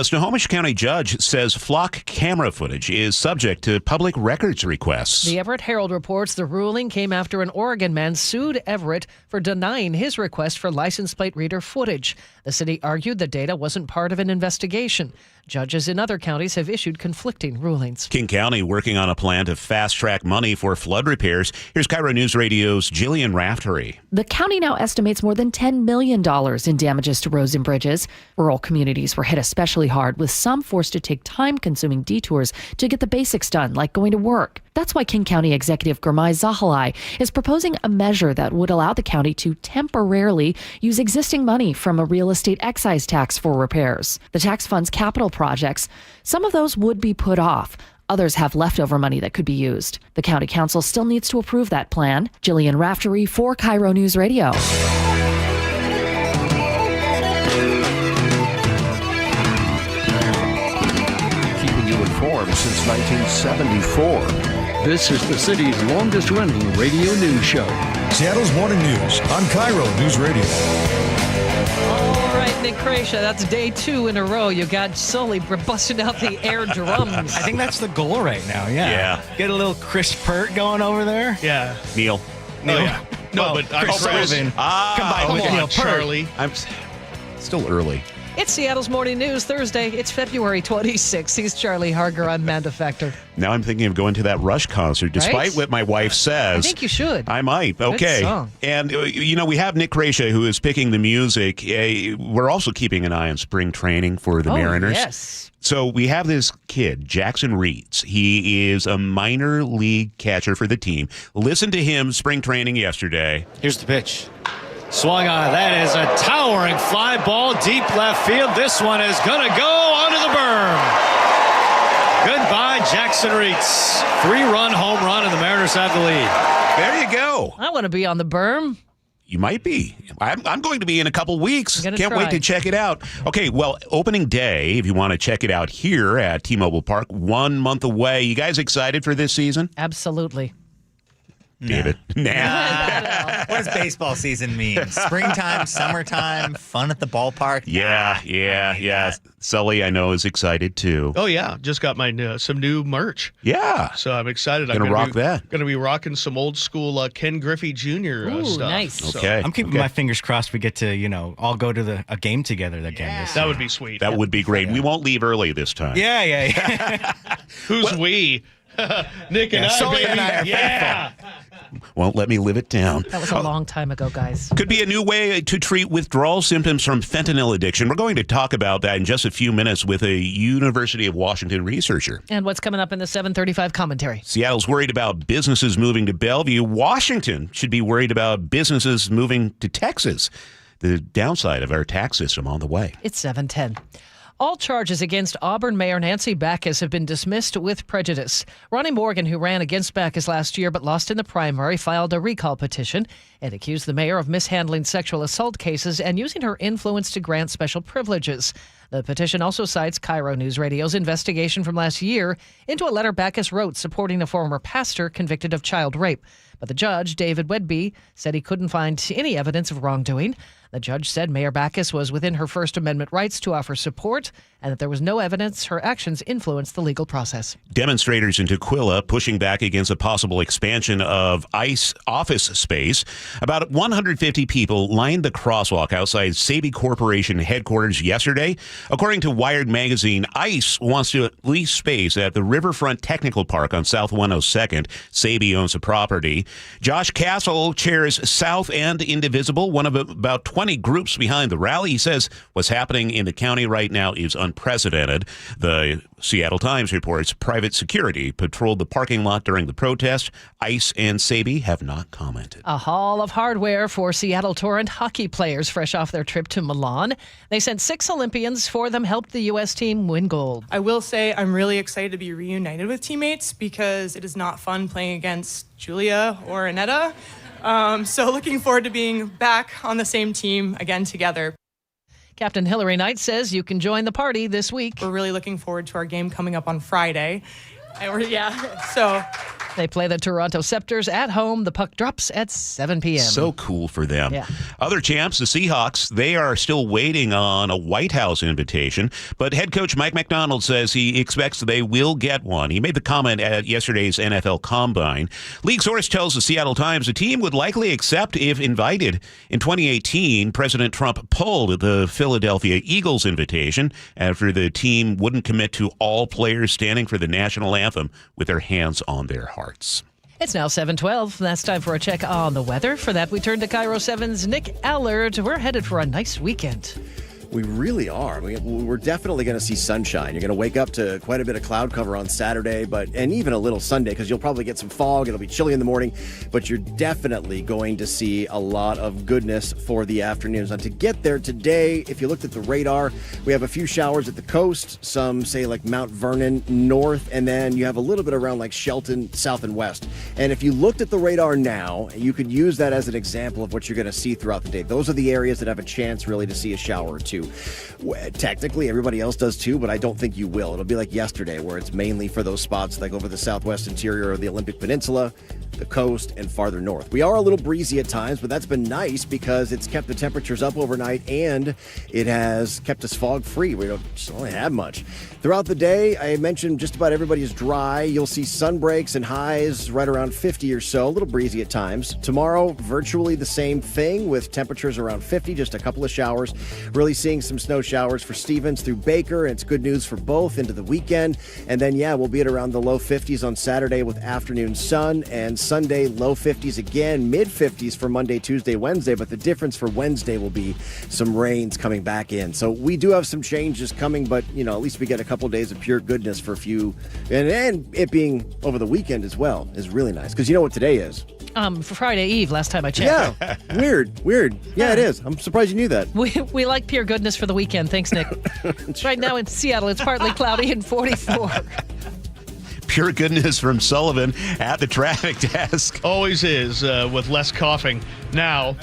Snohomish County judge says flock camera footage is subject to public records requests. The Everett Herald reports the ruling came after an Oregon man sued Everett for denying his request for license plate reader footage. The city argued the data wasn't part of an investigation. Judges in other counties have issued conflicting rulings. King County working on a plan to fast-track money for flood repairs. Here's KIRO News Radio's Jillian Raftery. The county now estimates more than $10 million in damages to roads and bridges. Rural communities were hit especially hard, with some forced to take time-consuming detours to get the basics done, like going to work. That's why King County Executive Gurmai Zahalai is proposing a measure that would allow the county to temporarily use existing money from a real estate excise tax for repairs. The tax funds capital projects. Some of those would be put off. Others have leftover money that could be used. The county council still needs to approve that plan. Jillian Raftery for KIRO News Radio. Keeping you informed since 1974. This is the city's longest-running radio news show. Seattle's Morning News on KIRO News Radio. All right, Nick Krasha, that's day 2 in a row. You got Sully busting out the air drums. I think that's the goal right now, yeah. Get a little Chris Pert going over there. Yeah. Neil. Oh, yeah. No, but Chris Irvin. Combined with Neil Pert. Charlie. I'm still early. It's Seattle's Morning News Thursday. It's February 26th. He's Charlie Harger on Manda Factor. Now I'm thinking of going to that Rush concert, despite what my wife says. I think you should. I might. Okay. Good song. And, we have Nick Krasha, who is picking the music. We're also keeping an eye on spring training for the Mariners. Yes. So we have this kid, Jackson Reeds. He is a minor league catcher for the team. Listen to him spring training yesterday. Here's the pitch. Swung on. That is a towering fly ball deep left field. This one is going to go onto the berm. Goodbye, Jackson Reeds. 3-run home run, and the Mariners have the lead. There you go. I want to be on the berm. You might be. I'm going to be in a couple weeks. Can't wait to check it out. Okay, well, opening day, if you want to check it out here at T-Mobile Park, 1 month away. You guys excited for this season? Absolutely. David. Nah. What does baseball season mean? Springtime, summertime, fun at the ballpark? Yeah. Sully, I know, is excited too. Oh, yeah. Just got my some new merch. Yeah. So I'm excited. Gonna rock that. Going to be rocking some old school Ken Griffey Jr. stuff. Nice. Okay. I'm keeping my fingers crossed we get to, all go to a game together again. That would be sweet. That would be great. We won't leave early this time. Yeah. Who's we? Nick and I, Sully baby. and I are yeah. Won't let me live it down. That was a long time ago, guys. Could be a new way to treat withdrawal symptoms from fentanyl addiction. We're going to talk about that in just a few minutes with a University of Washington researcher. And what's coming up in the 7:35 commentary? Seattle's worried about businesses moving to Bellevue. Washington should be worried about businesses moving to Texas. The downside of our tax system on the way. It's 7:10. All charges against Auburn Mayor Nancy Backus have been dismissed with prejudice. Ronnie Morgan, who ran against Backus last year but lost in the primary, filed a recall petition and accused the mayor of mishandling sexual assault cases and using her influence to grant special privileges. The petition also cites KIRO News Radio's investigation from last year into a letter Backus wrote supporting a former pastor convicted of child rape. But the judge, David Wedby, said he couldn't find any evidence of wrongdoing. The judge said Mayor Backus was within her First Amendment rights to offer support and that there was no evidence her actions influenced the legal process. Demonstrators in Nisqually pushing back against a possible expansion of ICE office space. About 150 people lined the crosswalk outside Saby Corporation headquarters yesterday. According to Wired magazine, ICE wants to lease space at the Riverfront Technical Park on South 102nd. Saby owns the property. Josh Castle chairs South End Indivisible, one of about 20 groups behind the rally. He says what's happening in the county right now is unprecedented. The Seattle Times reports private security patrolled the parking lot during the protest. ICE and Saby have not commented. A haul of hardware for Seattle Torrent hockey players fresh off their trip to Milan. They sent 6 Olympians. 4 of them helped the U.S. team win gold. I will say I'm really excited to be reunited with teammates because it is not fun playing against Julia or Annetta. So looking forward to being back on the same team again together. Captain Hillary Knight says you can join the party this week. We're really looking forward to our game coming up on Friday. So they play the Toronto Scepters at home. The puck drops at 7 p.m. So cool for them. Yeah. Other champs, the Seahawks, they are still waiting on a White House invitation, but head coach Mike McDonald says he expects they will get one. He made the comment at yesterday's NFL Combine. League source tells the Seattle Times the team would likely accept if invited. In 2018, President Trump pulled the Philadelphia Eagles invitation after the team wouldn't commit to all players standing for the national anthem with their hands on their hearts. It's now 7:12. That's time for a check on the weather. For that, we turn to KIRO 7's Nick Allard. We're headed for a nice weekend. We really are. We're definitely going to see sunshine. You're going to wake up to quite a bit of cloud cover on Saturday, and even a little Sunday, because you'll probably get some fog. It'll be chilly in the morning, but you're definitely going to see a lot of goodness for the afternoons. And to get there today, if you looked at the radar, we have a few showers at the coast, some say like Mount Vernon north, and then you have a little bit around like Shelton south and west. And if you looked at the radar now, you could use that as an example of what you're going to see throughout the day. Those are the areas that have a chance really to see a shower or two. Technically, everybody else does too, but I don't think you will. It'll be like yesterday, where it's mainly for those spots like over the southwest interior of the Olympic Peninsula, the coast, and farther north. We are a little breezy at times, but that's been nice because it's kept the temperatures up overnight and it has kept us fog free. We don't just only have much. Throughout the day, I mentioned just about everybody is dry. You'll see sun breaks and highs right around 50 or so, a little breezy at times. Tomorrow, virtually the same thing with temperatures around 50, just a couple of showers. Really seeing some snow showers for Stevens through Baker. It's good news for both into the weekend. And then, we'll be at around the low 50s on Saturday with afternoon sun, and Sunday, low 50s again, mid 50s for Monday, Tuesday, Wednesday. But the difference for Wednesday will be some rains coming back in. So we do have some changes coming, but, at least we get a couple days of pure goodness for a few. And it being over the weekend as well is really nice, because you know what today is? For Friday Eve, last time I checked. Yeah, weird. Yeah, it is. I'm surprised you knew that. We like pure goodness for the weekend. Thanks, Nick. Right now in Seattle, it's partly cloudy and 44. Pure goodness from Sullivan at the traffic desk. Always is, with less coughing. Now,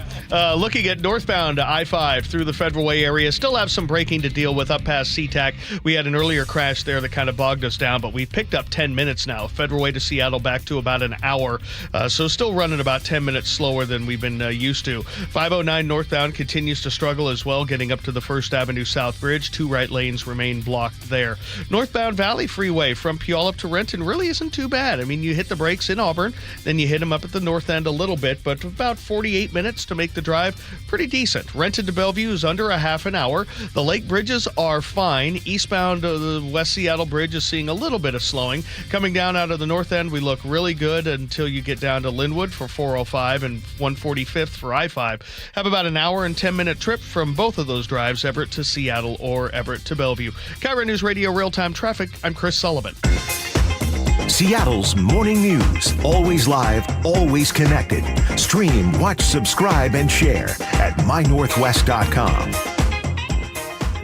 looking at northbound I-5 through the Federal Way area, still have some braking to deal with up past SeaTac. We had an earlier crash there that kind of bogged us down, but we've picked up 10 minutes now. Federal Way to Seattle back to about an hour, so still running about 10 minutes slower than we've been used to. 509 northbound continues to struggle as well, getting up to the First Avenue South Bridge. 2 right lanes remain blocked there. Northbound Valley Freeway from Puyallup to Renton really isn't too bad. I mean, you hit the brakes in Auburn, then you hit them up at the north end a little bit, but about 48 minutes to make the drive. Pretty decent. Renton to Bellevue is under a half an hour. The lake bridges are fine. Eastbound the West Seattle Bridge is seeing a little bit of slowing. Coming down out of the north end, we look really good until you get down to Linwood for 405 and 145th for I-5. Have about an hour and 10-minute trip from both of those drives, Everett to Seattle or Everett to Bellevue. KIRO Newsradio Real-Time Traffic, I'm Chris Sullivan. Seattle's morning news. Always live, always connected. Stream, watch, subscribe, and share at mynorthwest.com.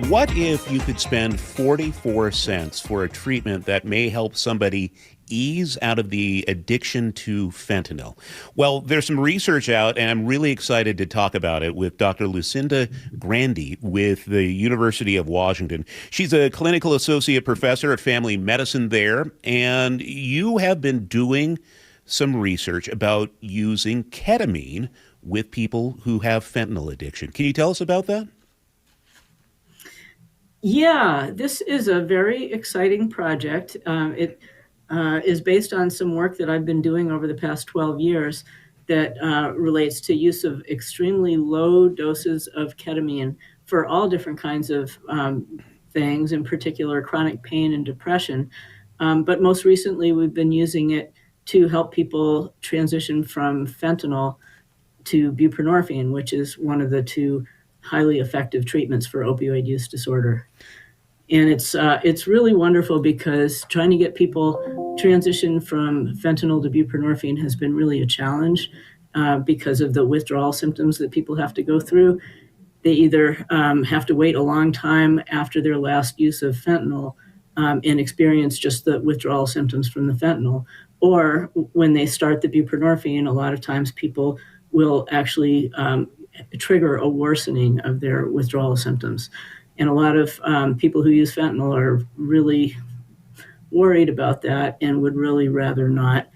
What if you could spend 44 cents for a treatment that may help somebody ease out of the addiction to fentanyl? Well, there's some research out, and I'm really excited to talk about it with Dr. Lucinda Grandy with the University of Washington. She's a clinical associate professor of family medicine there, and you have been doing some research about using ketamine with people who have fentanyl addiction. Can you tell us about that? Yeah, this is a very exciting project. It is based on some work that I've been doing over the past 12 years that relates to use of extremely low doses of ketamine for all different kinds of things, in particular chronic pain and depression. But most recently, we've been using it to help people transition from fentanyl to buprenorphine, which is one of the two highly effective treatments for opioid use disorder. And it's really wonderful because trying to get people transition from fentanyl to buprenorphine has been really a challenge because of the withdrawal symptoms that people have to go through. They either have to wait a long time after their last use of fentanyl and experience just the withdrawal symptoms from the fentanyl, or when they start the buprenorphine, a lot of times people will actually trigger a worsening of their withdrawal symptoms. And a lot of people who use fentanyl are really worried about that and would really rather not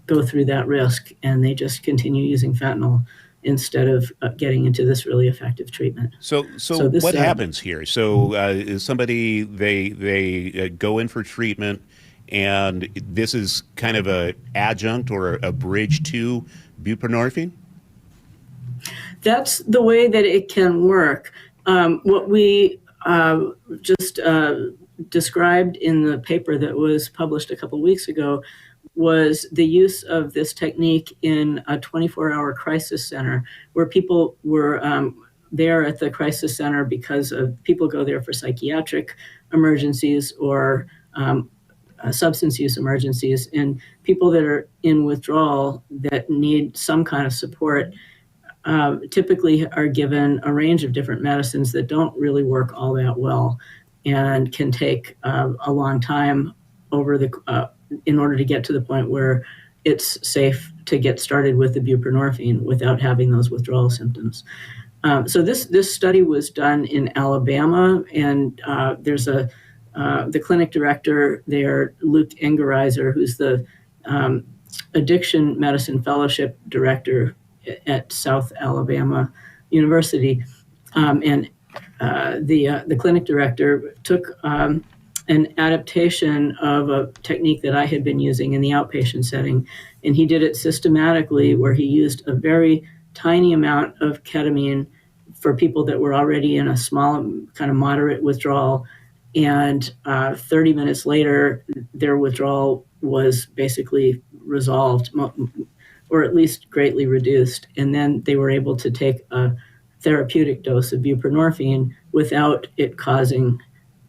go through that risk, and they just continue using fentanyl instead of getting into this really effective treatment. So this, what happens here? So is somebody, they go in for treatment, and this is kind of a adjunct or a bridge to buprenorphine? That's the way that it can work. What we just described in the paper that was published a couple weeks ago was the use of this technique in a 24-hour crisis center, where people were there at the crisis center because of people go there for psychiatric emergencies or substance use emergencies, and people that are in withdrawal that need some kind of support typically are given a range of different medicines that don't really work all that well and can take a long time in order to get to the point where it's safe to get started with the buprenorphine without having those withdrawal symptoms. So this study was done in Alabama, and there's the clinic director there, Luke Engerizer, who's the addiction medicine fellowship director at South Alabama University, and the clinic director took an adaptation of a technique that I had been using in the outpatient setting, and he did it systematically, where he used a very tiny amount of ketamine for people that were already in a small, kind of moderate withdrawal, and 30 minutes later, their withdrawal was basically resolved, or at least greatly reduced. And then they were able to take a therapeutic dose of buprenorphine without it causing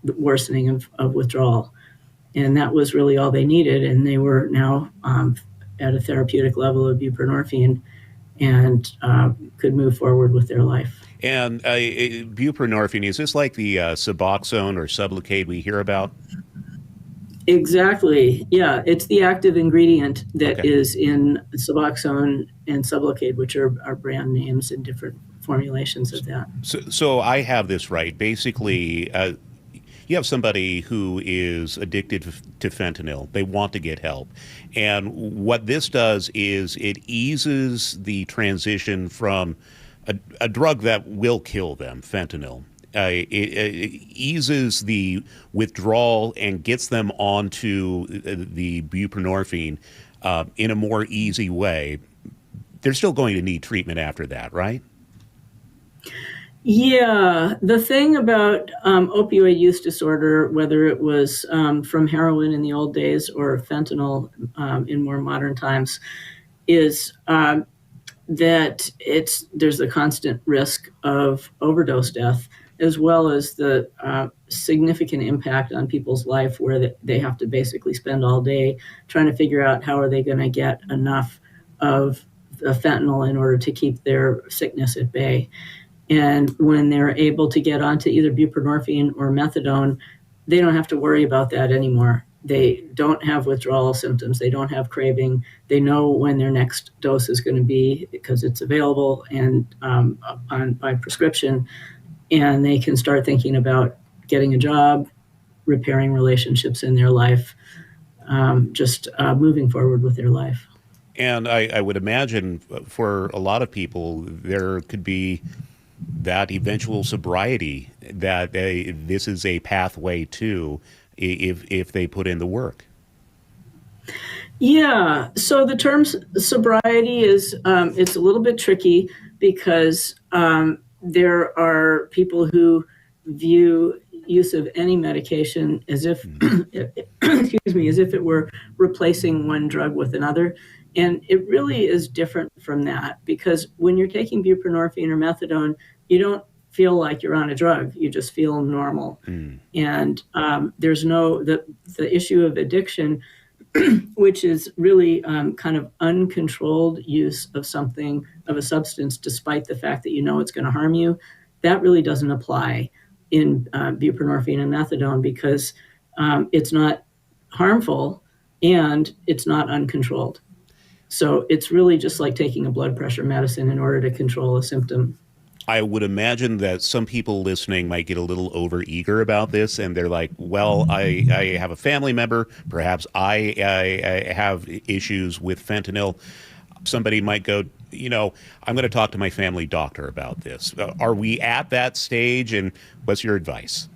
the worsening of withdrawal. And that was really all they needed. And they were now at a therapeutic level of buprenorphine and could move forward with their life. And buprenorphine, is this like the Suboxone or Sublocade we hear about? Exactly. Yeah, it's the active ingredient that is in Suboxone and Sublocade, which are brand names and different formulations of that. So I have this right. Basically, you have somebody who is addicted to fentanyl. They want to get help. And what this does is it eases the transition from a drug that will kill them, fentanyl. It eases the withdrawal and gets them onto the buprenorphine in a more easy way. They're still going to need treatment after that, right? Yeah. The thing about opioid use disorder, whether it was from heroin in the old days or fentanyl in more modern times, is that there's a constant risk of overdose death, as well as the significant impact on people's life, where they have to basically spend all day trying to figure out how are they going to get enough of the fentanyl in order to keep their sickness at bay. And when they're able to get onto either buprenorphine or methadone, they don't have to worry about that anymore. They don't have withdrawal symptoms. They don't have craving. They know when their next dose is going to be because it's available and by prescription. And they can start thinking about getting a job, repairing relationships in their life, just moving forward with their life. And I would imagine for a lot of people, there could be that eventual sobriety that this is a pathway to if they put in the work. Yeah. So the term sobriety is it's a little bit tricky because there are people who view use of any medication as if, excuse me, as if it were replacing one drug with another. And it really is different from that, because when you're taking buprenorphine or methadone, you don't feel like you're on a drug. You just feel normal. And there's the issue of addiction, which is really kind of uncontrolled use of something, of a substance, despite the fact that you know it's going to harm you. That really doesn't apply in buprenorphine and methadone, because it's not harmful and it's not uncontrolled. So it's really just like taking a blood pressure medicine in order to control a symptom. I would imagine that some people listening might get a little overeager about this, and they're like, well, I have a family member, perhaps I have issues with fentanyl. Somebody might go, I'm going to talk to my family doctor about this. Are we at that stage, and what's your advice?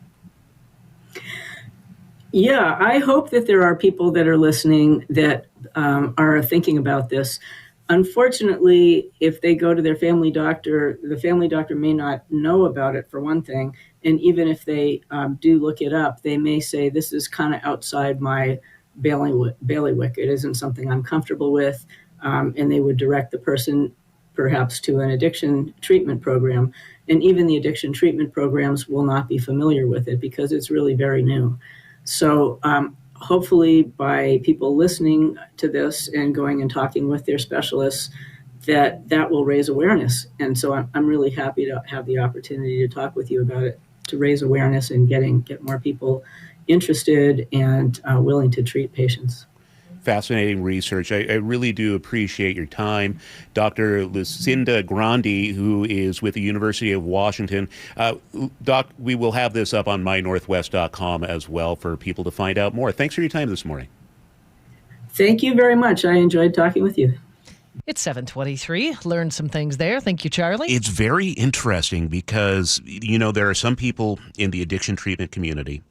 Yeah, I hope that there are people that are listening that are thinking about this. Unfortunately, if they go to their family doctor, the family doctor may not know about it, for one thing. And even if they do look it up, they may say, this is kind of outside my bailiwick. It isn't something I'm comfortable with. And they would direct the person perhaps to an addiction treatment program. And even the addiction treatment programs will not be familiar with it because it's really very new. So hopefully by people listening to this and going and talking with their specialists, that will raise awareness. And so I'm really happy to have the opportunity to talk with you about it, to raise awareness and get more people interested and willing to treat patients. Fascinating research. I really do appreciate your time. Dr. Lucinda Grandi, who is with the University of Washington. Doc, we will have this up on mynorthwest.com as well for people to find out more. Thanks for your time this morning. Thank you very much. I enjoyed talking with you. It's 7:23. Learned some things there. Thank you, Charlie. It's very interesting because, there are some people in the addiction treatment community.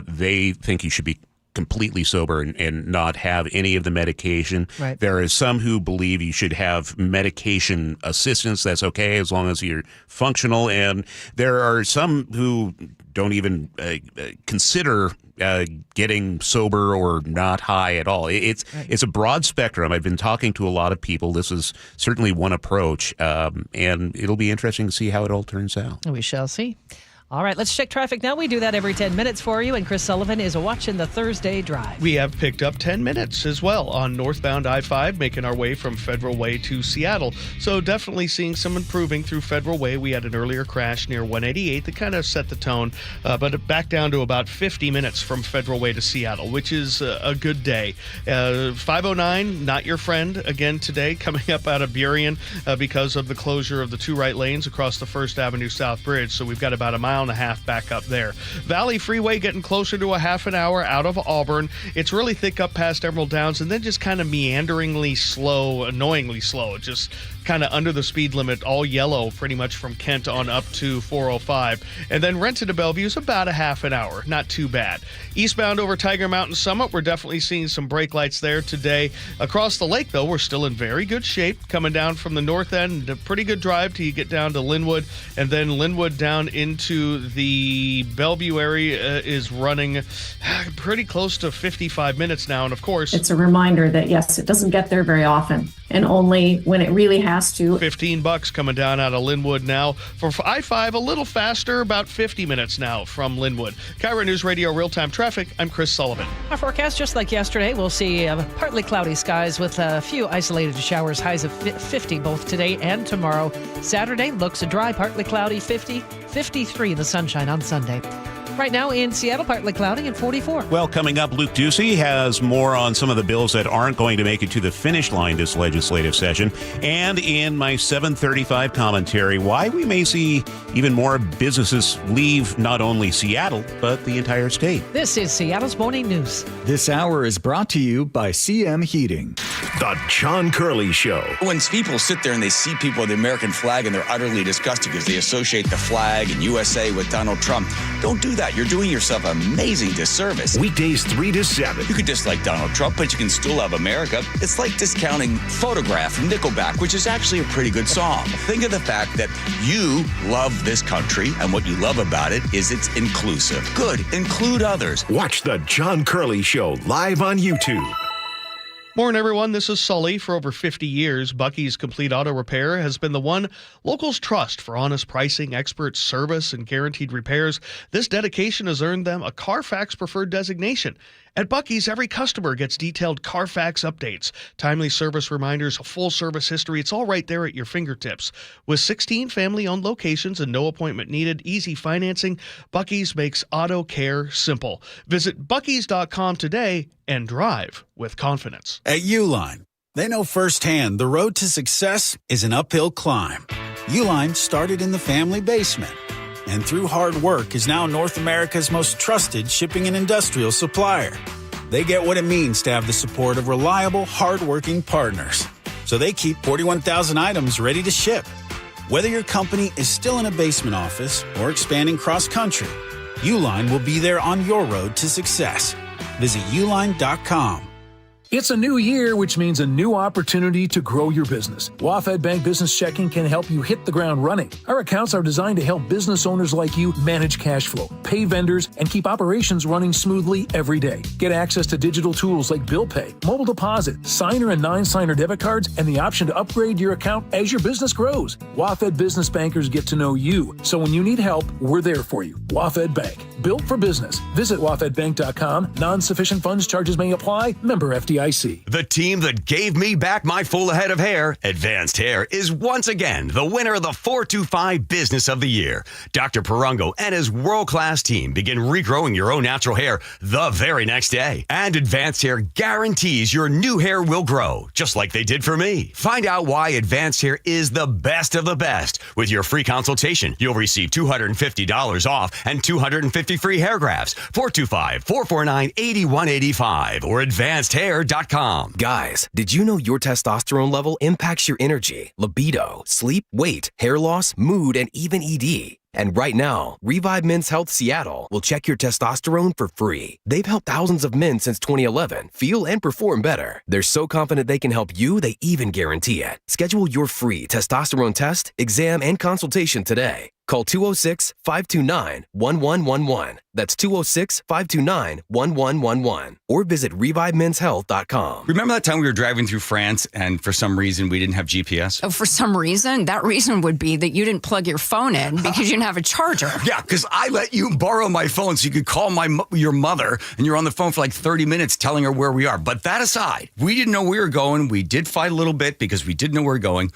They think you should be completely sober and not have any of the medication. Right. There are some who believe you should have medication assistance. That's okay as long as you're functional. And there are some who don't even consider getting sober or not high at all. It's a broad spectrum. I've been talking to a lot of people. This is certainly one approach, and it'll be interesting to see how it all turns out. We shall see. All right, let's check traffic now. We do that every 10 minutes for you, and Chris Sullivan is watching the Thursday Drive. We have picked up 10 minutes as well on northbound I-5, making our way from Federal Way to Seattle. So definitely seeing some improving through Federal Way. We had an earlier crash near 188 that kind of set the tone, but back down to about 50 minutes from Federal Way to Seattle, which is a good day. 509, not your friend, again today, coming up out of Burien because of the closure of the two right lanes across the First Avenue South Bridge. So we've got about a mile and a half back up there. Valley Freeway getting closer to a half an hour out of Auburn. It's really thick up past Emerald Downs and then just kind of meanderingly slow, annoyingly slow, just kind of under the speed limit, all yellow pretty much from Kent on up to 405. And then Renton to Bellevue is about a half an hour. Not too bad. Eastbound over Tiger Mountain Summit, we're definitely seeing some brake lights there today. Across the lake, though, we're still in very good shape. Coming down from the north end, a pretty good drive till you get down to Linwood. And then Linwood down into the Bellevue area is running pretty close to 55 minutes now. And of course, it's a reminder that, yes, it doesn't get there very often, and only when it really has to. $15 coming down out of Linwood now. For I-5, a little faster, about 50 minutes now from Linwood. KIRO Newsradio real-time traffic. I'm Chris Sullivan. Our forecast, just like yesterday, we'll see partly cloudy skies with a few isolated showers, highs of 50 both today and tomorrow. Saturday looks dry, partly cloudy, 50, 53 the sunshine on Sunday. Right now in Seattle, partly cloudy and 44. Well, coming up, Luke Ducey has more on some of the bills that aren't going to make it to the finish line this legislative session. And in my 7:35 commentary, why we may see even more businesses leave not only Seattle, but the entire state. This is Seattle's Morning News. This hour is brought to you by CM Heating. The John Curley Show. When people sit there and they see people with the American flag and they're utterly disgusted because they associate the flag and USA with Donald Trump, don't do that that, you're doing yourself an amazing disservice. Weekdays 3 to 7. You could dislike Donald Trump, but you can still love America. It's like discounting Photograph from Nickelback, which is actually a pretty good song. Think of the fact that you love this country, and what you love about it is it's inclusive. Good. Include others. Watch the John Curley Show live on YouTube. Morning, everyone. This is Sully. For over 50 years, Bucky's Complete Auto Repair has been the one locals trust for honest pricing, expert service, and guaranteed repairs. This dedication has earned them a Carfax Preferred designation. At Bucky's, every customer gets detailed Carfax updates, timely service reminders, a full service history. It's all right there at your fingertips. With 16 family-owned locations and no appointment needed, easy financing, Bucky's makes auto care simple. Visit buckys.com today and drive with confidence. At Uline, they know firsthand the road to success is an uphill climb. Uline started in the family basement, and through hard work is now North America's most trusted shipping and industrial supplier. They get what it means to have the support of reliable, hard-working partners. So they keep 41,000 items ready to ship. Whether your company is still in a basement office or expanding cross-country, Uline will be there on your road to success. Visit uline.com. It's a new year, which means a new opportunity to grow your business. WaFd Bank Business Checking can help you hit the ground running. Our accounts are designed to help business owners like you manage cash flow, pay vendors, and keep operations running smoothly every day. Get access to digital tools like bill pay, mobile deposit, signer and non-signer debit cards, and the option to upgrade your account as your business grows. WaFd Business Bankers get to know you, so when you need help, we're there for you. WaFd Bank, built for business. Visit wafdbank.com. Non-sufficient funds charges may apply. Member FDIC. The team that gave me back my full head of hair, Advanced Hair, is once again the winner of the 425 Business of the Year. Dr. Perungo and his world-class team begin regrowing your own natural hair the very next day. And Advanced Hair guarantees your new hair will grow, just like they did for me. Find out why Advanced Hair is the best of the best. With your free consultation, you'll receive $250 off and 250 free hair grafts. 425-449-8185 or advancedhair.com. Guys, did you know your testosterone level impacts your energy, libido, sleep, weight, hair loss, mood, and even ED? And right now, Revive Men's Health Seattle will check your testosterone for free. They've helped thousands of men since 2011 feel and perform better. They're so confident they can help you, they even guarantee it. Schedule your free testosterone test, exam, and consultation today. Call 206-529-1111. That's 206-529-1111. Or visit ReviveMen'sHealth.com. Remember that time we were driving through France and for some reason we didn't have GPS? Oh, for some reason? That reason would be that you didn't plug your phone in because you didn't have a charger. Yeah, because I let you borrow my phone so you could call your mother, and you're on the phone for like 30 minutes telling her where we are. But that aside, we didn't know where we were going. We did fight a little bit because we didn't know where we were going.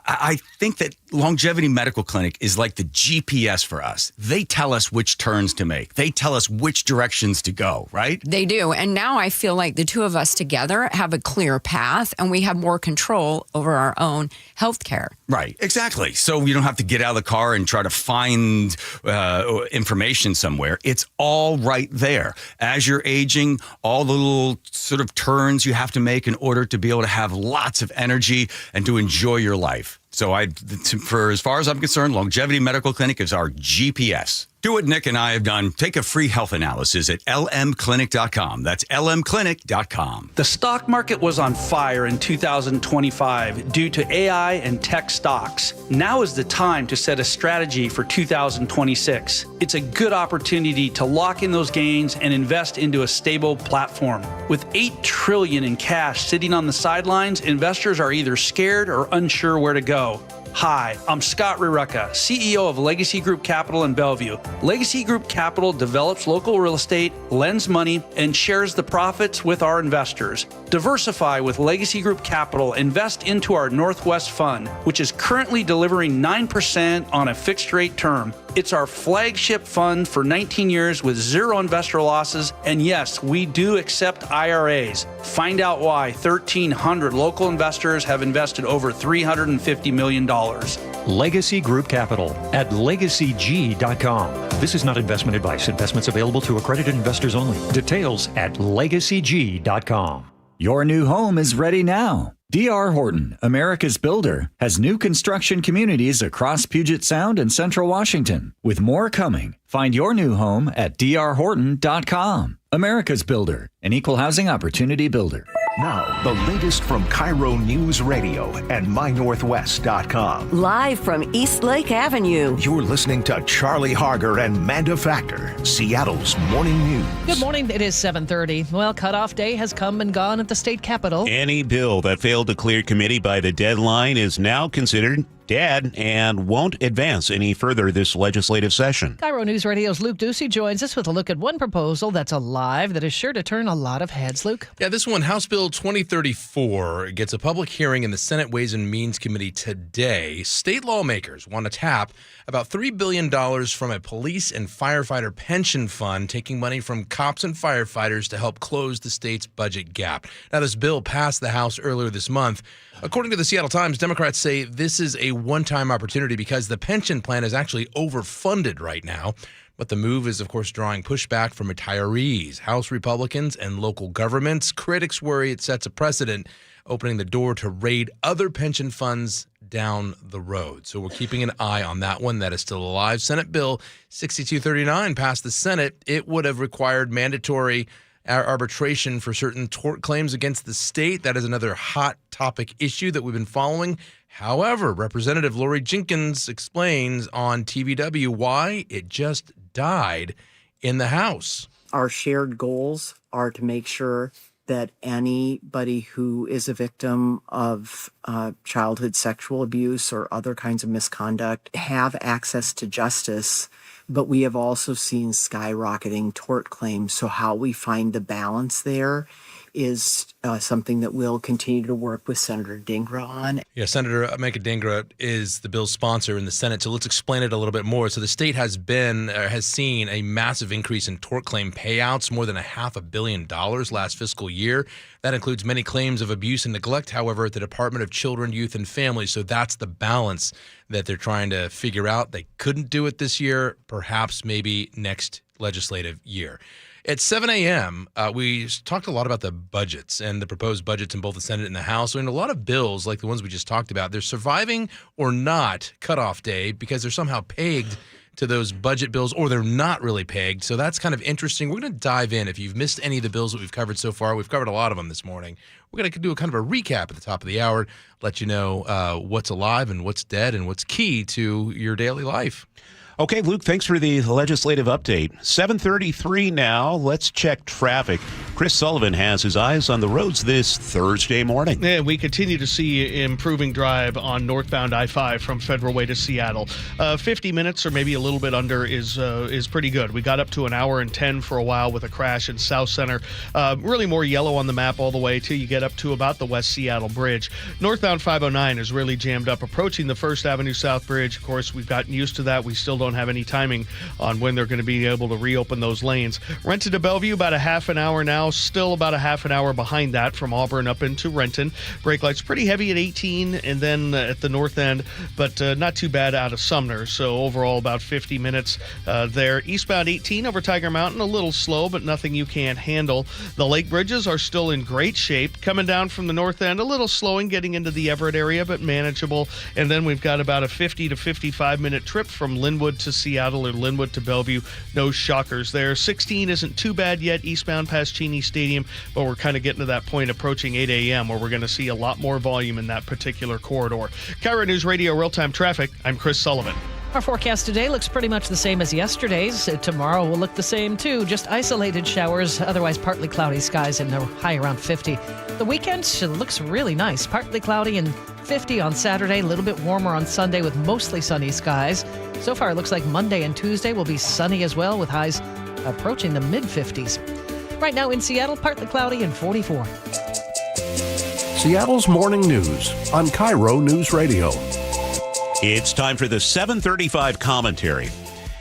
I think that Longevity Medical Clinic is like the GPS for us. They tell us which turns to make. They tell us which directions to go, right? They do. And now I feel like the two of us together have a clear path and we have more control over our own health care. Right, exactly. So you don't have to get out of the car and try to find information somewhere. It's all right there. As you're aging, all the little sort of turns you have to make in order to be able to have lots of energy and to enjoy your life. So for as far as I'm concerned, Longevity Medical Clinic is our GPS. Do what Nick and I have done. Take a free health analysis at lmclinic.com. That's lmclinic.com. The stock market was on fire in 2025 due to AI and tech stocks. Now is the time to set a strategy for 2026. It's a good opportunity to lock in those gains and invest into a stable platform. With $8 trillion in cash sitting on the sidelines, investors are either scared or unsure where to go. Hi, I'm Scott Rurecka, CEO of Legacy Group Capital in Bellevue. Legacy Group Capital develops local real estate, lends money, and shares the profits with our investors. Diversify with Legacy Group Capital. Invest into our Northwest Fund, which is currently delivering 9% on a fixed rate term. It's our flagship fund for 19 years with zero investor losses. And yes, we do accept IRAs. Find out why 1,300 local investors have invested over $350 million. Legacy Group Capital at legacyg.com. This is not investment advice. Investments available to accredited investors only. Details at legacyg.com. Your new home is ready now. D.R. Horton, America's builder, has new construction communities across Puget Sound and Central Washington, with more coming. Find your new home at drhorton.com. America's builder, an equal housing opportunity builder. Now, the latest from KIRO Newsradio and MyNorthwest.com. Live from East Lake Avenue. You're listening to Charlie Harger and Manda Factor, Seattle's morning news. Good morning. It is 7:30. Well, cutoff day has come and gone at the state capitol. Any bill that failed to clear committee by the deadline is now considered dead and won't advance any further this legislative session. KIRO News Radio's Luke Ducey joins us with a look at one proposal that's alive that is sure to turn a lot of heads. Luke? Yeah, this one, House Bill 2034, gets a public hearing in the Senate Ways and Means Committee today. State lawmakers want to tap about $3 billion from a police and firefighter pension fund, taking money from cops and firefighters to help close the state's budget gap. Now, this bill passed the House earlier this month. According to the Seattle Times, Democrats say this is a one-time opportunity because the pension plan is actually overfunded right now. But the move is, of course, drawing pushback from retirees, House Republicans, and local governments. Critics worry it sets a precedent, opening the door to raid other pension funds down the road. So we're keeping an eye on that one. That is still alive. Senate Bill 6239 passed the Senate. It would have required mandatory arbitration for certain tort claims against the state. That is another hot topic issue that we've been following. However, Representative Lori Jenkins explains on TVW why it just died in the House. Our shared goals are to make sure that anybody who is a victim of childhood sexual abuse or other kinds of misconduct have access to justice. But we have also seen skyrocketing tort claims. So how we find the balance there is something that we'll continue to work with Senator Dingra on. Yeah, Senator Mecca Dingra is the bill's sponsor in the Senate. So let's explain it a little bit more. So the state has seen a massive increase in tort claim payouts, more than $500 million last fiscal year. That includes many claims of abuse and neglect, however, at the Department of Children, Youth, and Families. So that's the balance that they're trying to figure out. They couldn't do it this year, perhaps maybe next legislative year. At 7 a.m., we talked a lot about the budgets and the proposed budgets in both the Senate and the House. And a lot of bills, like the ones we just talked about, they're surviving or not cutoff day because they're somehow pegged to those budget bills, or they're not really pegged. So that's kind of interesting. We're going to dive in. If you've missed any of the bills that we've covered so far, we've covered a lot of them this morning. We're going to do a kind of a recap at the top of the hour, let you know what's alive and what's dead and what's key to your daily life. Okay, Luke, thanks for the legislative update. 7:33 now. Let's check traffic. Chris Sullivan has his eyes on the roads this Thursday morning. And we continue to see improving drive on northbound I-5 from Federal Way to Seattle. 50 minutes or maybe a little bit under is pretty good. We got up to an hour and 10 for a while with a crash in South Center. Really more yellow on the map all the way till you get up to about the West Seattle Bridge. Northbound 509 is really jammed up approaching the First Avenue South Bridge. Of course, we've gotten used to that. We still don't have any timing on when they're going to be able to reopen those lanes. Renton to Bellevue, about a half an hour now, still about a half an hour behind that from Auburn up into Renton. Brake lights pretty heavy at 18 and then at the north end, but not too bad out of Sumner. So overall about 50 minutes there. Eastbound 18 over Tiger Mountain, a little slow, but nothing you can't handle. The lake bridges are still in great shape. Coming down from the north end, a little slowing getting into the Everett area, but manageable. And then we've got about a 50 to 55 minute trip from Linwood to Seattle or Linwood to Bellevue. No shockers there. 16 isn't too bad yet eastbound past Cheney Stadium, but we're kind of getting to that point approaching 8 a.m. where we're going to see a lot more volume in that particular corridor. KIRO News Radio Real-Time Traffic, I'm Chris Sullivan. Our forecast today looks pretty much the same as yesterday's. Tomorrow will look the same too. Just isolated showers, otherwise partly cloudy skies and a high around 50. The weekend looks really nice. Partly cloudy and 50 on Saturday, a little bit warmer on Sunday with mostly sunny skies. So far, it looks like Monday and Tuesday will be sunny as well with highs approaching the mid-50s. Right now in Seattle, partly cloudy and 44. Seattle's Morning News on KIRO News Radio. It's time for the 7:35 commentary.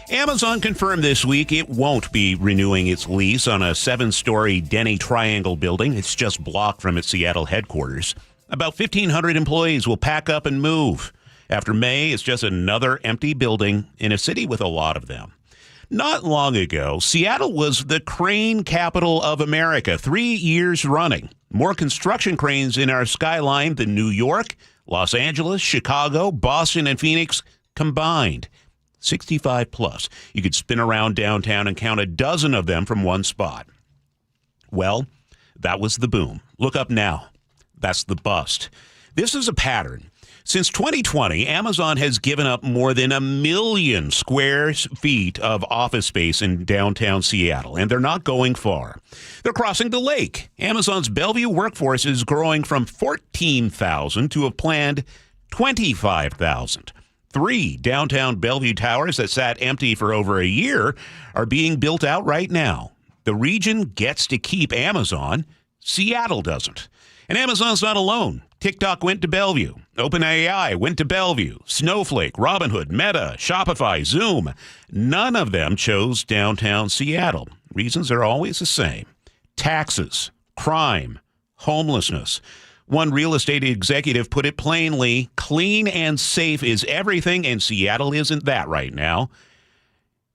Amazon confirmed this week it won't be renewing its lease on a 7-story Denny Triangle building. It's just blocked from its Seattle headquarters. About 1,500 employees will pack up and move. After May, it's just another empty building in a city with a lot of them. Not long ago, Seattle was the crane capital of America, 3 years running. More construction cranes in our skyline than New York, Los Angeles, Chicago, Boston, and Phoenix combined. 65 plus. You could spin around downtown and count a dozen of them from one spot. Well, that was the boom. Look up now. That's the bust. This is a pattern. Since 2020, Amazon has given up more than 1 million square feet of office space in downtown Seattle, and they're not going far. They're crossing the lake. Amazon's Bellevue workforce is growing from 14,000 to a planned 25,000. 3 downtown Bellevue towers that sat empty for over a year are being built out right now. The region gets to keep Amazon. Seattle doesn't. And Amazon's not alone. TikTok went to Bellevue. OpenAI went to Bellevue. Snowflake, Robinhood, Meta, Shopify, Zoom. None of them chose downtown Seattle. Reasons are always the same. Taxes, crime, homelessness. One real estate executive put it plainly, clean and safe is everything, and Seattle isn't that right now.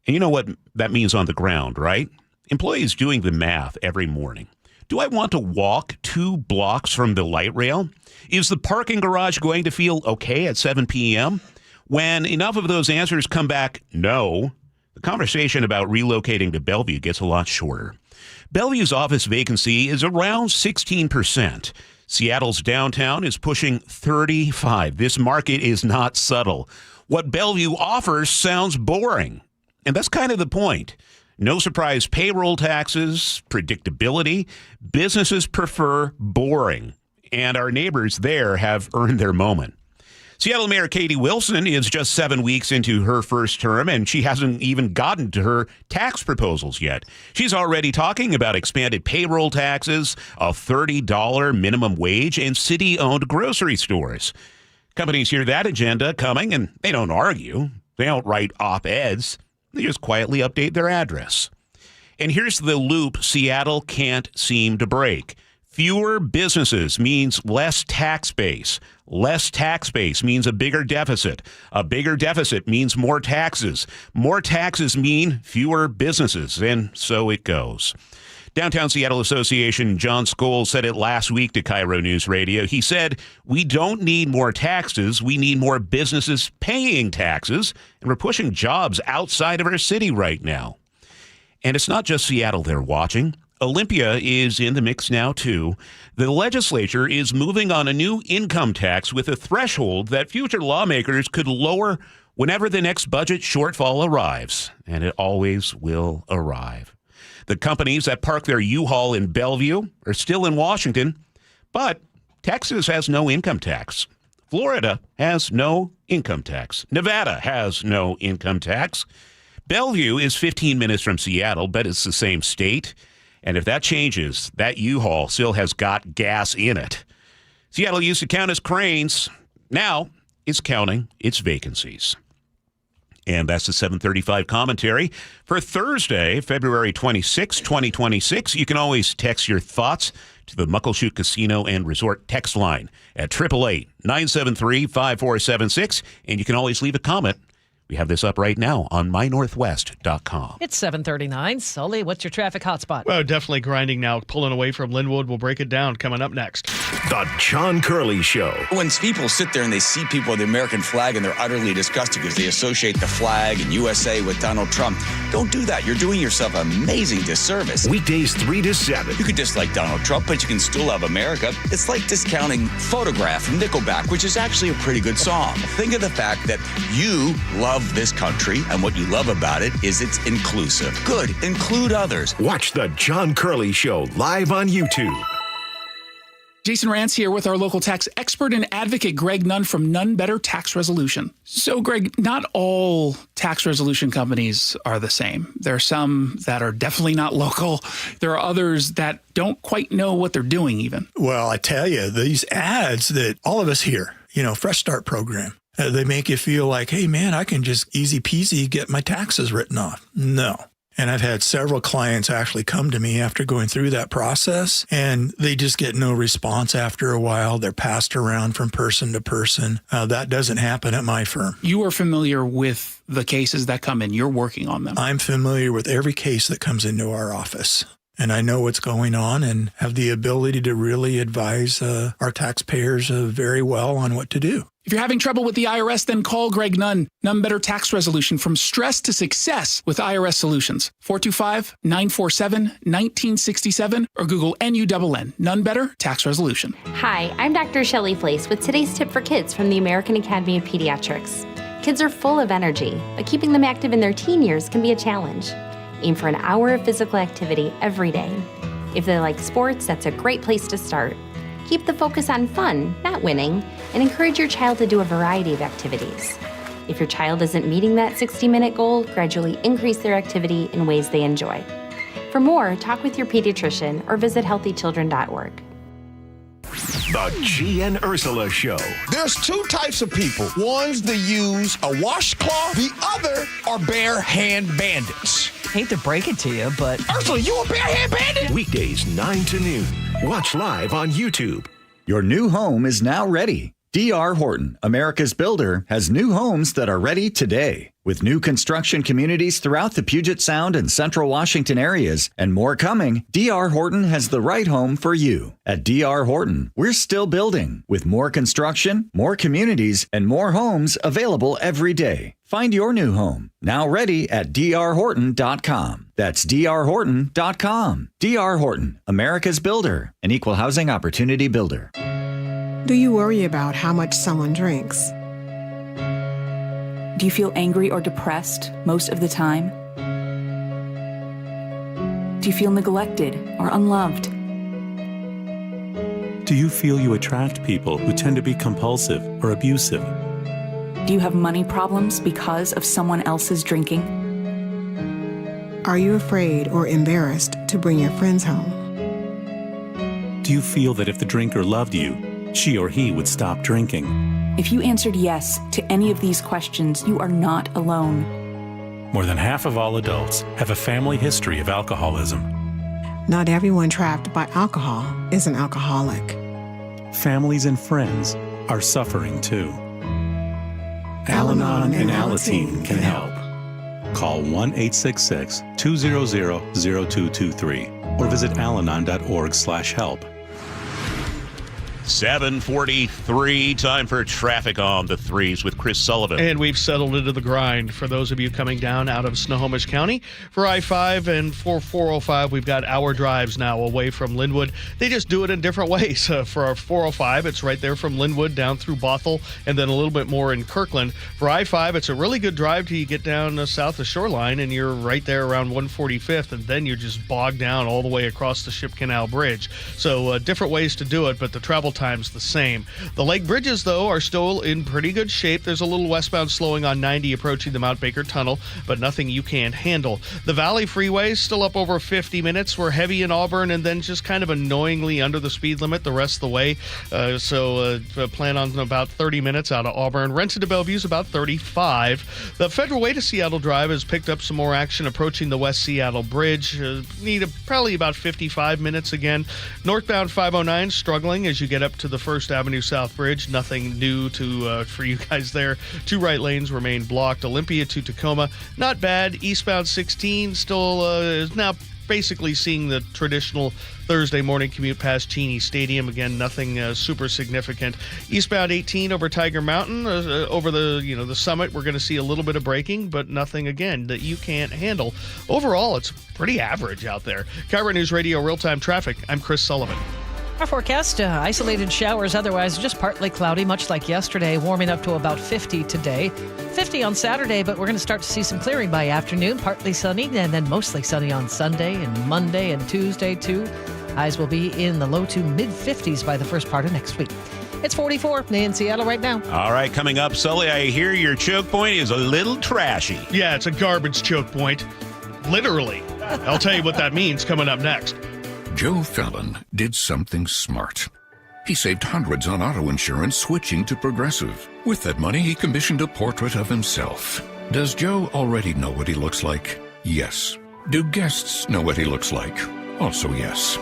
And you know what that means on the ground, right? Employees doing the math every morning. Do I want to walk 2 blocks from the light rail? Is the parking garage going to feel okay at 7 p.m.? When enough of those answers come back no, the conversation about relocating to Bellevue gets a lot shorter. Bellevue's office vacancy is around 16%. Seattle's downtown is pushing 35%. This market is not subtle. What Bellevue offers sounds boring. And that's kind of the point. No surprise payroll taxes, predictability. Businesses prefer boring. And our neighbors there have earned their moment. Seattle Mayor Katie Wilson is just 7 weeks into her first term, and she hasn't even gotten to her tax proposals yet. She's already talking about expanded payroll taxes, a $30 minimum wage, and city-owned grocery stores. Companies hear that agenda coming, and they don't argue. They don't write op-eds. They just quietly update their address. And here's the loop Seattle can't seem to break. Fewer businesses means less tax base. Less tax base means a bigger deficit. A bigger deficit means more taxes. More taxes mean fewer businesses. And so it goes. Downtown Seattle Association John Scholes said it last week to KIRO Newsradio. He said, we don't need more taxes. We need more businesses paying taxes. And we're pushing jobs outside of our city right now. And it's not just Seattle they're watching. Olympia is in the mix now, too. The legislature is moving on a new income tax with a threshold that future lawmakers could lower whenever the next budget shortfall arrives. And it always will arrive. The companies that park their U-Haul in Bellevue are still in Washington, but Texas has no income tax. Florida has no income tax. Nevada has no income tax. Bellevue is 15 minutes from Seattle, but it's the same state. And if that changes, that U-Haul still has got gas in it. Seattle used to count as cranes. Now it's counting its vacancies. And that's the 735 commentary for Thursday, February 26, 2026. You can always text your thoughts to the Muckleshoot Casino and Resort text line at 888-973-5476. And you can always leave a comment. We have this up right now on mynorthwest.com. It's 7:39. Sully, what's your traffic hotspot? Well, definitely grinding now, pulling away from Linwood. We'll break it down coming up next. The John Curley Show. When people sit there and they see people with the American flag and they're utterly disgusted because they associate the flag and USA with Donald Trump, don't do that. You're doing yourself an amazing disservice. Weekdays 3 to 7. You could dislike Donald Trump, but you can still love America. It's like discounting Photograph from Nickelback, which is actually a pretty good song. Think of the fact that you love this country, and what you love about it is it's inclusive. Good. Include others. Watch the John Curley Show live on YouTube. Jason Rance here with our local tax expert and advocate, Greg Nunn from Nunn Better Tax Resolution. So, Greg, not all tax resolution companies are the same. There are some that are definitely not local. There are others that don't quite know what they're doing even. Well, I tell you, these ads that all of us hear, Fresh Start program, they make you feel like, hey, man, I can just easy peasy get my taxes written off. No. And I've had several clients actually come to me after going through that process, and they just get no response after a while. They're passed around from person to person. That doesn't happen at my firm. You are familiar with the cases that come in. You're working on them. I'm familiar with every case that comes into our office. And I know what's going on and have the ability to really advise our taxpayers very well on what to do. If you're having trouble with the IRS, then call Greg Nunn. None Better Tax Resolution, from stress to success with IRS Solutions. 425-947-1967 or Google NUNN. None Better Tax Resolution. Hi, I'm Dr. Shelley Flace with today's tip for kids from the American Academy of Pediatrics. Kids are full of energy, but keeping them active in their teen years can be a challenge. Aim for an hour of physical activity every day. If they like sports, that's a great place to start. Keep the focus on fun, not winning, and encourage your child to do a variety of activities. If your child isn't meeting that 60-minute goal, gradually increase their activity in ways they enjoy. For more, talk with your pediatrician or visit healthychildren.org. The G and Ursula Show. There's two types of people. One's that use a washcloth. The other are bare hand bandits. Hate to break it to you, but Ursula, you a bare hand bandit? Weekdays 9 to noon. Watch live on YouTube. Your new home is now ready. D.R. Horton, America's builder, has new homes that are ready today. With new construction communities throughout the Puget Sound and Central Washington areas and more coming, D.R. Horton has the right home for you. At D.R. Horton, we're still building, with more construction, more communities, and more homes available every day. Find your new home, now ready at drhorton.com. That's drhorton.com. D.R. Horton, America's builder, an equal housing opportunity builder. Do you worry about how much someone drinks? Do you feel angry or depressed most of the time? Do you feel neglected or unloved? Do you feel you attract people who tend to be compulsive or abusive? Do you have money problems because of someone else's drinking? Are you afraid or embarrassed to bring your friends home? Do you feel that if the drinker loved you, she or he would stop drinking? If you answered yes to any of these questions, you are not alone. More than half of all adults have a family history of alcoholism. Not everyone trapped by alcohol is an alcoholic. Families and friends are suffering too. Al-Anon and Alateen can help. Call 1-866-200-0223 or visit alanon.org/help. 7:43, time for traffic on the threes with Chris Sullivan. And we've settled into the grind. For those of you coming down out of Snohomish County, for I-5 and for 405, we've got hour drives now away from Linwood. They just do it in different ways. For our 405, it's right there from Linwood down through Bothell and then a little bit more in Kirkland. For I-5, it's a really good drive till you get down south of Shoreline and you're right there around 145th, and then you're just bogged down all the way across the Ship Canal Bridge. So different ways to do it, but the travel time's the same. The lake bridges, though, are still in pretty good shape. There's a little westbound slowing on 90 approaching the Mount Baker Tunnel, but nothing you can't handle. The Valley Freeway is still up over 50 minutes. We're heavy in Auburn and then just kind of annoyingly under the speed limit the rest of the way. So plan on about 30 minutes out of Auburn. Renton to Bellevue is about 35. The Federal Way to Seattle Drive has picked up some more action approaching the West Seattle Bridge. Need probably about 55 minutes again. Northbound 509 struggling as you get up to the First Avenue South Bridge. Nothing new for you guys there. Two right lanes remain blocked. Olympia to Tacoma, not bad. Eastbound 16 still is now basically seeing the traditional Thursday morning commute past Cheney Stadium. Again, nothing super significant. Eastbound 18 over Tiger Mountain, over the summit, we're going to see a little bit of braking, but nothing, again, that you can't handle. Overall, it's pretty average out there. KIRO Newsradio real-time traffic. I'm Chris Sullivan. Our forecast, isolated showers, otherwise just partly cloudy, much like yesterday, warming up to about 50 today. 50 on Saturday, but we're going to start to see some clearing by afternoon, partly sunny, and then mostly sunny on Sunday and Monday and Tuesday, too. Highs will be in the low to mid-50s by the first part of next week. It's 44 in Seattle right now. All right, coming up, Sully, I hear your choke point is a little trashy. Yeah, it's a garbage choke point. Literally. I'll tell you what that means coming up next. Joe Fallon did something smart. He saved hundreds on auto insurance switching to Progressive. With that money, he commissioned a portrait of himself. Does Joe already know what he looks like? Yes. Do guests know what he looks like? Also yes,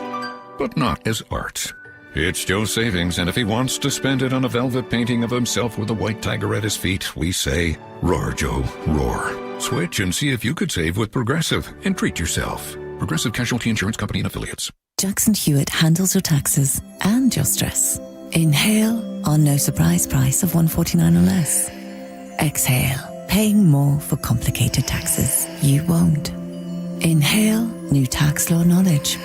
but not as art. It's Joe's savings, and if he wants to spend it on a velvet painting of himself with a white tiger at his feet, we say, roar, Joe, roar. Switch and see if you could save with Progressive and treat yourself. Progressive Casualty Insurance Company and Affiliates. Jackson Hewitt handles your taxes and your stress. Inhale on no surprise price of $149 or less. Exhale, paying more for complicated taxes. You won't. Inhale, new tax law knowledge.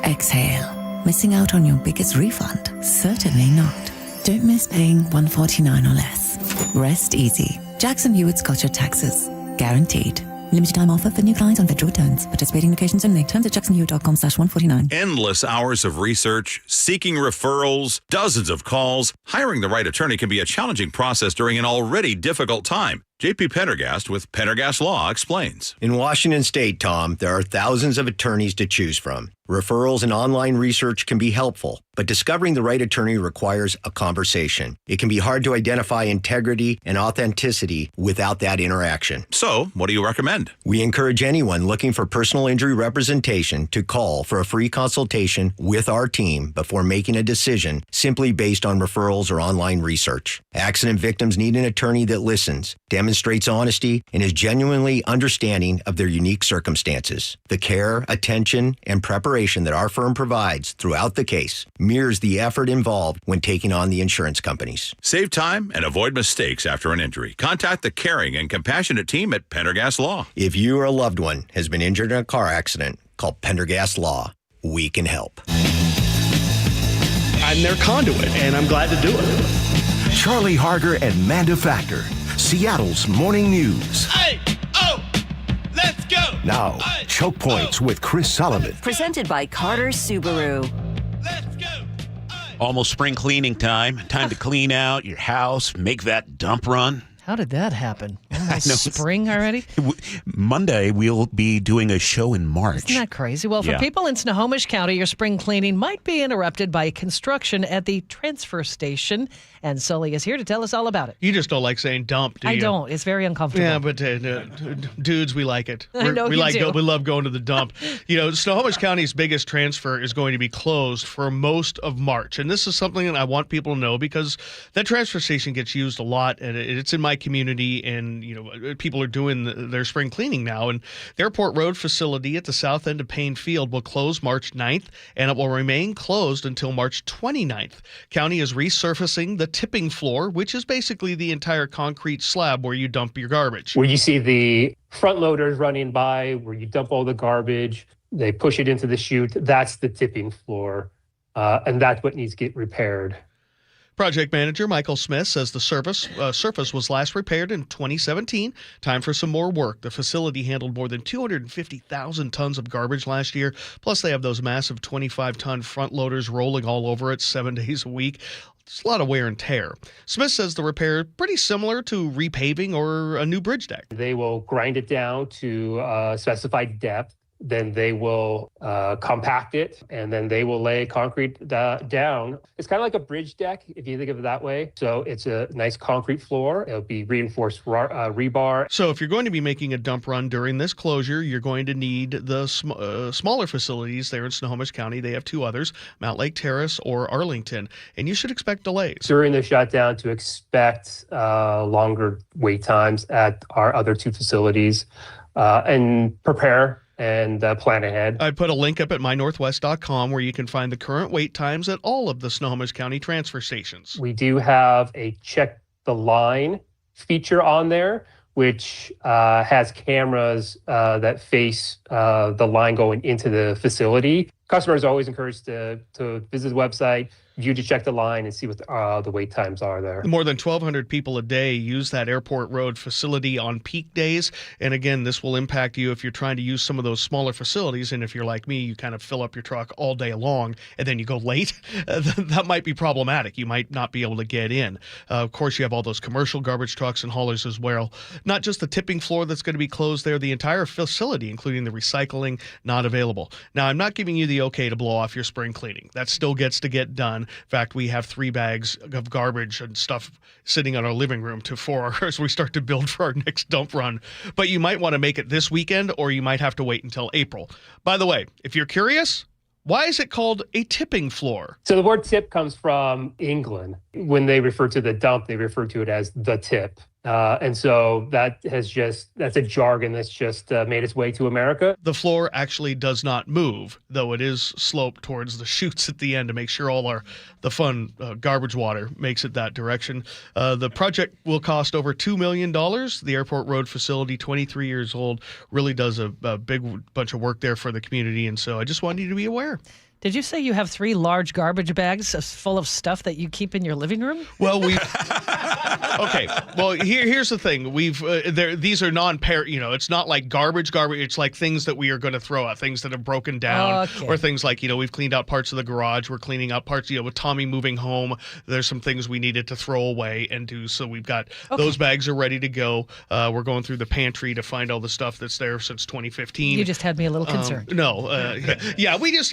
Exhale, missing out on your biggest refund? Certainly not. Don't miss paying $149 or less. Rest easy. Jackson Hewitt's got your taxes. Guaranteed. Limited time offer for new clients on federal returns. Participating locations only. Terms at jacksonhewitt.com/149. Endless hours of research, seeking referrals, dozens of calls. Hiring the right attorney can be a challenging process during an already difficult time. J.P. Pendergast with Pendergast Law explains. In Washington State, Tom, there are thousands of attorneys to choose from. Referrals and online research can be helpful, but discovering the right attorney requires a conversation. It can be hard to identify integrity and authenticity without that interaction. So, what do you recommend? We encourage anyone looking for personal injury representation to call for a free consultation with our team before making a decision simply based on referrals or online research. Accident victims need an attorney that listens, demonstrates honesty, and is genuinely understanding of their unique circumstances. The care, attention, and preparation that our firm provides throughout the case mirrors the effort involved when taking on the insurance companies. Save time and avoid mistakes after an injury. Contact the caring and compassionate team at Pendergast Law. If you or a loved one has been injured in a car accident, call Pendergast Law. We can help. I'm their conduit, and I'm glad to do it. Charlie Harger and Manda Factor, Seattle's morning news. Hey, oh, let's go. Now, Choke Points with Chris Sullivan. Presented by Carter Subaru. Almost spring cleaning time. Time to clean out your house, make that dump run. How did that happen? Almost spring already? Monday, we'll be doing a show in March. Isn't that crazy? Well, for Yeah. people in Snohomish County, your spring cleaning might be interrupted by construction at the transfer station. And Sully is here to tell us all about it. You just don't like saying dump, do you? I don't. It's very uncomfortable. Yeah, but dudes, we like it. I know you do. We love going to the dump. Snohomish County's biggest transfer is going to be closed for most of March, and this is something that I want people to know because that transfer station gets used a lot, and it's in my community, and people are doing their spring cleaning now. And the Airport Road facility at the south end of Payne Field will close March 9th, and it will remain closed until March 29th. County is resurfacing the tipping floor, which is basically the entire concrete slab where you dump your garbage. Where you see the front loaders running by, where you dump all the garbage, they push it into the chute, that's the tipping floor, and that's what needs to get repaired. Project manager Michael Smith says the surface was last repaired in 2017. Time for some more work. The facility handled more than 250,000 tons of garbage last year. Plus, they have those massive 25-ton front loaders rolling all over it 7 days a week. It's a lot of wear and tear. Smith says the repair is pretty similar to repaving or a new bridge deck. They will grind it down to specified depth. Then they will compact it, and then they will lay concrete down. It's kind of like a bridge deck, if you think of it that way. So it's a nice concrete floor. It'll be reinforced rebar. So if you're going to be making a dump run during this closure, you're going to need the smaller facilities there in Snohomish County. They have two others, Mount Lake Terrace or Arlington, and you should expect delays. During the shutdown, to expect longer wait times at our other two facilities and prepare and plan ahead. I put a link up at mynorthwest.com where you can find the current wait times at all of the Snohomish County transfer stations. We do have a check the line feature on there, which has cameras that face the line going into the facility. Customers are always encouraged to visit the website, view to check the line, and see what the wait times are there. More than 1,200 people a day use that Airport Road facility on peak days. And again, this will impact you if you're trying to use some of those smaller facilities. And if you're like me, you kind of fill up your truck all day long and then you go late. That might be problematic. You might not be able to get in. Of course, you have all those commercial garbage trucks and haulers as well. Not just the tipping floor that's going to be closed there, the entire facility, including the recycling, not available. Now, I'm not giving you the totally okay to blow off your spring cleaning. That still gets to get done. In fact, we have 3 bags of garbage and stuff sitting on our living room as we start to build for our next dump run. But you might want to make it this weekend, or you might have to wait until April. By the way, if you're curious, why is it called a tipping floor? So the word tip comes from England. When they refer to the dump, they refer to it as the tip. And so that's a jargon that's just made its way to America. The floor actually does not move, though it is sloped towards the chutes at the end to make sure all the fun garbage water makes it that direction. The project will cost over $2 million. The Airport Road facility, 23 years old, really does a big bunch of work there for the community. And so I just wanted you to be aware. Did you say you have 3 large garbage bags full of stuff that you keep in your living room? Well, okay. Well, here's the thing. These are it's not like garbage. It's like things that we are going to throw out, things that have broken down, or things like, we've cleaned out parts of the garage. We're cleaning out parts, with Tommy moving home. There's some things we needed to throw away and do. So we've got those bags are ready to go. We're going through the pantry to find all the stuff that's there since 2015. You just had me a little concerned. No. Yeah. We just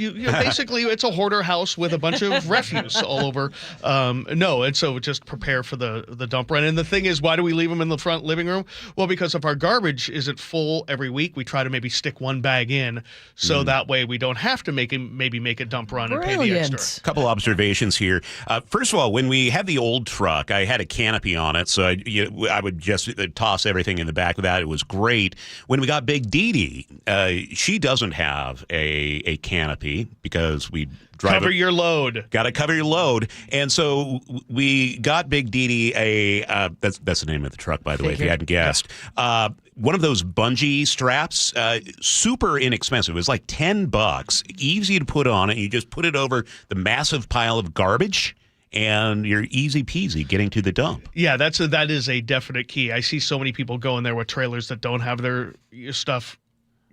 basically, it's a hoarder house with a bunch of refuse all over. And so just prepare for the dump run. And the thing is, why do we leave them in the front living room? Well, because if our garbage isn't full every week, we try to maybe stick 1 bag in, so that way we don't have to make a dump run and pay the extra. Couple observations here. First of all, when we had the old truck, I had a canopy on it, so I would just toss everything in the back of that. It was great. When we got Big Dee Dee, she doesn't have a canopy because we cover your load. Got to cover your load. And so we got Big Dee Dee that's the name of the truck, by the way, if you hadn't guessed. One of those bungee straps, super inexpensive. It was like $10, easy to put on it. You just put it over the massive pile of garbage, and you're easy peasy getting to the dump. Yeah, that is a definite key. I see so many people going there with trailers that don't have their stuff,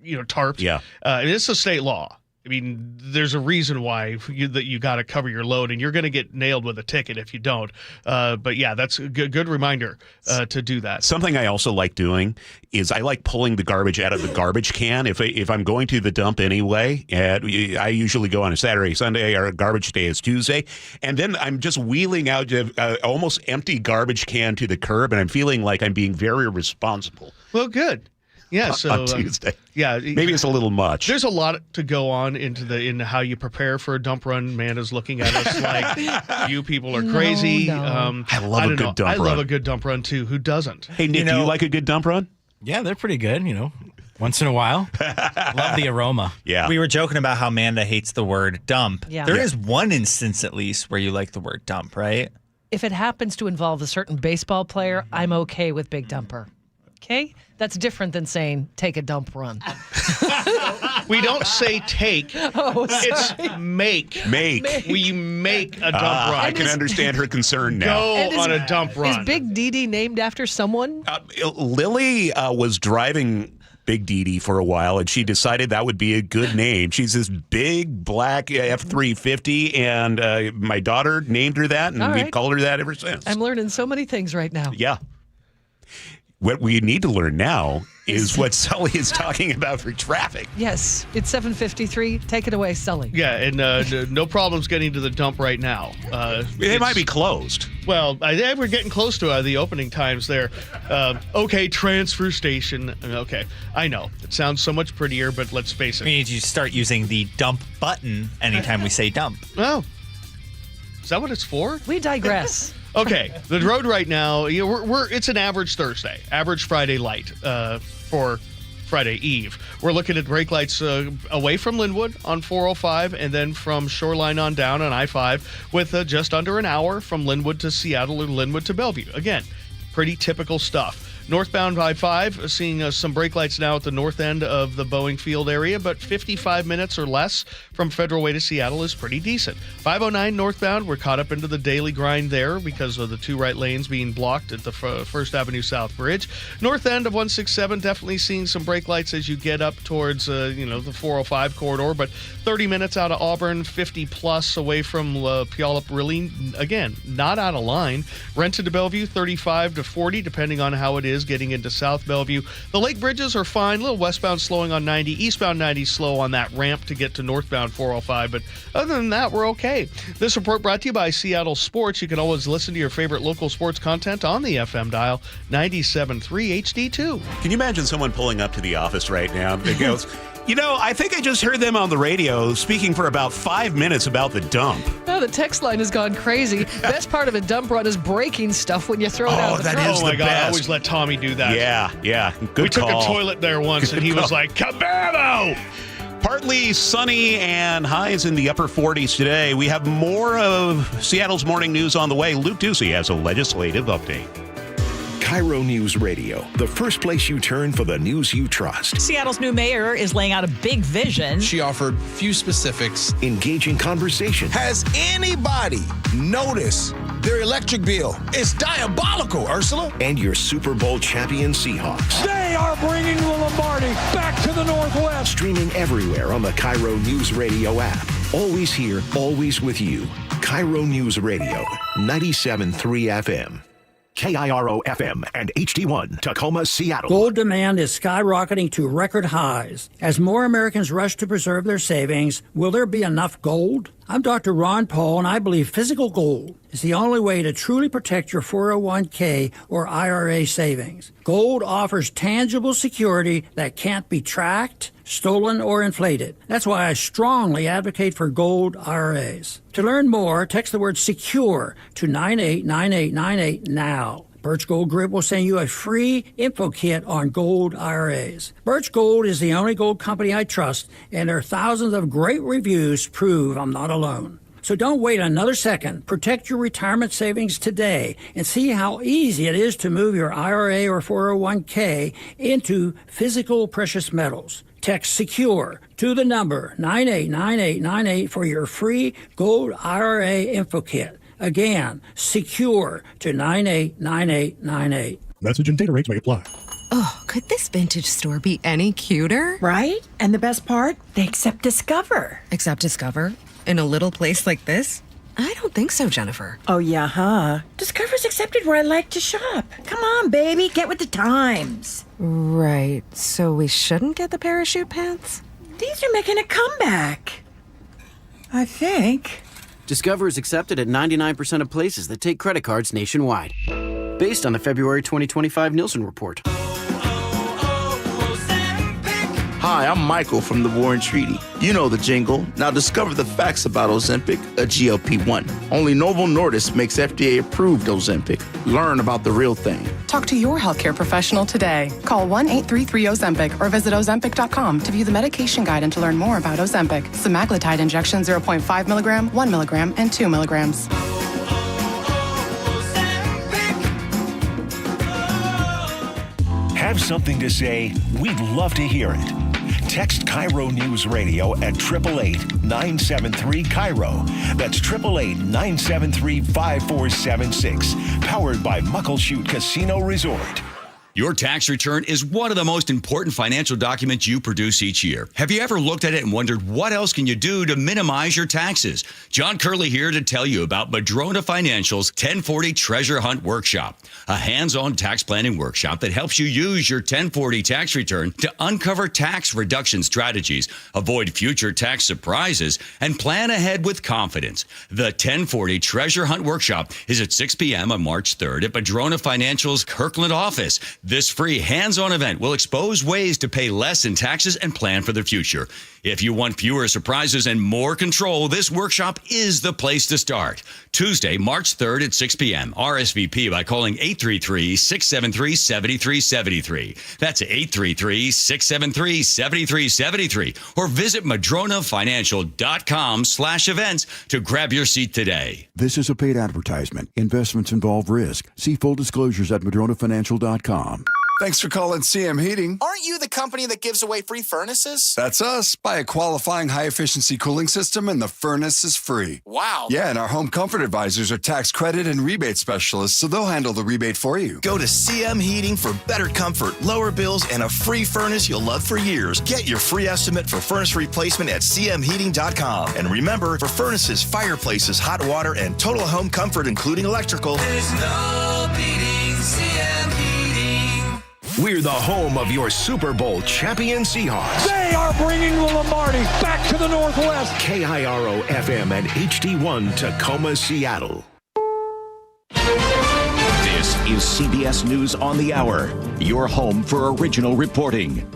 tarped. Yeah. It's a state law. I mean, there's a reason why you got to cover your load, and you're going to get nailed with a ticket if you don't. But yeah, that's a good reminder to do that. Something I also like doing is I like pulling the garbage out of the garbage can. If I'm going to the dump anyway, I usually go on a Saturday, Sunday. Our garbage day is Tuesday, and then I'm just wheeling out almost empty garbage can to the curb, and I'm feeling like I'm being very responsible. Well, good. Yeah, so on Tuesday. Yeah, maybe it's a little much. There's a lot to go on in how you prepare for a dump run. Manda's looking at us like you people are crazy. No. I love a good dump run. I love a good dump run too. Who doesn't? Hey, Nick, do you like a good dump run? Yeah, they're pretty good. Once in a while. Love the aroma. Yeah. We were joking about how Manda hates the word dump. Yeah. There is one instance at least where you like the word dump, right? If it happens to involve a certain baseball player, I'm okay with big dumper. Okay? That's different than saying take a dump run. We don't say take. It's make. Make. We make a dump run. I can understand her concern now. Go on a dump run. Is Big Dee Dee named after someone? Lily was driving Big Dee Dee for a while, and she decided that would be a good name. She's this big black F-350, and my daughter named her that, and we've called her that ever since. I'm learning so many things right now. Yeah. What we need to learn now is what Sully is talking about for traffic. Yes, it's 7:53. Take it away, Sully. Yeah, and no problems getting to the dump right now. It might be closed. Well, we're getting close to the opening times there. Okay, transfer station. Okay, I know. It sounds so much prettier, but let's face it. We need to start using the dump button anytime we say dump. Oh. Is that what it's for? We digress. Okay, the road right now, it's an average Thursday, average Friday light for Friday Eve. We're looking at brake lights away from Linwood on 405 and then from Shoreline on down on I-5 with just under an hour from Linwood to Seattle or Linwood to Bellevue. Again, pretty typical stuff. Northbound I-5, seeing some brake lights now at the north end of the Boeing Field area, but 55 minutes or less from Federal Way to Seattle is pretty decent. 509 northbound, we're caught up into the daily grind there because of the 2 right lanes being blocked at the First Avenue South Bridge. North end of 167, definitely seeing some brake lights as you get up towards, the 405 corridor, but 30 minutes out of Auburn, 50 plus away from Puyallup, really, again, not out of line. Renton to Bellevue, 35 to 40, depending on how it is is getting into South Bellevue. The lake bridges are fine. A little westbound slowing on 90. Eastbound 90 slow on that ramp to get to northbound 405. But other than that, we're okay. This report brought to you by Seattle Sports. You can always listen to your favorite local sports content on the FM dial, 97.3 HD2. Can you imagine someone pulling up to the office right now that goes, I think I just heard them on the radio speaking for about 5 minutes about the dump. Oh, the text line has gone crazy. Best part of a dump run is breaking stuff when you throw it out. That is my the God, best. I always let Tommy do that. Yeah. Good We took call. a toilet there once, and he was like, kabamo! Partly sunny and highs in the upper 40s today. We have more of Seattle's morning news on the way. Luke Ducey has a legislative update. KIRO News Radio, the first place you turn for the news you trust. Seattle's new mayor is laying out a big vision. She offered few specifics. Engaging conversation. Has anybody noticed their electric bill? It's diabolical, Ursula. And your Super Bowl champion Seahawks. They are bringing the Lombardi back to the Northwest. Streaming everywhere on the KIRO News Radio app. Always here, always with you. KIRO News Radio, 97.3 FM. KIRO FM and HD1, Tacoma, Seattle. Gold demand is skyrocketing to record highs. As more Americans rush to preserve their savings, will there be enough gold? I'm Dr. Ron Paul, and I believe physical gold is the only way to truly protect your 401k or IRA savings. Gold offers tangible security that can't be tracked, stolen, or inflated. That's why I strongly advocate for gold IRAs. To learn more, text the word SECURE to 989898 now. Birch Gold Group will send you a free info kit on gold IRAs. Birch Gold is the only gold company I trust, and their thousands of great reviews prove I'm not alone. So don't wait another second. Protect your retirement savings today and see how easy it is to move your IRA or 401k into physical precious metals. Text SECURE to the number 989898 for your free gold IRA info kit. Again, SECURE to 989898. Message and data rates may apply. Oh, could this vintage store be any cuter? Right? And the best part? They accept Discover. Accept Discover? In a little place like this? I don't think so, Jennifer. Oh, yeah, huh? Discover's accepted where I like to shop. Come on, baby, get with the times. Right, so we shouldn't get the parachute pants? These are making a comeback. I think. Discover is accepted at 99% of places that take credit cards nationwide. Based on the February 2025 Nielsen report. Hi, I'm Michael from the War and Treaty. You know the jingle. Now discover the facts about Ozempic, a GLP-1. Only Novo Nordisk makes FDA-approved Ozempic. Learn about the real thing. Talk to your healthcare professional today. Call 1-833-OZEMPIC or visit Ozempic.com to view the medication guide and to learn more about Ozempic. Semaglutide injection 0.5 milligram, 1 milligram, and 2 milligrams. Have something to say? We'd love to hear it. Text KIRO News Radio at 888-973-KIRO. That's 888-973-5476. Powered by Muckleshoot Casino Resort. Your tax return is one of the most important financial documents you produce each year. Have you ever looked at it and wondered what else can you do to minimize your taxes? John Curley here to tell you about Madrona Financial's 1040 Treasure Hunt Workshop, a hands-on tax planning workshop that helps you use your 1040 tax return to uncover tax reduction strategies, avoid future tax surprises, and plan ahead with confidence. The 1040 Treasure Hunt Workshop is at 6 p.m. on March 3rd at Madrona Financial's Kirkland office. This free hands-on event will expose ways to pay less in taxes and plan for the future. If you want fewer surprises and more control, this workshop is the place to start. Tuesday, March 3rd at 6 p.m. RSVP by calling 833-673-7373. That's 833-673-7373. Or visit madronafinancial.com/events to grab your seat today. This is a paid advertisement. Investments involve risk. See full disclosures at madronafinancial.com. Thanks for calling CM Heating. Aren't you the company that gives away free furnaces? That's us. Buy a qualifying high-efficiency cooling system and the furnace is free. Wow. Yeah, and our home comfort advisors are tax credit and rebate specialists, so they'll handle the rebate for you. Go to CM Heating for better comfort, lower bills, and a free furnace you'll love for years. Get your free estimate for furnace replacement at cmheating.com. And remember, for furnaces, fireplaces, hot water, and total home comfort, including electrical, There's no beating CM Heating. We're the home of your Super Bowl champion Seahawks. They are bringing the Lombardi back to the Northwest. KIRO FM and HD1 Tacoma, Seattle. This is CBS News on the Hour, your home for original reporting.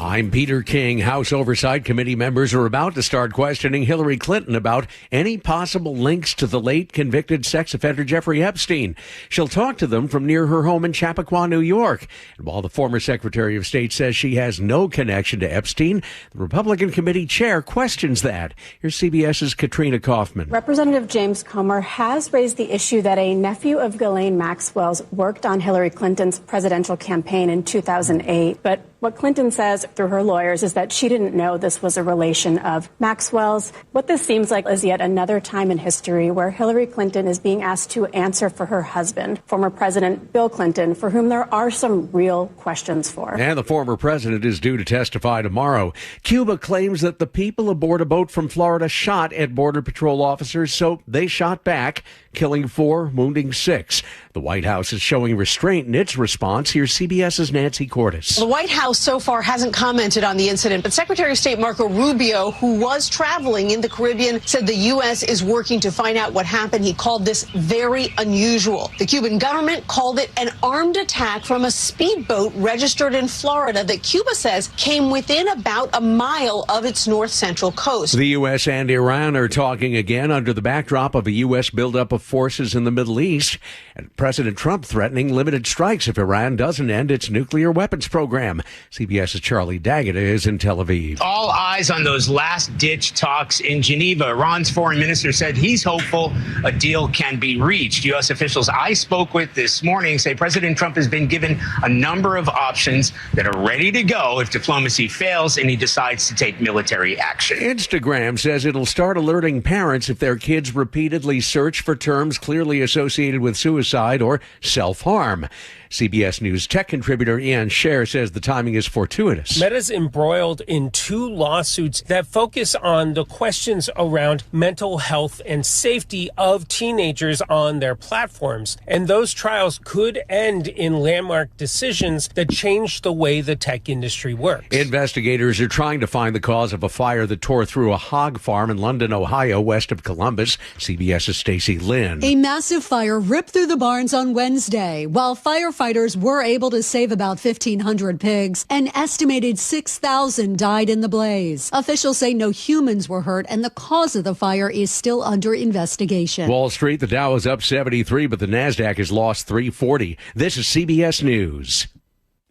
I'm Peter King. House Oversight Committee members are about to start questioning Hillary Clinton about any possible links to the late convicted sex offender Jeffrey Epstein. She'll talk to them from near her home in Chappaqua, New York. And while the former Secretary of State says she has no connection to Epstein, the Republican committee chair questions that. Here's CBS's Katrina Kaufman. Representative James Comer has raised the issue that a nephew of Ghislaine Maxwell's worked on Hillary Clinton's presidential campaign in 2008, but what Clinton says through her lawyers is that she didn't know this was a relation of Maxwell's. What this seems like is yet another time in history where Hillary Clinton is being asked to answer for her husband, former President Bill Clinton, for whom there are some real questions for. And the former president is due to testify tomorrow. Cuba claims that the people aboard a boat from Florida shot at Border Patrol officers, so they shot back, killing 4, wounding 6. The White House is showing restraint in its response. Here's CBS's Nancy Cordes. The White House so far hasn't commented on the incident, but Secretary of State Marco Rubio, who was traveling in the Caribbean, said the U.S. is working to find out what happened. He called this very unusual. The Cuban government called it an armed attack from a speedboat registered in Florida that Cuba says came within about a mile of its north central coast. The U.S. and Iran are talking again under the backdrop of a U.S. buildup of forces in the Middle East, and President Trump threatening limited strikes if Iran doesn't end its nuclear weapons program. CBS's Charlie Daggett is in Tel Aviv. All eyes on those last-ditch talks in Geneva. Iran's foreign minister said he's hopeful a deal can be reached. U.S. officials I spoke with this morning say President Trump has been given a number of options that are ready to go if diplomacy fails and he decides to take military action. Instagram says it'll start alerting parents if their kids repeatedly search for terms clearly associated with suicide or self-harm. CBS News tech contributor Ian Scher says the timing is fortuitous. Meta's embroiled in 2 lawsuits that focus on the questions around mental health and safety of teenagers on their platforms. And those trials could end in landmark decisions that change the way the tech industry works. Investigators are trying to find the cause of a fire that tore through a hog farm in London, Ohio, west of Columbus. CBS's Stacey Lynn. A massive fire ripped through the barns on Wednesday. While firefighters were able to save about 1,500 pigs, an estimated 6,000 died in the blaze. Officials say no humans were hurt, and the cause of the fire is still under investigation. Wall Street, the Dow is up 73, but the NASDAQ has lost 340. This is CBS News.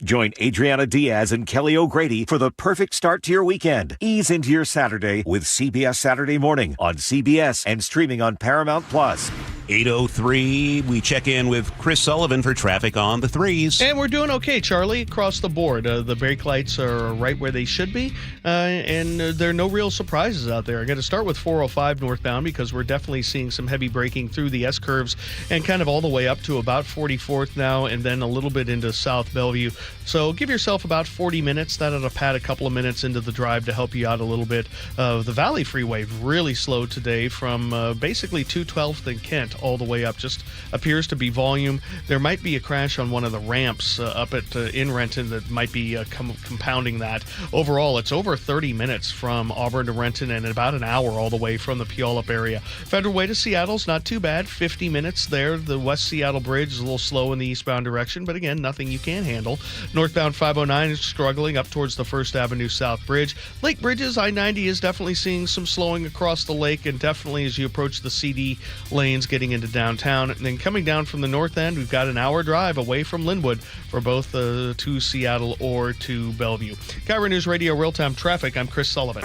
Join Adriana Diaz and Kelly O'Grady for the perfect start to your weekend. Ease into your Saturday with CBS Saturday Morning on CBS and streaming on Paramount Plus. 8:03, we check in with Chris Sullivan for traffic on the 3s. And we're doing okay, Charlie, across the board. The brake lights are right where they should be, and there are no real surprises out there. I got to start with 405 northbound because we're definitely seeing some heavy braking through the S-curves and kind of all the way up to about 44th now and then a little bit into South Bellevue. So give yourself about 40 minutes. That ought to pad a couple of minutes into the drive to help you out a little bit. The Valley Freeway really slow today from basically 212th and Kent all the way up. Just appears to be volume. There might be a crash on one of the ramps up at in Renton that might be compounding that. Overall, it's over 30 minutes from Auburn to Renton and about an hour all the way from the Puyallup area. Federal Way to Seattle's not too bad. 50 minutes there. The West Seattle Bridge is a little slow in the eastbound direction, but again, nothing you can't handle. Northbound 509 is struggling up towards the First Avenue South Bridge. Lake Bridges, I-90 is definitely seeing some slowing across the lake, and definitely as you approach the CD lanes getting into downtown. And then coming down from the north end, we've got an hour drive away from Linwood for both to Seattle or to Bellevue. KIRO Newsradio Real-Time Traffic, I'm Chris Sullivan.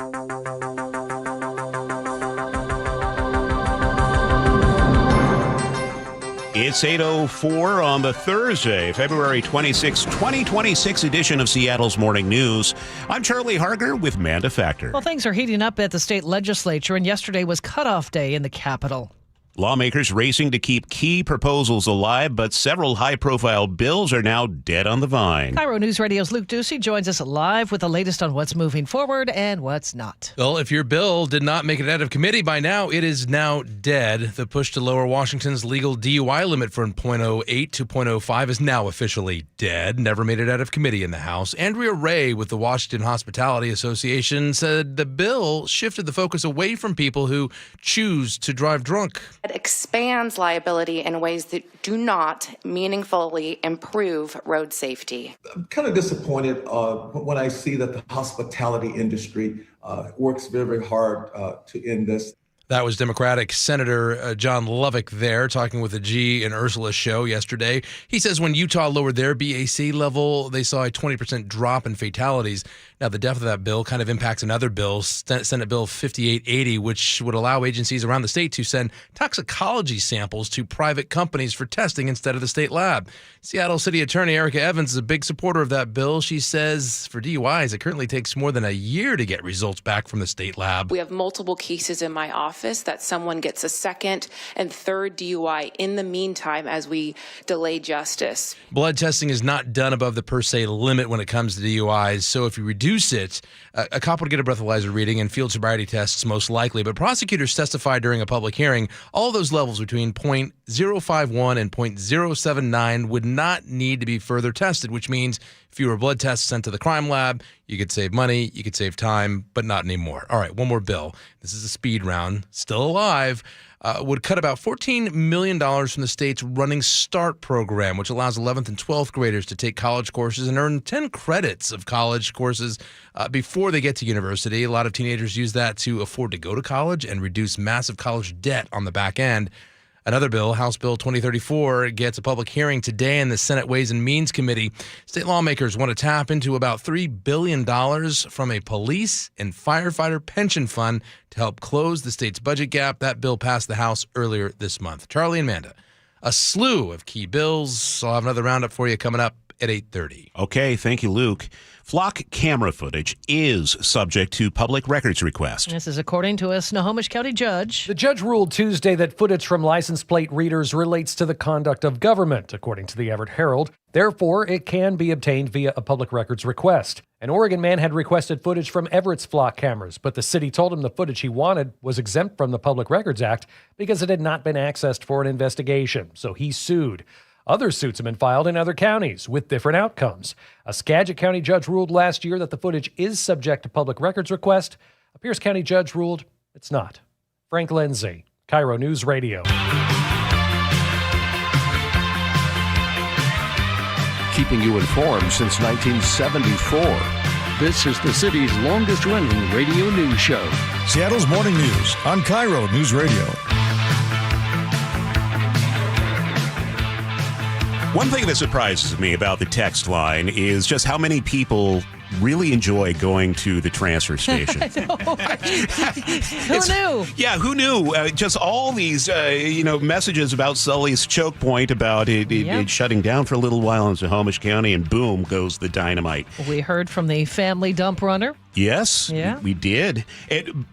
It's 8:04 on the Thursday, February 26, 2026 edition of Seattle's Morning News. I'm Charlie Harger with Manda Factor. Well, things are heating up at the state legislature, and yesterday was cutoff day in the Capitol. Lawmakers racing to keep key proposals alive, but several high-profile bills are now dead on the vine. KIRO News Radio's Luke Ducey joins us live with the latest on what's moving forward and what's not. Well, if your bill did not make it out of committee by now, it is now dead. The push to lower Washington's legal DUI limit from .08 to .05 is now officially dead. Never made it out of committee in the House. Andrea Ray with the Washington Hospitality Association said the bill shifted the focus away from people who choose to drive drunk. It expands liability in ways that do not meaningfully improve road safety. I'm kind of disappointed when I see that the hospitality industry works very, very hard to end this. That was Democratic Senator John Lovick there talking with the G and Ursula show yesterday. He says when Utah lowered their BAC level, they saw a 20% drop in fatalities. Now, the death of that bill kind of impacts another bill, Senate Bill 5880, which would allow agencies around the state to send toxicology samples to private companies for testing instead of the state lab. Seattle City Attorney Erica Evans is a big supporter of that bill. She says for DUIs, it currently takes more than a year to get results back from the state lab. We have multiple cases in my office that someone gets a second and third DUI in the meantime as we delay justice. Blood testing is not done above the per se limit when it comes to DUIs, so if you reduce it, a cop would get a breathalyzer reading and field sobriety tests most likely. But prosecutors testified during a public hearing all those levels between .051 and .079 would not need to be further tested, which means fewer blood tests sent to the crime lab. You could save money, you could save time, but not anymore. All right, one more bill. This is a speed round, still alive. Would cut about $14 million from the state's Running Start program, which allows 11th and 12th graders to take college courses and earn 10 credits of college courses before they get to university. A lot of teenagers use that to afford to go to college and reduce massive college debt on the back end. Another bill, House Bill 2034, gets a public hearing today in the Senate Ways and Means Committee. State lawmakers want to tap into about $3 billion from a police and firefighter pension fund to help close the state's budget gap. That bill passed the House earlier this month. Charlie and Manda, a slew of key bills. I'll have another roundup for you coming up at 8:30. Okay, thank you, Luke. Flock camera footage is subject to public records request. This is according to a Snohomish County judge. The judge ruled Tuesday that footage from license plate readers relates to the conduct of government, according to the Everett Herald. Therefore, it can be obtained via a public records request. An Oregon man had requested footage from Everett's flock cameras, but the city told him the footage he wanted was exempt from the Public Records Act because it had not been accessed for an investigation, so he sued. Other suits have been filed in other counties with different outcomes. A Skagit County judge ruled last year that the footage is subject to public records request. A Pierce County judge ruled it's not. Frank Lindsay, KIRO News Radio. Keeping you informed since 1974. This is the city's longest-running radio news show. Seattle's Morning News on KIRO News Radio. One thing that surprises me about the text line is just how many people really enjoy going to the transfer station. Who knew? Yeah, who knew? Just all these, messages about Sully's choke point about it shutting down for a little while in Snohomish County, and boom goes the dynamite. We heard from the family dump runner. Yes, we did.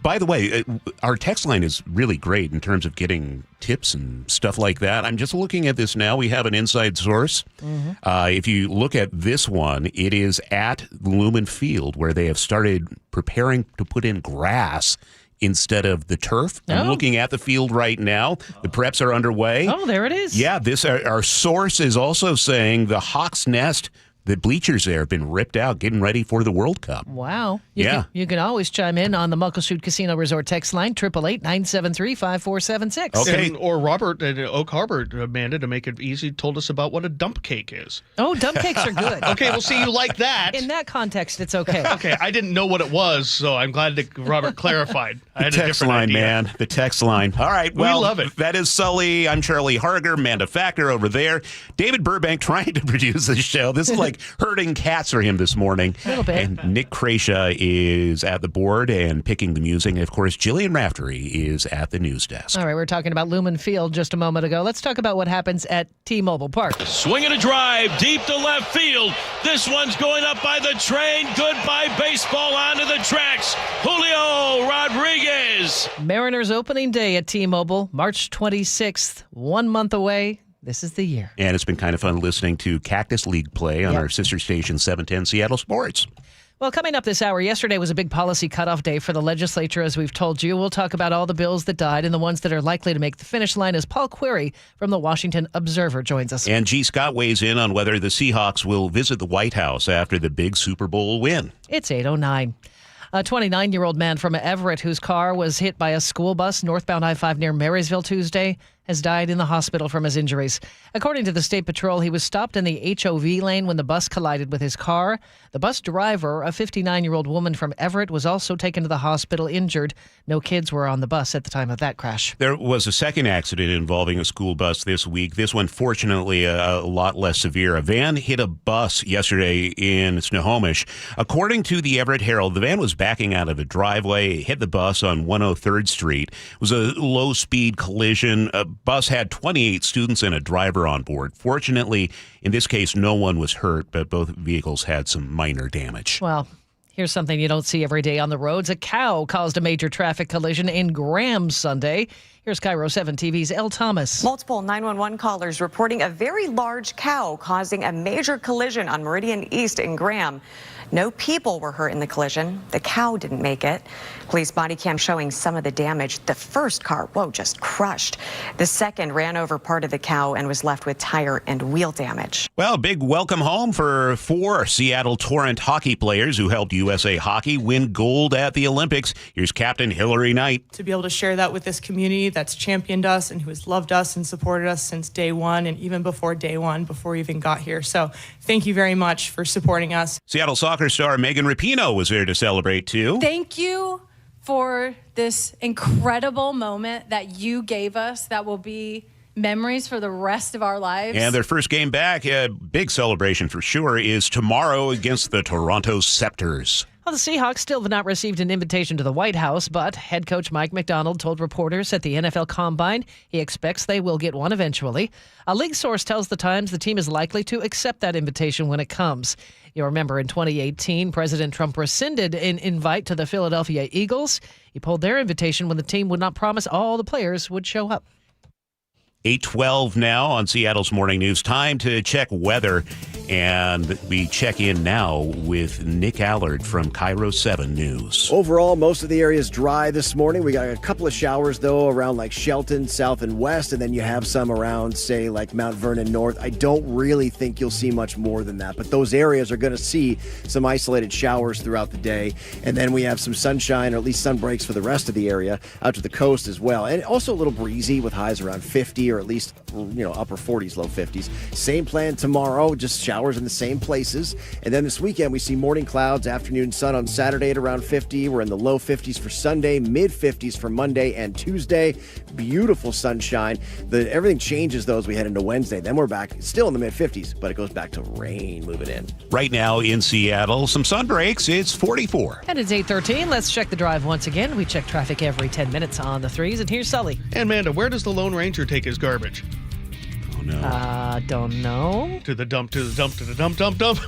By the way, our text line is really great in terms of getting tips and stuff like that. I'm just looking at this now. We have an inside source. Mm-hmm. If you look at this one, it is at Lumen Field where they have started preparing to put in grass instead of the turf. I'm looking at the field right now. The preps are underway. Oh, there it is. Yeah, our source is also saying the Hawk's Nest, the bleachers there have been ripped out, getting ready for the World Cup. Wow. You can always chime in on the Muckleshoot Casino Resort text line, 888-973-5476. Okay. Or Robert at Oak Harbor, Amanda, to make it easy, told us about what a dump cake is. Oh, dump cakes are good. Okay, well, see, you like that. In that context, it's okay. Okay, I didn't know what it was, so I'm glad that Robert clarified. I had the text line, idea. man. The text line. All right, well, we love it. That is Sully. I'm Charlie Harger, Manda Factor over there. David Burbank trying to produce this show. This is like like herding cats for him this morning. A little bit. And Nick Crasha is at the board and picking the music. And, of course, Jillian Raftery is at the news desk. All right, we're talking about Lumen Field just a moment ago. Let's talk about what happens at T-Mobile Park. Swing and a drive deep to left field. This one's going up by the train. Goodbye baseball onto the tracks. Julio Rodriguez. Mariners opening day at T-Mobile, March 26th, 1 month away. This is the year. And it's been kind of fun listening to Cactus League play on our sister station 710 Seattle Sports. Well, coming up this hour, yesterday was a big policy cutoff day for the legislature, as we've told you. We'll talk about all the bills that died and the ones that are likely to make the finish line as Paul Query from the Washington Observer joins us. And G. Scott weighs in on whether the Seahawks will visit the White House after the big Super Bowl win. It's 8:09. A 29-year-old man from Everett whose car was hit by a school bus northbound I-5 near Marysville Tuesday has died in the hospital from his injuries. According to the State Patrol, he was stopped in the HOV lane when the bus collided with his car. The bus driver, a 59-year-old woman from Everett, was also taken to the hospital injured. No kids were on the bus at the time of that crash. There was a second accident involving a school bus this week. This one, fortunately, a lot less severe. A van hit a bus yesterday in Snohomish. According to the Everett Herald, the van was backing out of a driveway. It hit the bus on 103rd Street. It was a low-speed collision. A bus had 28 students and a driver on board. Fortunately, in this case, no one was hurt, but both vehicles had some minor damage. Well, here's something you don't see every day on the roads. A cow caused a major traffic collision in Graham Sunday. Here's KIRO 7 TV's Elle Thomas. Multiple 911 callers reporting a very large cow causing a major collision on Meridian East in Graham. No people were hurt in the collision. The cow didn't make it. Police body cam showing some of the damage. The first car, just crushed. The second ran over part of the cow and was left with tire and wheel damage. Well, big welcome home for 4 Seattle Torrent hockey players who helped USA Hockey win gold at the Olympics. Here's Captain Hillary Knight. To be able to share that with this community that's championed us and who has loved us and supported us since day one and even before day one, before we even got here. So thank you very much for supporting us. Seattle soccer star Megan Rapinoe was there to celebrate, too. Thank you for this incredible moment that you gave us that will be memories for the rest of our lives. And their first game back, a big celebration for sure, is tomorrow against the Toronto Scepters. Well, the Seahawks still have not received an invitation to the White House, but head coach Mike McDonald told reporters at the NFL Combine he expects they will get one eventually. A league source tells the Times the team is likely to accept that invitation when it comes. You'll remember in 2018, President Trump rescinded an invite to the Philadelphia Eagles. He pulled their invitation when the team would not promise all the players would show up. 8:12 now on Seattle's Morning News. Time to check weather. And we check in now with Nick Allard from KIRO 7 News. Overall, most of the area is dry this morning. We got a couple of showers, though, around like Shelton, south and west, and then you have some around, say, like Mount Vernon north. I don't really think you'll see much more than that, but those areas are going to see some isolated showers throughout the day. And then we have some sunshine, or at least sun breaks for the rest of the area out to the coast as well. And also a little breezy with highs around 50 or at least, upper 40s, low 50s. Same plan tomorrow, just showers in the same places. And then this weekend, we see morning clouds, afternoon sun on Saturday at around 50. We're in the low 50s for Sunday, mid 50s for Monday and Tuesday. Beautiful sunshine. Everything changes, though, as we head into Wednesday. Then we're back still in the mid 50s, but it goes back to rain moving in. Right now in Seattle, some sun breaks. It's 44. And it's 8:13. Let's check the drive once again. We check traffic every 10 minutes on the 3s. And here's Sully. And Amanda, where does the Lone Ranger take his garbage? Oh, no. Don't know. To the dump, to the dump, to the dump, dump, dump.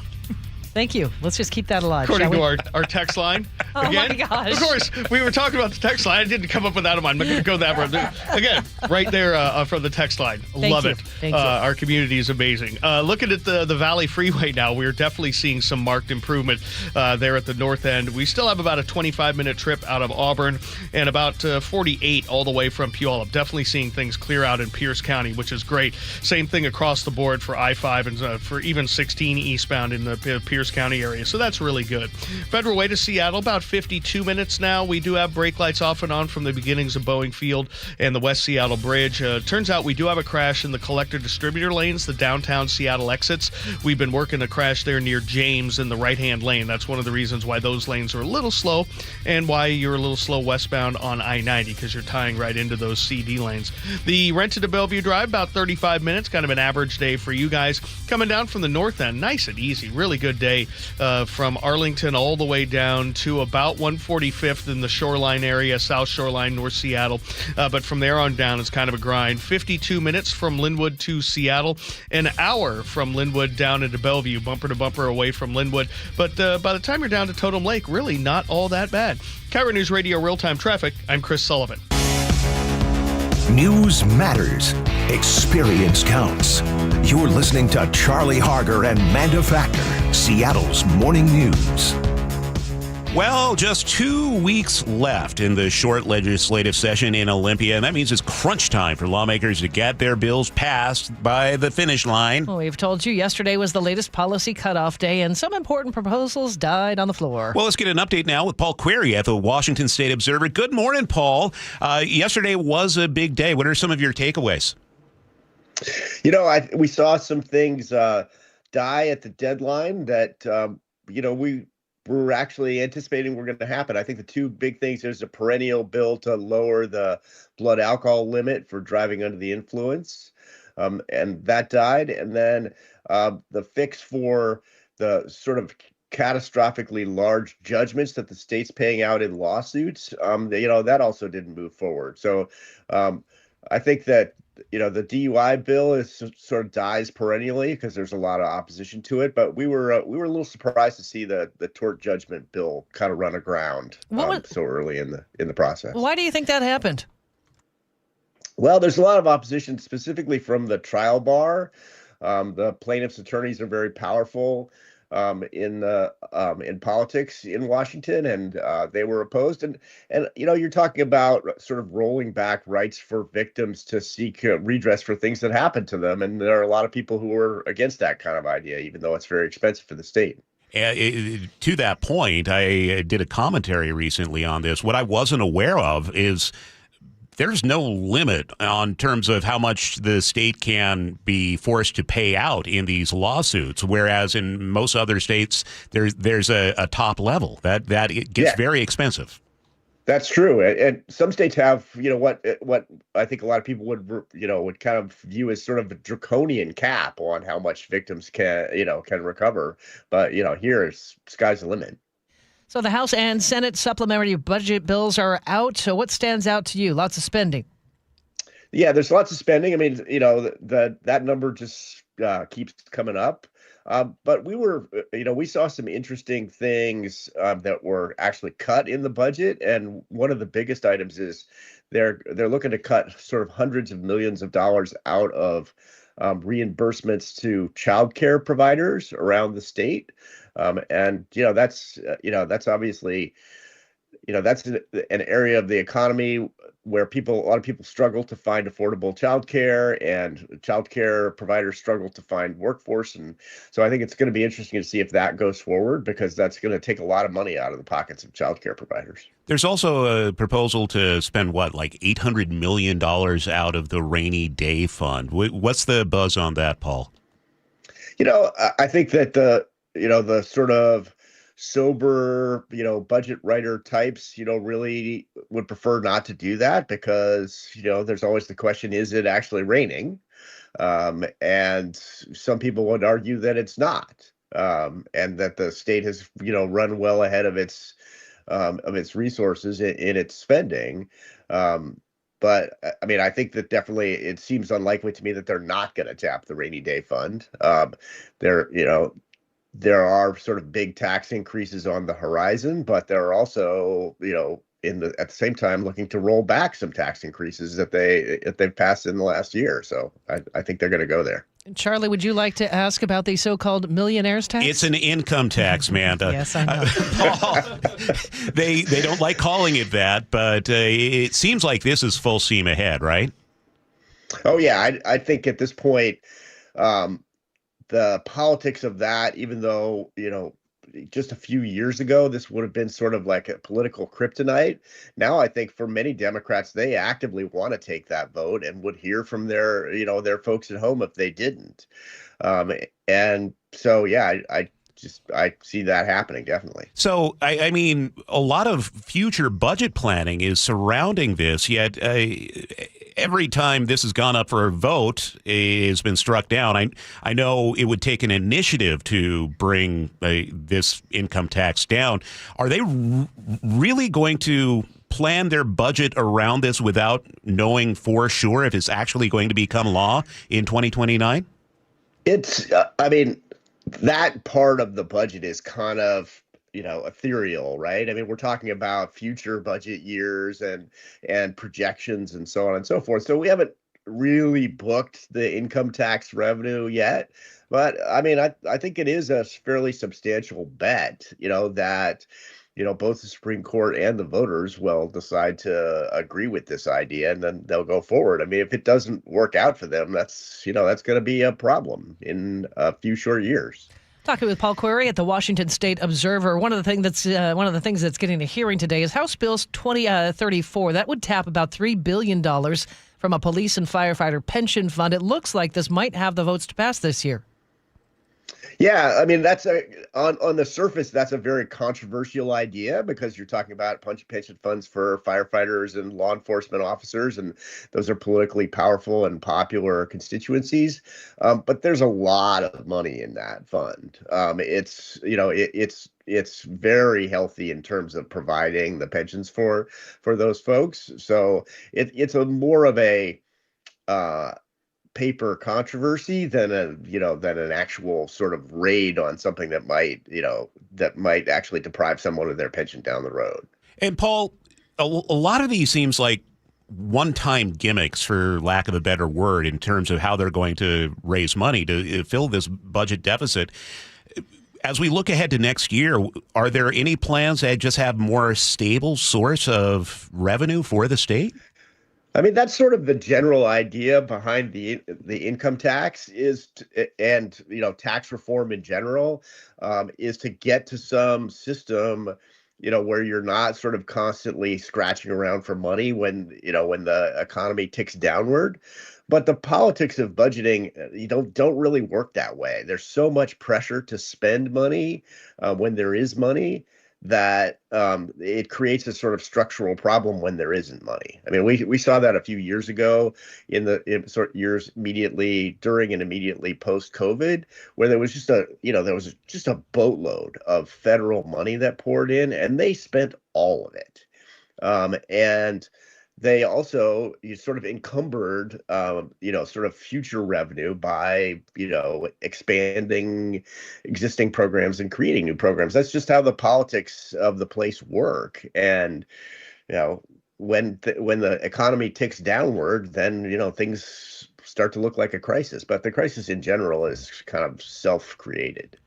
Thank you. Let's just keep that alive. According to our text line. Oh, again, my gosh. Of course, we were talking about the text line. I didn't come up with that in mind. I'm going to go that road. Again, right there from the text line. Love it. Thank you. Our community is amazing. Looking at the Valley Freeway now, we're definitely seeing some marked improvement there at the north end. We still have about a 25-minute trip out of Auburn and about 48 all the way from Puyallup. Definitely seeing things clear out in Pierce County, which is great. Same thing across the board for I-5 and for even 16 eastbound in the Pierce Pierce County area. So that's really good. Federal Way to Seattle, about 52 minutes now. We do have brake lights off and on from the beginnings of Boeing Field and the West Seattle Bridge. Turns out we do have a crash in the collector distributor lanes, the downtown Seattle exits. We've been working a crash there near James in the right-hand lane. That's one of the reasons why those lanes are a little slow and why you're a little slow westbound on I-90, because you're tying right into those CD lanes. The Renton to Bellevue Drive, about 35 minutes, kind of an average day for you guys. Coming down from the north end, nice and easy, really good day from Arlington all the way down to about 145th in the shoreline area, South Shoreline, North Seattle. But from there on down, it's kind of a grind. 52 minutes from Linwood to Seattle, an hour from Linwood down into Bellevue, bumper to bumper away from Linwood. But by the time you're down to Totem Lake, really not all that bad. KIRO News Radio Real-Time Traffic, I'm Chris Sullivan. News matters. Experience counts. You're listening to Charlie Harger and Manda Factor, Seattle's morning news. Well, just 2 weeks left in the short legislative session in Olympia, and that means it's crunch time for lawmakers to get their bills passed by the finish line. Well, we've told you yesterday was the latest policy cutoff day, and some important proposals died on the floor. Well, let's get an update now with Paul Query at the Washington State Observer. Good morning, Paul. Yesterday was a big day. What are some of your takeaways? We saw some things die at the deadline that, we were actually anticipating were going to happen. I think the two big things, there's a perennial bill to lower the blood alcohol limit for driving under the influence, and that died. And then the fix for the sort of catastrophically large judgments that the state's paying out in lawsuits, that also didn't move forward. So I think that the DUI bill is sort of dies perennially because there's a lot of opposition to it. But we were a little surprised to see the tort judgment bill kind of run aground so early in the process. Why do you think that happened? Well, there's a lot of opposition, specifically from the trial bar. The plaintiffs' attorneys are very powerful in politics in Washington, and they were opposed. And you're talking about sort of rolling back rights for victims to seek redress for things that happened to them, and there are a lot of people who are against that kind of idea, even though it's very expensive for the state. To that point, I did a commentary recently on this. What I wasn't aware of is there's no limit on terms of how much the state can be forced to pay out in these lawsuits, whereas in most other states, there's a top level that it gets very expensive. That's true, and some states have what I think a lot of people would kind of view as sort of a draconian cap on how much victims can recover, but here sky's the limit. So the House and Senate supplementary budget bills are out. So what stands out to you? Lots of spending. Yeah, there's lots of spending. I mean, that number just keeps coming up. But we saw some interesting things that were actually cut in the budget. And one of the biggest items is they're looking to cut sort of hundreds of millions of dollars out of reimbursements to child care providers around the state. And that's obviously, that's an area of the economy where a lot of people struggle to find affordable childcare, and childcare providers struggle to find workforce. And so I think it's going to be interesting to see if that goes forward, because that's going to take a lot of money out of the pockets of childcare providers. There's also a proposal to spend like $800 million out of the rainy day fund. What's the buzz on that, Paul? I think that the sort of sober, budget writer types, really would prefer not to do that, because, there's always the question, is it actually raining? And some people would argue that it's not, and that the state has, run well ahead of its resources in its spending. But I mean, I think that definitely it seems unlikely to me that they're not going to tap the rainy day fund. There are sort of big tax increases on the horizon, but there are also, at the same time, looking to roll back some tax increases that they've passed in the last year. So I think they're going to go there. Charlie, would you like to ask about the so-called millionaire's tax? It's an income tax, Manda. Yes, I know. Paul, they don't like calling it that, but it seems like this is full steam ahead, right? Oh, yeah. I think at this point, the politics of that, even though, just a few years ago, this would have been sort of like a political kryptonite. Now, I think for many Democrats, they actively want to take that vote and would hear from their folks at home if they didn't. And so, yeah, I see that happening, definitely. So, I mean, a lot of future budget planning is surrounding this, yet every time this has gone up for a vote, it has been struck down. I know it would take an initiative to bring this income tax down. Are they really going to plan their budget around this without knowing for sure if it's actually going to become law in 2029? It's, that part of the budget is kind of, ethereal, right? I mean, we're talking about future budget years and projections and so on and so forth. So we haven't really booked the income tax revenue yet. But I think it is a fairly substantial bet, that, both the Supreme Court and the voters will decide to agree with this idea, and then they'll go forward. I mean, if it doesn't work out for them, that's going to be a problem in a few short years. Talking with Paul Query at the Washington State Observer. One of the things that's getting a hearing today is House Bill 2034. That would tap about $3 billion from a police and firefighter pension fund. It looks like this might have the votes to pass this year. Yeah, I mean, that's on the surface, that's a very controversial idea because you're talking about pension funds for firefighters and law enforcement officers, and those are politically powerful and popular constituencies. But there's a lot of money in that fund. It's very healthy in terms of providing the pensions for those folks. So it's a more of a paper controversy than an actual sort of raid on something that might actually deprive someone of their pension down the road. And Paul, a lot of these seems like one-time gimmicks, for lack of a better word, in terms of how they're going to raise money to fill this budget deficit. As we look ahead to next year, are there any plans that just have more stable source of revenue for the state? I mean, that's sort of the general idea behind the income tax and tax reform in general, is to get to some system, where you're not sort of constantly scratching around for money when the economy ticks downward. But the politics of budgeting, don't really work that way. There's so much pressure to spend money when there is money, that it creates a sort of structural problem when there isn't money. I mean, we saw that a few years ago in years immediately during and immediately post-COVID, where there was just a boatload of federal money that poured in, and they spent all of it. And they also sort of encumbered, sort of future revenue by, expanding existing programs and creating new programs. That's just how the politics of the place work. And, when the economy ticks downward, then, things start to look like a crisis. But the crisis in general is kind of self-created.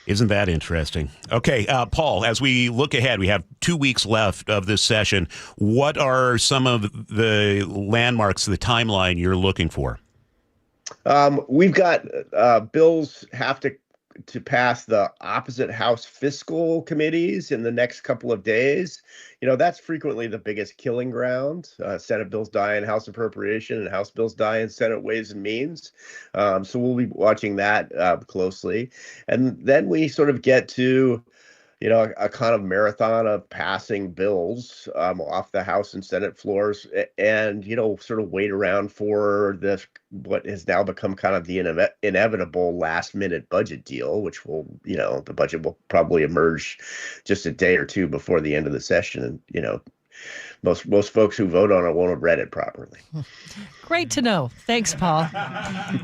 Isn't that interesting? Okay, Paul, as we look ahead, we have 2 weeks left of this session. What are some of the landmarks, the timeline you're looking for? We've got bills have to pass the opposite House fiscal committees in the next couple of days. That's frequently the biggest killing ground. Senate bills die in House Appropriation, and House bills die in Senate Ways and Means. So we'll be watching that closely. And then we sort of get to, a kind of marathon of passing bills off the House and Senate floors, and, sort of wait around for what has now become kind of the inevitable last minute budget deal, which will, the budget will probably emerge just a day or two before the end of the session. And, most folks who vote on it won't have read it properly. Great to know. Thanks, Paul.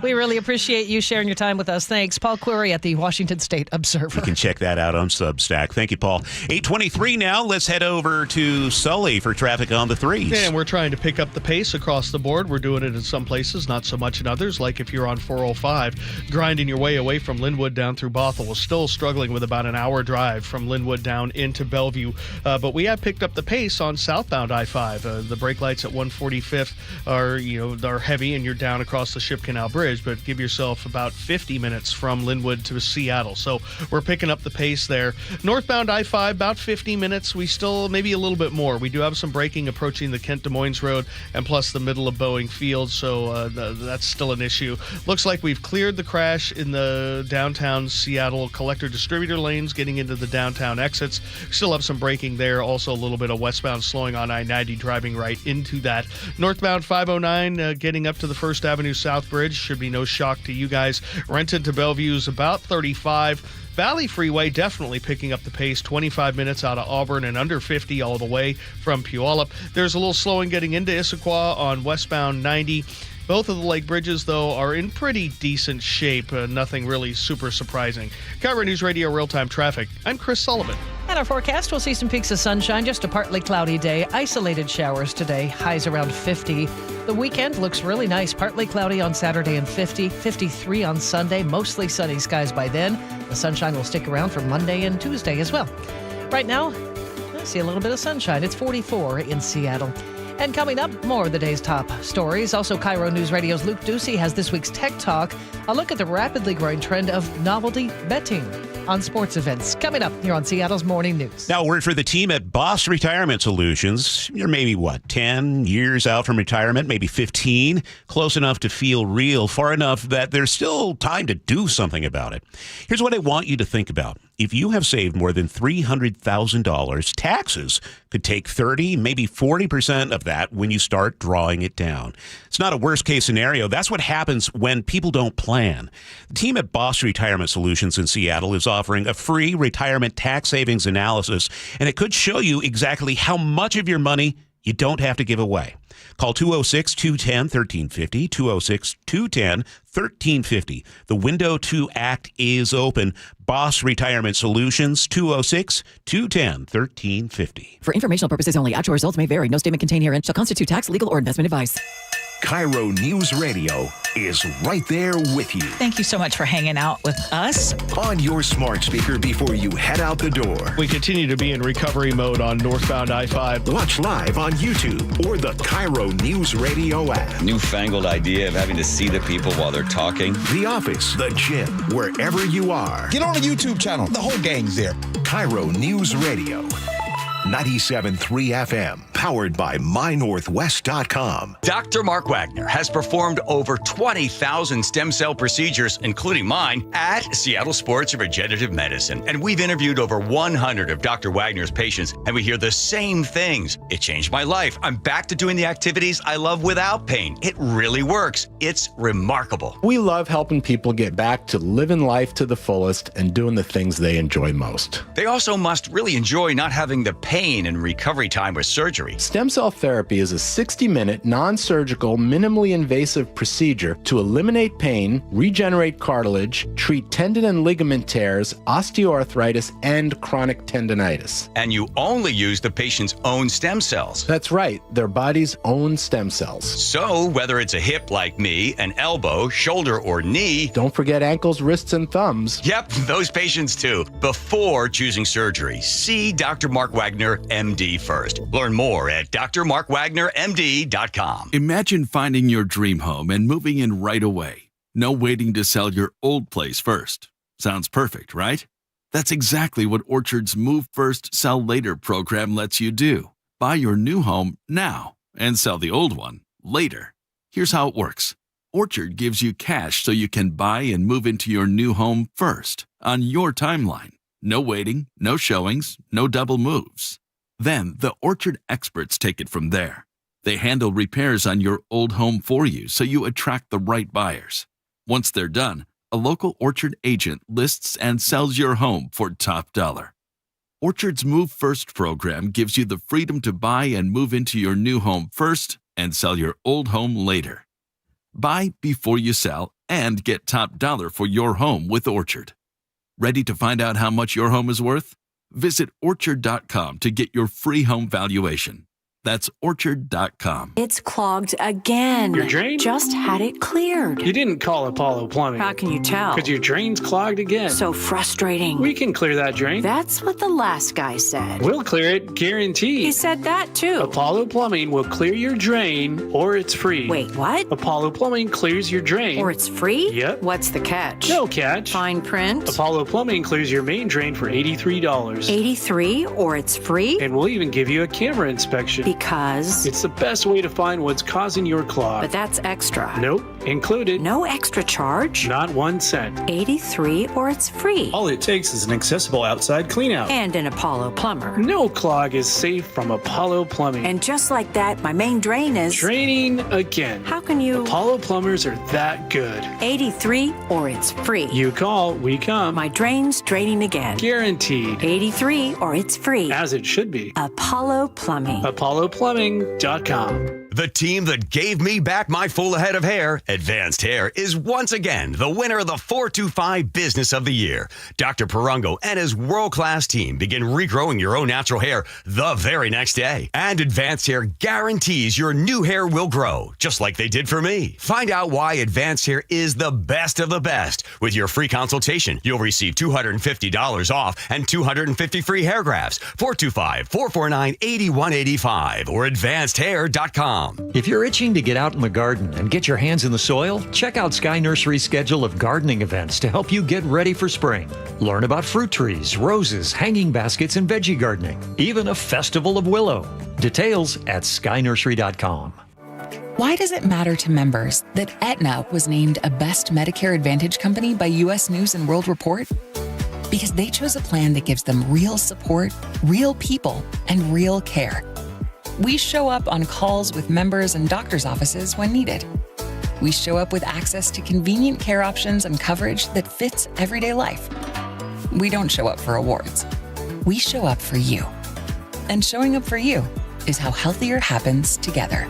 We really appreciate you sharing your time with us. Thanks. Paul Query at the Washington State Observer. You can check that out on Substack. Thank you, Paul. 8:23 now. Let's head over to Sully for traffic on the threes. And we're trying to pick up the pace across the board. We're doing it in some places, not so much in others. Like if you're on 405, grinding your way away from Linwood down through Bothell, we're still struggling with about an hour drive from Linwood down into Bellevue. But we have picked up the pace on southbound northbound I-5. The brake lights at 145th are heavy, and you're down across the Ship Canal Bridge, but give yourself about 50 minutes from Linwood to Seattle. So we're picking up the pace there. Northbound I-5, about 50 minutes. We still, maybe a little bit more. We do have some braking approaching the Kent Des Moines Road and plus the middle of Boeing Field, so that's still an issue. Looks like we've cleared the crash in the downtown Seattle collector distributor lanes getting into the downtown exits. Still have some braking there. Also a little bit of westbound slowing on I-90 driving right into that. Northbound 509 getting up to the First Avenue South Bridge. Should be no shock to you guys. Renton to Bellevue is about 35. Valley Freeway definitely picking up the pace, 25 minutes out of Auburn and under 50 all the way from Puyallup. There's a little slowing getting into Issaquah on westbound 90. Both of the lake bridges, though, are in pretty decent shape. Nothing really super surprising. KIRO Newsradio Real-Time Traffic. I'm Chris Sullivan. And our forecast, we'll see some peaks of sunshine, just a partly cloudy day. Isolated showers today, highs around 50. The weekend looks really nice. Partly cloudy on Saturday and 50. 53 on Sunday. Mostly sunny skies by then. The sunshine will stick around for Monday and Tuesday as well. Right now, I see a little bit of sunshine. It's 44 in Seattle. And coming up, more of the day's top stories. Also, KIRO News Radio's Luke Ducey has this week's Tech Talk, a look at the rapidly growing trend of novelty betting on sports events. Coming up here on Seattle's Morning News. Now, word for the team at Boss Retirement Solutions. You're maybe, 10 years out from retirement, maybe 15. Close enough to feel real, far enough that there's still time to do something about it. Here's what I want you to think about. If you have saved more than $300,000, taxes could take 30, maybe 40% of that when you start drawing it down. It's not a worst-case scenario. That's what happens when people don't plan. The team at Boss Retirement Solutions in Seattle is offering a free retirement tax savings analysis, and it could show you exactly how much of your money you don't have to give away. Call 206-210-1350, 206-210-1350. The window to act is open. Boss Retirement Solutions, 206-210-1350. For informational purposes only, actual results may vary. No statement contained herein shall constitute tax, legal, or investment advice. KIRO News Radio is right there with you. Thank you so much for hanging out with us. On your smart speaker before you head out the door. We continue to be in recovery mode on northbound I-5. Watch live on YouTube or the KIRO News Radio app. Newfangled idea of having to see the people while they're talking. The office, the gym, wherever you are. Get on the YouTube channel. The whole gang's there. KIRO News Radio. 97.3 FM, powered by MyNorthwest.com. Dr. Mark Wagner has performed over 20,000 stem cell procedures, including mine, at Seattle Sports Regenerative Medicine. And we've interviewed over 100 of Dr. Wagner's patients, and we hear the same things. It changed my life. I'm back to doing the activities I love without pain. It really works. It's remarkable. We love helping people get back to living life to the fullest and doing the things they enjoy most. They also must really enjoy not having the pain and recovery time with surgery. Stem cell therapy is a 60-minute, non-surgical, minimally invasive procedure to eliminate pain, regenerate cartilage, treat tendon and ligament tears, osteoarthritis, and chronic tendonitis. And you only use the patient's own stem cells. That's right, their body's own stem cells. So, whether it's a hip like me, an elbow, shoulder, or knee... Don't forget ankles, wrists, and thumbs. Yep, those patients too. Before choosing surgery, see Dr. Mark Wagner, MD first. Learn more at drmarkwagnermd.com. Imagine finding your dream home and moving in right away. No waiting to sell your old place first. Sounds perfect, right? That's exactly what Orchard's Move First, Sell Later program lets you do. Buy your new home now and sell the old one later. Here's how it works. Orchard gives you cash so you can buy and move into your new home first on your timeline. No waiting, no showings, no double moves. Then the Orchard experts take it from there. They handle repairs on your old home for you so you attract the right buyers. Once they're done, a local Orchard agent lists and sells your home for top dollar. Orchard's Move First program gives you the freedom to buy and move into your new home first and sell your old home later. Buy before you sell and get top dollar for your home with Orchard. Ready to find out how much your home is worth? Visit Orchard.com to get your free home valuation. That's Orchard.com. It's clogged again. Your drain? Just had it cleared. You didn't call Apollo Plumbing. How can you tell? Because your drain's clogged again. So frustrating. We can clear that drain. That's what the last guy said. We'll clear it, guaranteed. He said that too. Apollo Plumbing will clear your drain, or it's free. Wait, what? Apollo Plumbing clears your drain. Or it's free? Yep. What's the catch? No catch. Fine print? Apollo Plumbing clears your main drain for $83. $83, or it's free? And we'll even give you a camera inspection. Because? It's the best way to find what's causing your clog. But that's extra. Nope, included. No extra charge? Not 1 cent. $83, or it's free. All it takes is an accessible outside cleanout. And an Apollo plumber. No clog is safe from Apollo Plumbing. And just like that, my main drain is... Draining again. How can you... Apollo plumbers are that good. 83, or it's free. You call, we come. My drain's draining again. Guaranteed. 83, or it's free. As it should be. Apollo Plumbing. ApolloPlumbing.com. The team that gave me back my full head of hair, Advanced Hair, is once again the winner of the 425 Business of the Year. Dr. Perungo and his world-class team begin regrowing your own natural hair the very next day. And Advanced Hair guarantees your new hair will grow, just like they did for me. Find out why Advanced Hair is the best of the best. With your free consultation, you'll receive $250 off and 250 free hair grafts. 425-449-8185 or advancedhair.com. If you're itching to get out in the garden and get your hands in the soil, check out Sky Nursery's schedule of gardening events to help you get ready for spring. Learn about fruit trees, roses, hanging baskets, and veggie gardening. Even a festival of willow. Details at skynursery.com. Why does it matter to members that Aetna was named a Best Medicare Advantage company by U.S. News & World Report? Because they chose a plan that gives them real support, real people, and real care. We show up on calls with members and doctors' offices when needed. We show up with access to convenient care options and coverage that fits everyday life. We don't show up for awards. We show up for you. And showing up for you is how healthier happens together.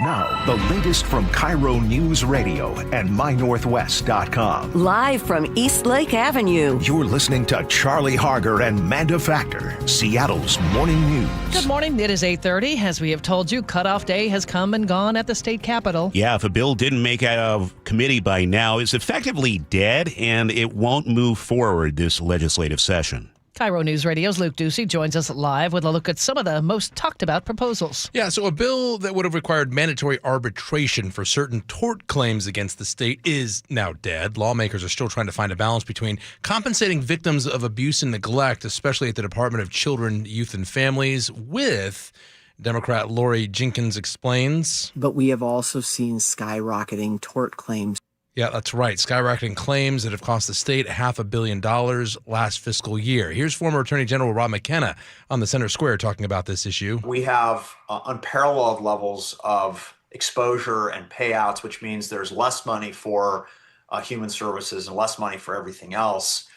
Now, the latest from KIRO Newsradio and MyNorthwest.com. Live from Eastlake Avenue. You're listening to Charlie Harger and Manda Factor, Seattle's morning news. Good morning. It is 8:30. As we have told you, cutoff day has come and gone at the state capitol. Yeah, if a bill didn't make it out of committee by now, it's effectively dead, and it won't move forward this legislative session. KIRO News Radio's Luke Ducey joins us live with a look at some of the most talked about proposals. Yeah, so a bill that would have required mandatory arbitration for certain tort claims against the state is now dead. Lawmakers are still trying to find a balance between compensating victims of abuse and neglect, especially at the Department of Children, Youth, and Families, with Democrat Lori Jenkins explains. But we have also seen skyrocketing tort claims. Yeah, that's right. Skyrocketing claims that have cost the state $500 million last fiscal year. Here's former Attorney General Rob McKenna on the Center Square talking about this issue. We have unparalleled levels of exposure and payouts, which means there's less money for human services and less money for everything else.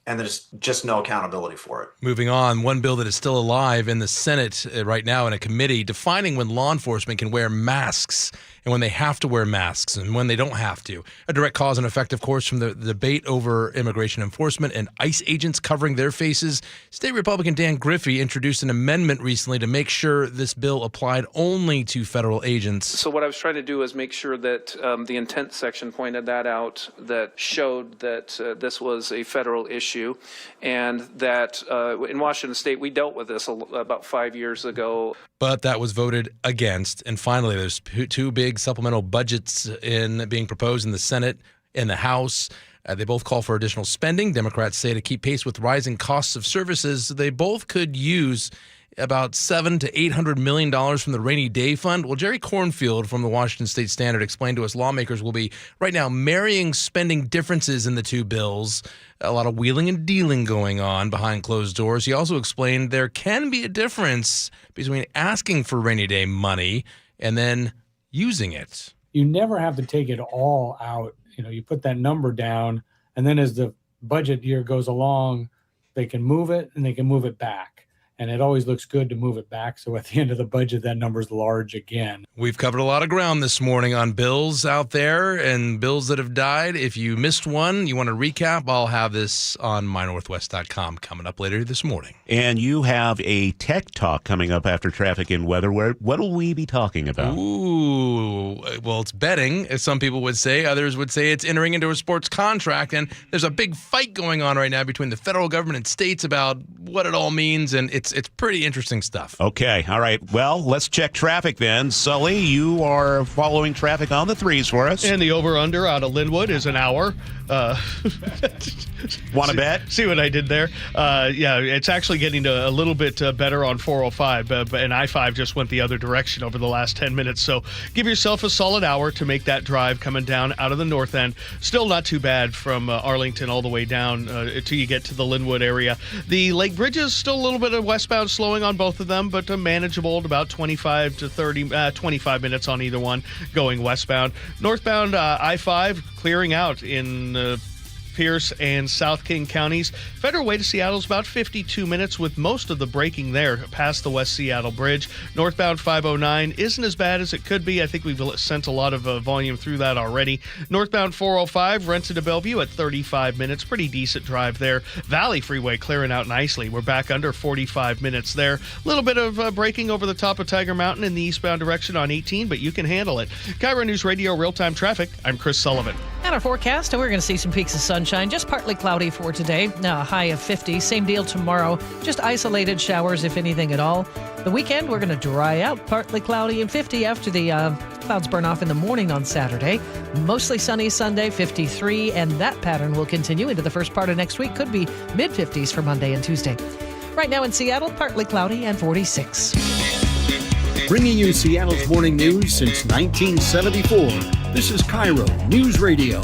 And there's just no accountability for it. Moving on, one bill that is still alive in the Senate right now in a committee defining when law enforcement can wear masks and when they have to wear masks and when they don't have to. A direct cause and effect, of course, from the debate over immigration enforcement and ICE agents covering their faces. State Republican Dan Griffey introduced an amendment recently to make sure this bill applied only to federal agents. So what I was trying to do is make sure that the intent section pointed that out, that showed that this was a federal issue, and that in Washington State, we dealt with this about 5 years ago. But that was voted against. And finally, there's two big supplemental budgets being proposed in the Senate and the House. They both call for additional spending. Democrats say to keep pace with rising costs of services, they both could use about $700 to $800 million from the rainy day fund. Well, Jerry Cornfield from the Washington State Standard explained to us lawmakers will be right now marrying spending differences in the two bills. A lot of wheeling and dealing going on behind closed doors. He also explained there can be a difference between asking for rainy day money and then using it. You never have to take it all out. You put that number down, and then as the budget year goes along, they can move it and they can move it back. And it always looks good to move it back. So at the end of the budget, that number's large again. We've covered a lot of ground this morning on bills out there and bills that have died. If you missed one, you want to recap, I'll have this on mynorthwest.com coming up later this morning. And you have a tech talk coming up after traffic and weather. What will we be talking about? Ooh, well, it's betting, as some people would say. Others would say it's entering into a sports contract. And there's a big fight going on right now between the federal government and states about what it all means. And it's pretty interesting stuff. Okay. All right. Well, let's check traffic then. Sully, you are following traffic on the 3s for us. And the over-under out of Linwood is an hour. Want to bet? See what I did there? Yeah, it's actually getting a little bit better on 405, and I-5 just went the other direction over the last 10 minutes. So give yourself a solid hour to make that drive coming down out of the north end. Still not too bad from Arlington all the way down until you get to the Linwood area. The Lake Bridges, still a little bit of westbound slowing on both of them, but manageable at about 25 minutes on either one going westbound. Northbound I-5 clearing out in Pierce and South King counties. Federal Way to Seattle is about 52 minutes with most of the braking there past the West Seattle Bridge. Northbound 509 isn't as bad as it could be. I think we've sent a lot of volume through that already. Northbound 405 Renton to Bellevue at 35 minutes. Pretty decent drive there. Valley Freeway clearing out nicely. We're back under 45 minutes there. A little bit of braking over the top of Tiger Mountain in the eastbound direction on 18, but you can handle it. KIRO Newsradio Real-Time Traffic. I'm Chris Sullivan. And our forecast, we're going to see some peaks of sunshine, just partly cloudy for today. A high of 50. Same deal tomorrow. Just isolated showers, if anything at all. The weekend, we're going to dry out, partly cloudy and 50 after the clouds burn off in the morning on Saturday. Mostly sunny Sunday, 53, and that pattern will continue into the first part of next week. Could be mid-50s for Monday and Tuesday. Right now in Seattle, partly cloudy and 46. Bringing you Seattle's morning news since 1974. This is KIRO News Radio.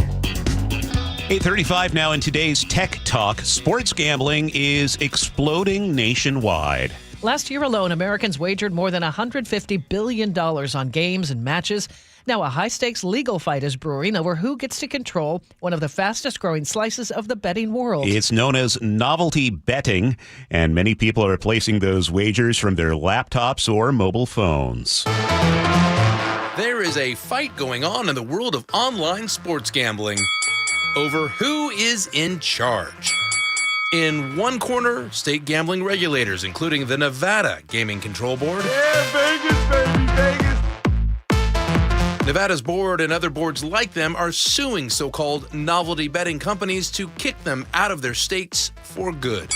8:35 now in today's Tech Talk. Sports gambling is exploding nationwide. Last year alone, Americans wagered more than $150 billion on games and matches. Now, a high-stakes legal fight is brewing over who gets to control one of the fastest-growing slices of the betting world. It's known as novelty betting, and many people are placing those wagers from their laptops or mobile phones. There is a fight going on in the world of online sports gambling over who is in charge. In one corner, state gambling regulators, including the Nevada Gaming Control Board. Yeah, Vegas, baby, Vegas. Nevada's board and other boards like them are suing so-called novelty betting companies to kick them out of their states for good.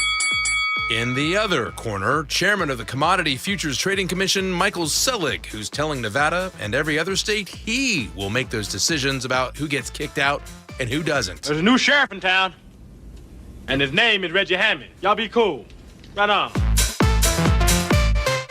In the other corner, chairman of the Commodity Futures Trading Commission, Michael Selig, who's telling Nevada and every other state he will make those decisions about who gets kicked out and who doesn't. There's a new sheriff in town, and his name is Reggie Hammond. Y'all be cool. Right on.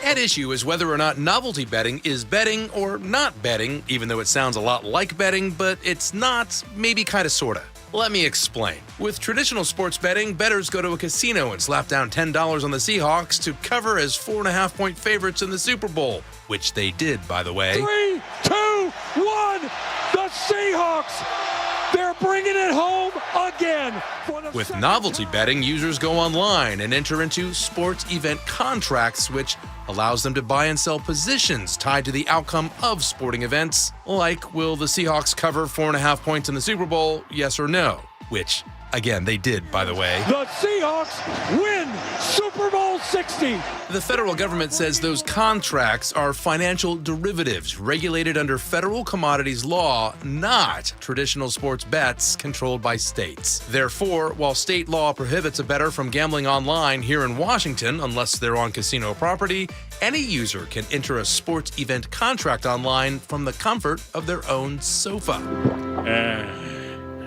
At issue is whether or not novelty betting is betting or not betting, even though it sounds a lot like betting, but it's not, maybe kind of sorta. Let me explain. With traditional sports betting, bettors go to a casino and slap down $10 on the Seahawks to cover as 4.5-point favorites in the Super Bowl, which they did, by the way. 3, 2, 1, the Seahawks! They're bringing it home again. With novelty betting, users go online and enter into sports event contracts, which allows them to buy and sell positions tied to the outcome of sporting events, like will the Seahawks cover 4.5 points in the Super Bowl, yes or no? Which, again, they did, by the way. The Seahawks win Super Bowl 60. The federal government says those contracts are financial derivatives regulated under federal commodities law, not traditional sports bets controlled by states. Therefore, while state law prohibits a bettor from gambling online here in Washington unless they're on casino property, any user can enter a sports event contract online from the comfort of their own sofa.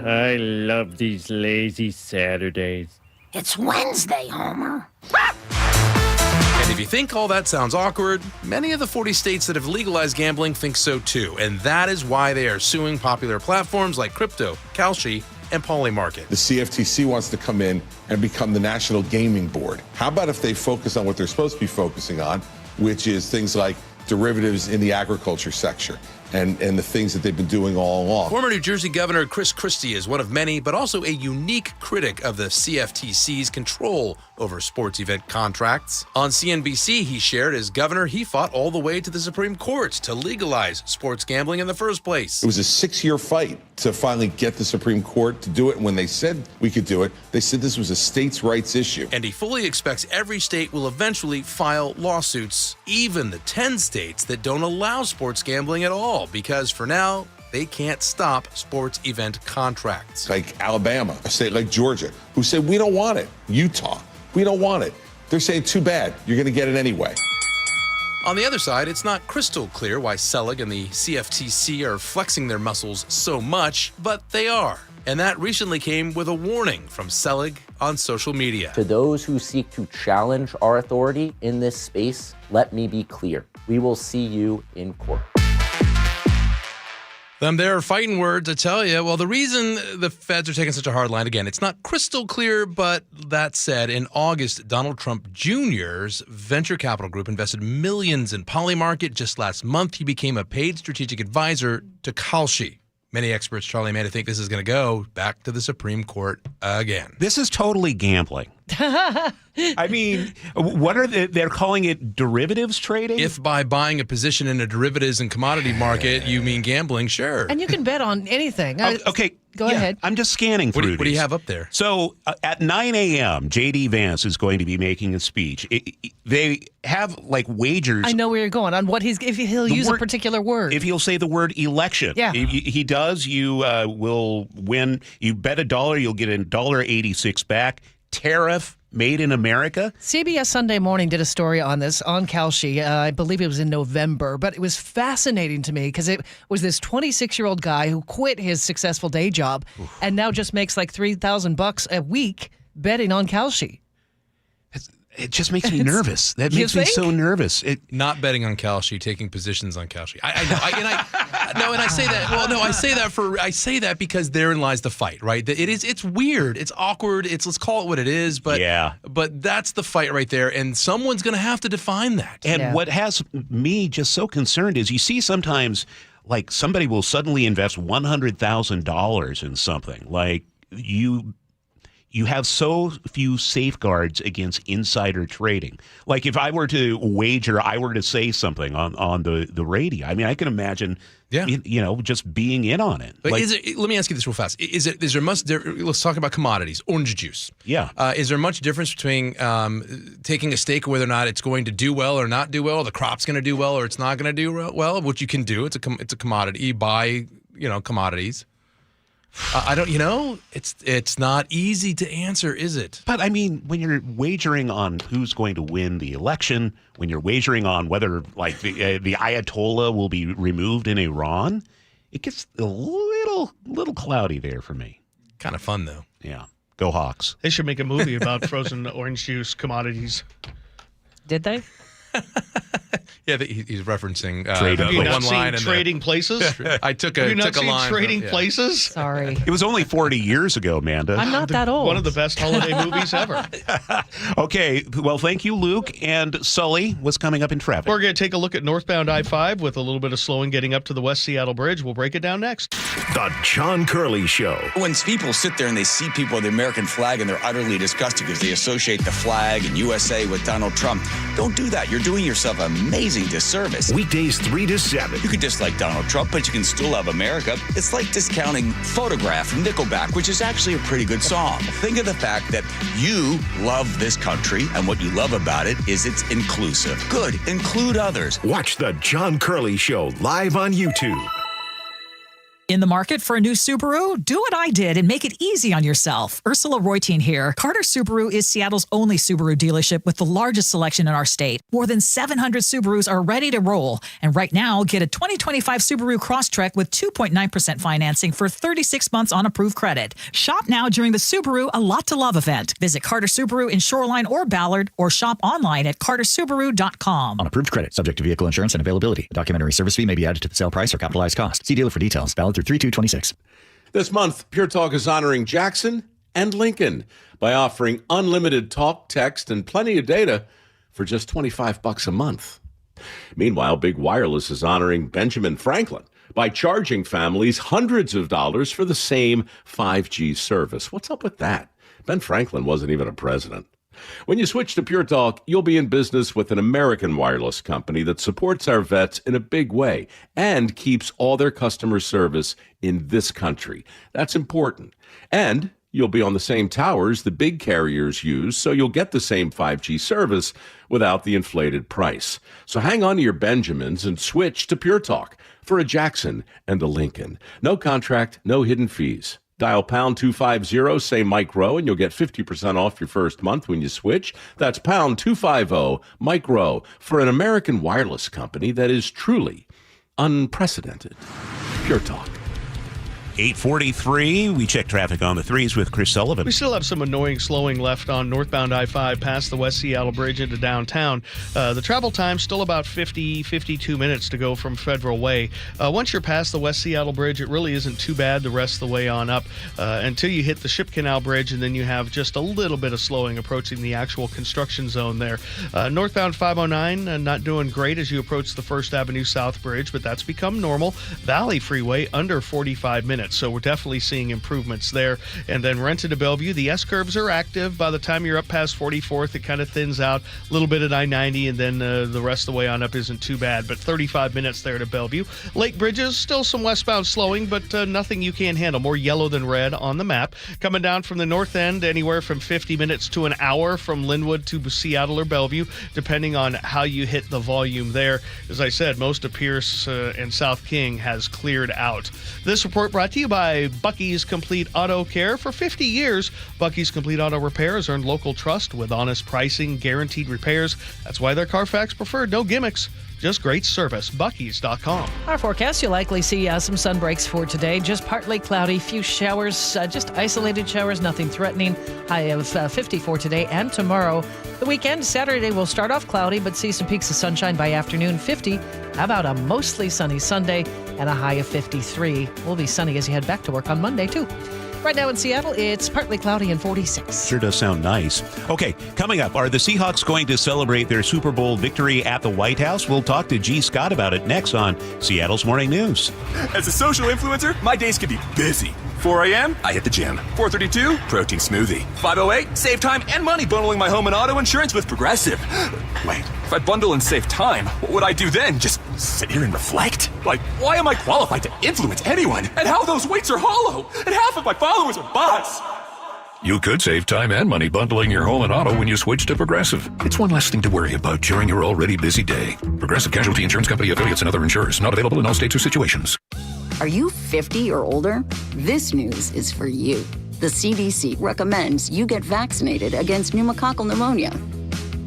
I love these lazy Saturdays. It's Wednesday, Homer. And if you think all that sounds awkward, many of the 40 states that have legalized gambling think so too, and that is why they are suing popular platforms like Crypto, Kalshi, and Polymarket. The CFTC wants to come in and become the National Gaming Board. How about if they focus on what they're supposed to be focusing on, which is things like derivatives in the agriculture sector, and the things that they've been doing all along. Former New Jersey Governor Chris Christie is one of many, but also a unique critic of the CFTC's control over sports event contracts. On CNBC, he shared as governor, he fought all the way to the Supreme Court to legalize sports gambling in the first place. It was a 6-year fight to finally get the Supreme Court to do it. And when they said we could do it, they said this was a states' rights issue. And he fully expects every state will eventually file lawsuits, even the 10 states that don't allow sports gambling at all, because for now, they can't stop sports event contracts. Like Alabama, a state like Georgia, who said, we don't want it. Utah, we don't want it. They're saying, too bad, you're going to get it anyway. On the other side, it's not crystal clear why Selig and the CFTC are flexing their muscles so much, but they are. And that recently came with a warning from Selig on social media. To those who seek to challenge our authority in this space, let me be clear. We will see you in court. Them there fighting words, I tell you. Well, the reason the feds are taking such a hard line, again, it's not crystal clear, but that said, in August, Donald Trump Jr.'s venture capital group invested millions in Polymarket. Just last month, he became a paid strategic advisor to Kalshi. Many experts, Charlie Manda, think this is going to go back to the Supreme Court again. This is totally gambling. I mean, what are they're calling it derivatives trading? If by buying a position in a derivatives and commodity market, you mean gambling, sure. And you can bet on anything. Okay. Go ahead. I'm just scanning through What do you have up there? So at 9 a.m., J.D. Vance is going to be making a speech. They have like wagers. I know where you're going on what if he'll use a particular word. If he'll say the word election. Yeah. If he does, you will win. You bet $1, you'll get $1.86 back. Tariff made in America. CBS Sunday Morning did a story on this on Kalshi. I believe it was in November, but it was fascinating to me because it was this 26-year-old guy who quit his successful day job and now just makes like $3,000 a week betting on Kalshi. It just makes me nervous. That makes me so nervous. Not betting on Kalshi, taking positions on Kalshi. I know. And I say that. Well, no, I say that because therein lies the fight, right? It's weird. It's awkward. Let's call it what it is. But yeah. But that's the fight right there, and someone's going to have to define that. And what has me just so concerned is you see sometimes like somebody will suddenly invest $100,000 in something like you have so few safeguards against insider trading. Like if I were to wager, I were to say something on the radio. I mean, I can imagine, just being in on it. But let me ask you this real fast. Let's talk about commodities. Orange juice. Yeah. Is there much difference between taking a stake whether or not it's going to do well or not do well, the crop's going to do well or it's not going to do well, which you can do. It's a commodity. You buy, commodities. I don't, it's not easy to answer, is it? But I mean, when you're wagering on who's going to win the election, when you're wagering on whether like the Ayatollah will be removed in Iran, it gets a little cloudy there for me. Kind of fun though. Yeah. Go Hawks. They should make a movie about frozen orange juice commodities. Did they? Yeah, he's referencing one line in Trading Places. I took Have you not took a seen line. Trading Places? Sorry, it was only 40 years ago, Amanda. I'm not that old. One of the best holiday movies ever. Okay, well, thank you, Luke. And Sully, what's coming up in traffic? We're going to take a look at northbound I-5 with a little bit of slowing getting up to the West Seattle Bridge. We'll break it down next. The John Curley Show. When people sit there and they see people with the American flag and they're utterly disgusted because they associate the flag and USA with Donald Trump, don't do that. You're doing yourself an amazing disservice. Weekdays 3 to 7. You could dislike Donald Trump, but you can still love America. It's like discounting Photograph from Nickelback, which is actually a pretty good song. Think of the fact that you love this country, and what you love about it is it's inclusive. Good. Include others. Watch The John Curley Show live on YouTube. In the market for a new Subaru? Do what I did and make it easy on yourself. Ursula Reutin here. Carter Subaru is Seattle's only Subaru dealership with the largest selection in our state. More than 700 Subarus are ready to roll. And right now, get a 2025 Subaru Crosstrek with 2.9% financing for 36 months on approved credit. Shop now during the Subaru A Lot to Love event. Visit Carter Subaru in Shoreline or Ballard or shop online at cartersubaru.com. On approved credit, subject to vehicle insurance and availability. A documentary service fee may be added to the sale price or capitalized cost. See dealer for details. Valid through 3/2/26. This month, Pure Talk is honoring Jackson and Lincoln by offering unlimited talk, text, and plenty of data for just $25 a month. Meanwhile, Big Wireless is honoring Benjamin Franklin by charging families hundreds of dollars for the same 5G service. What's up with that? Ben Franklin wasn't even a president. When you switch to Pure Talk, you'll be in business with an American wireless company that supports our vets in a big way and keeps all their customer service in this country. That's important. And you'll be on the same towers the big carriers use, so you'll get the same 5G service without the inflated price. So hang on to your Benjamins and switch to Pure Talk for a Jackson and a Lincoln. No contract, no hidden fees. Dial pound 250, say Mike Rowe, and you'll get 50% off your first month when you switch. That's pound 250, Mike Rowe, for an American wireless company that is truly unprecedented. Pure Talk. 8:43. We check traffic on the threes with Chris Sullivan. We still have some annoying slowing left on northbound I-5 past the West Seattle Bridge into downtown. The travel time still about 52 minutes to go from Federal Way. Once you're past the West Seattle Bridge, it really isn't too bad the rest of the way on up until you hit the Ship Canal Bridge, and then you have just a little bit of slowing approaching the actual construction zone there. Northbound 509, not doing great as you approach the First Avenue South Bridge, but that's become normal. Valley Freeway under 45 minutes. So we're definitely seeing improvements there. And then Renton to Bellevue, the S-curves are active. By the time you're up past 44th, it kind of thins out a little bit at I-90, and then the rest of the way on up isn't too bad. But 35 minutes there to Bellevue. Lake Bridges, still some westbound slowing, but nothing you can't handle. More yellow than red on the map. Coming down from the north end, anywhere from 50 minutes to an hour from Linwood to Seattle or Bellevue, depending on how you hit the volume there. As I said, most of Pierce and South King has cleared out. This report brought to you by Bucky's Complete Auto Care. For 50 years, Bucky's Complete Auto Repair has earned local trust with honest pricing, guaranteed repairs. That's why they're Carfax preferred. No gimmicks, just great service. Bucky's.com. Our forecast, you'll likely see some sun breaks for today. Just partly cloudy, few showers, just isolated showers, nothing threatening. High of 50 for today and tomorrow. The weekend, Saturday, will start off cloudy, but see some peaks of sunshine by afternoon, 50. How about a mostly sunny Sunday and a high of 53? We'll be sunny as you head back to work on Monday, too. Right now in Seattle, it's partly cloudy and 46. Sure does sound nice. Okay, coming up, are the Seahawks going to celebrate their Super Bowl victory at the White House? We'll talk to G. Scott about it next on Seattle's Morning News. As a social influencer, my days can be busy. 4 a.m., I hit the gym. 4:32, protein smoothie. 5:08, save time and money bundling my home and auto insurance with Progressive. Wait, if I bundle and save time, what would I do then? Just sit here and reflect? Like, why am I qualified to influence anyone? And how those weights are hollow? And half of my followers are bots. You could save time and money bundling your home and auto when you switch to Progressive. It's one less thing to worry about during your already busy day. Progressive Casualty Insurance Company affiliates and other insurers. Not available in all states or situations. Are you 50 or older? This news is for you. The CDC recommends you get vaccinated against pneumococcal pneumonia.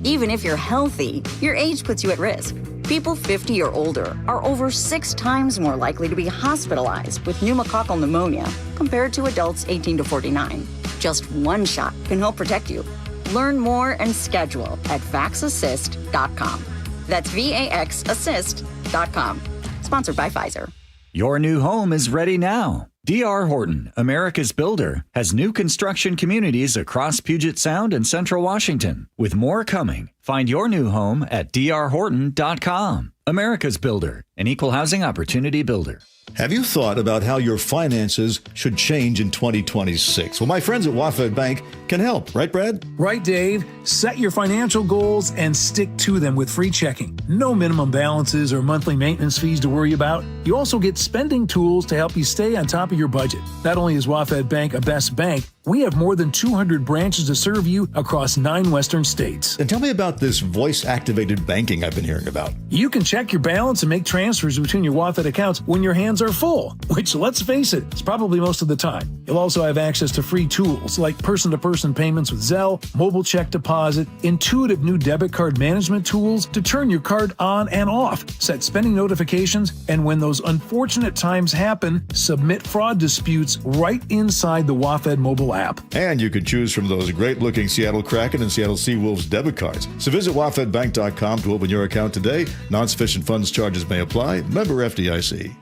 Even if you're healthy, your age puts you at risk. People 50 or older are over 6 times more likely to be hospitalized with pneumococcal pneumonia compared to adults 18 to 49. Just one shot can help protect you. Learn more and schedule at vaxassist.com. That's VAXassist.com. Sponsored by Pfizer. Your new home is ready now. D.R. Horton, America's builder, has new construction communities across Puget Sound and Central Washington, with more coming. Find your new home at drhorton.com. America's builder, an equal housing opportunity builder. Have you thought about how your finances should change in 2026? Well, my friends at WaFd Bank can help. Right, Brad? Right, Dave. Set your financial goals and stick to them with free checking. No minimum balances or monthly maintenance fees to worry about. You also get spending tools to help you stay on top of your budget. Not only is WaFd Bank a best bank, we have more than 200 branches to serve you across 9 western states. And tell me about this voice-activated banking I've been hearing about. You can check your balance and make transfers between your WaFd accounts when your hands are full, which, let's face it, is probably most of the time. You'll also have access to free tools like person-to-person payments with Zelle, mobile check deposit, intuitive new debit card management tools to turn your card on and off, set spending notifications, and when those unfortunate times happen, submit fraud disputes right inside the WaFd mobile app. And you can choose from those great-looking Seattle Kraken and Seattle Seawolves debit cards. So visit wafdbank.com to open your account today. Non-sufficient funds charges may apply. Member FDIC.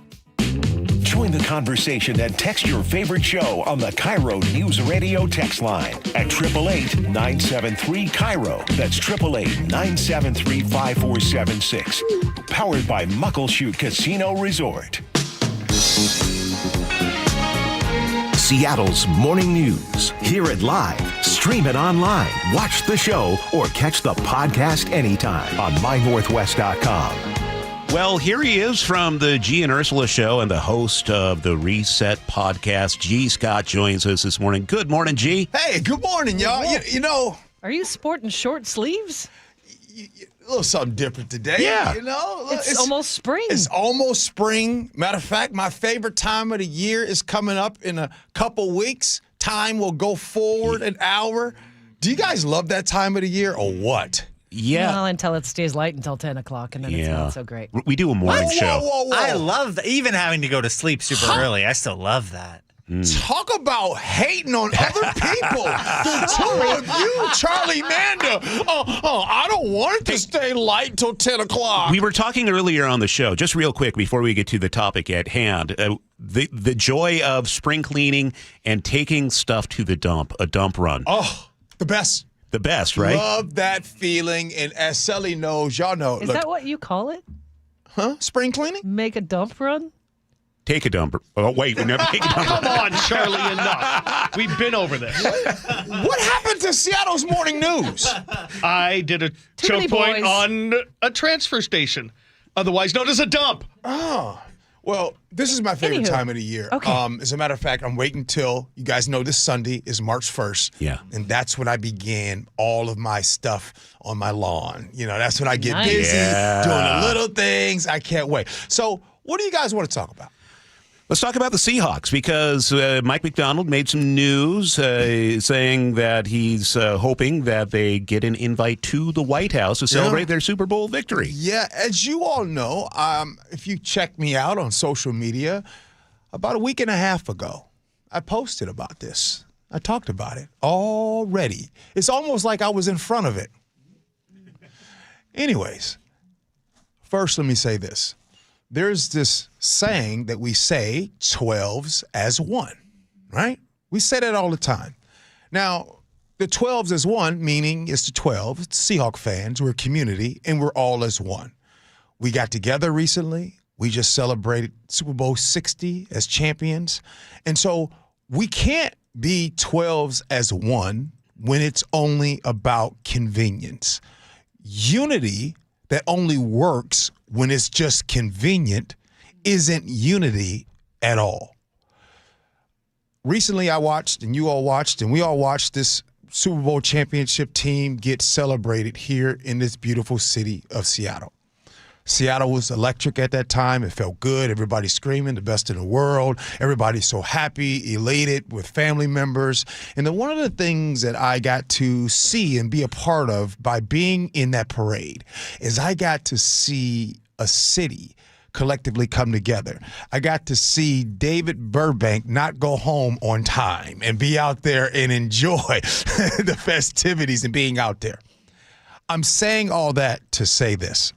Join the conversation and text your favorite show on the KIRO Newsradio text line at 888-973-KIRO. That's 888-973-5476. Powered by Muckleshoot Casino Resort. Seattle's morning news. Hear it live, stream it online, watch the show, or catch the podcast anytime on mynorthwest.com. Well, here he is from the G and Ursula Show and the host of the Reset podcast. G. Scott joins us this morning. Good morning, G. Hey, good morning, y'all. You know, are you sporting short sleeves? A little something different today. Yeah. You know, it's almost spring. It's almost spring. Matter of fact, my favorite time of the year is coming up in a couple weeks. Time will go forward an hour. Do you guys love that time of the year or what? Yeah. Well, until it stays light until 10 o'clock, and then it's not so great. We do a morning show. Whoa. I love that. Even having to go to sleep super early, I still love that. Talk about hating on other people. The two of you, Charlie Manda. I don't want it to stay light till 10 o'clock. We were talking earlier on the show, just real quick before we get to the topic at hand, the joy of spring cleaning and taking stuff to the dump, a dump run. Oh, the best. The best, right? Love that feeling. And as Sally knows, y'all know. Is that what you call it? Huh? Spring cleaning? Make a dump run? Take a dump. Oh, wait. We never take a dump. Come on, Charlie, enough. We've been over this. What happened to Seattle's morning news? I did a choke point on a transfer station, otherwise known as a dump. Oh. Well, this is my favorite time of the year. Okay. As a matter of fact, I'm waiting till, you guys know this Sunday is March 1st. Yeah. And that's when I began all of my stuff on my lawn. You know, that's when I get busy doing the little things. I can't wait. So what do you guys want to talk about? Let's talk about the Seahawks because Mike McDonald made some news saying that he's hoping that they get an invite to the White House to celebrate their Super Bowl victory. Yeah, as you all know, if you check me out on social media, about a week and a half ago, I posted about this. I talked about it already. It's almost like I was in front of it. Anyways, first let me say this. There's this saying that we say 12s as one, right? We say that all the time. Now, the 12s as one, meaning it's the 12, it's Seahawk fans, we're a community, and we're all as one. We got together recently. We just celebrated Super Bowl 60 as champions. And so we can't be 12s as one when it's only about convenience. Unity that only works when it's just convenient isn't unity at all. Recently I watched, and you all watched, and we all watched this Super Bowl championship team get celabrated here in this beautiful city of Seattle. Seattle was electric at that time. It felt good. Everybody screaming, the best in the world. Everybody's so happy, elated with family members. And then one of the things that I got to see and be a part of by being in that parade is I got to see a city collectively come together. I got to see David Burbank not go home on time and be out there and enjoy the festivities and being out there. I'm saying all that to say this.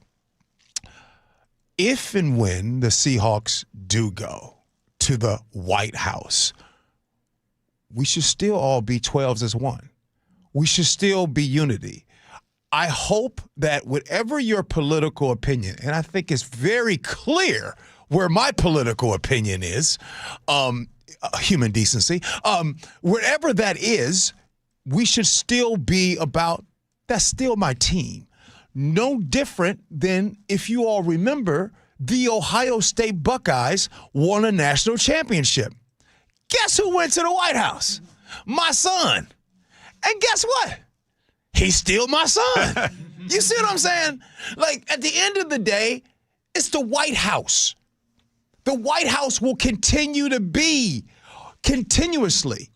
If and when the Seahawks do go to the White House, we should still all be 12s as one. We should still be unity. I hope that whatever your political opinion, and I think it's very clear where my political opinion is, human decency, wherever that is, we should still be about, that's still my team. No different than, if you all remember, the Ohio State Buckeyes won a national championship. Guess who went to the White House? My son. And guess what? He's still my son. You see what I'm saying? Like, at the end of the day, it's the White House. The White House will continue to be continuously.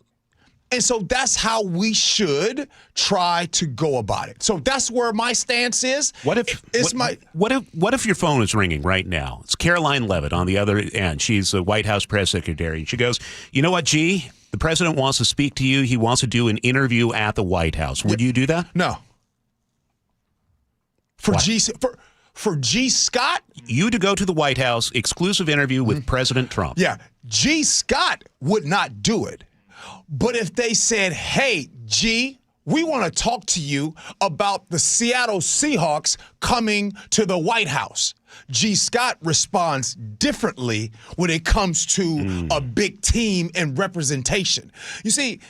And so that's how we should try to go about it. So that's where my stance is. What if your phone is ringing right now? It's Caroline Levitt on the other end. She's the White House press secretary. She goes, "You know what, G? The president wants to speak to you. He wants to do an interview at the White House. Would you do that?" No. For G. Scott? You to go to the White House, exclusive interview with President Trump. Yeah. G. Scott would not do it. But if they said, "Hey, G, we want to talk to you about the Seattle Seahawks coming to the White House," G. Scott responds differently when it comes to a big team and representation. You see,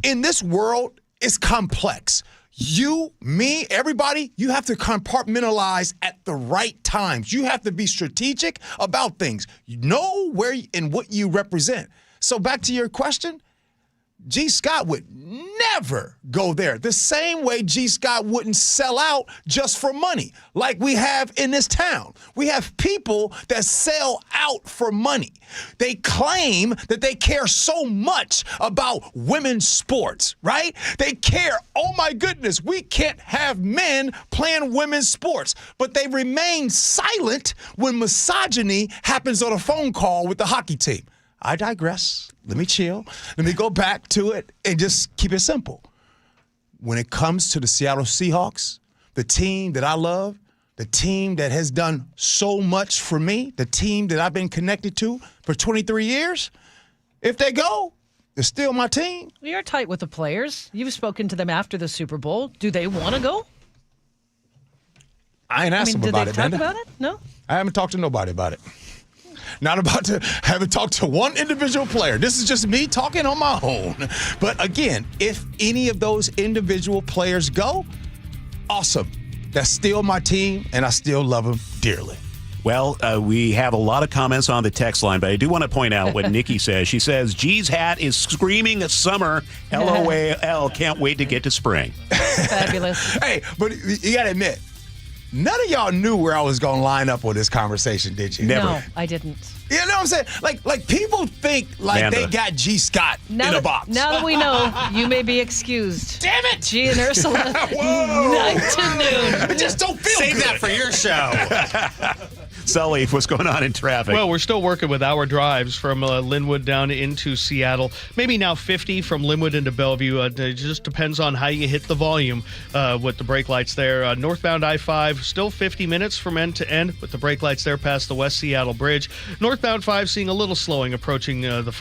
in this world, it's complex. You, me, everybody, you have to compartmentalize at the right times. You have to be strategic about things. You know where and what you represent. So back to your question, G. Scott would never go there. The same way G. Scott wouldn't sell out just for money, like we have in this town. We have people that sell out for money. They claim that they care so much about women's sports, right? They care, oh my goodness, we can't have men playing women's sports. But they remain silent when misogyny happens on a phone call with the hockey team. I digress. Let me chill. Let me go back to it and just keep it simple. When it comes to the Seattle Seahawks, the team that I love, the team that has done so much for me, the team that I've been connected to for 23 years, if they go, they're still my team. You're tight with the players. You've spoken to them after the Super Bowl. Do they want to go? I ain't asked them about it, man. Did they talk about it? No? I haven't talked to nobody about it. Haven't talked to one individual player. This is just me talking on my own. But again, if any of those individual players go, awesome. That's still my team, and I still love them dearly. Well, we have a lot of comments on the text line, but I do want to point out what Nikki says. She says, G's hat is screaming summer, LOL, can't wait to get to spring. Fabulous. Hey, but you got to admit, none of y'all knew where I was going to line up with this conversation, did you? No, I didn't. You know what I'm saying? Like people think they got G. Scott in a box. Now that we know, you may be excused. Damn it! G and Ursula, 9 to noon. I just don't feel Save good. that for your show. Sully, what's going on in traffic? Well, we're still working with hour drives from Linwood down into Seattle. Maybe now 50 from Linwood into Bellevue. It just depends on how you hit the volume with the brake lights there. Northbound I-5, still 50 minutes from end to end with the brake lights there past the West Seattle Bridge. Northbound 5 seeing a little slowing approaching the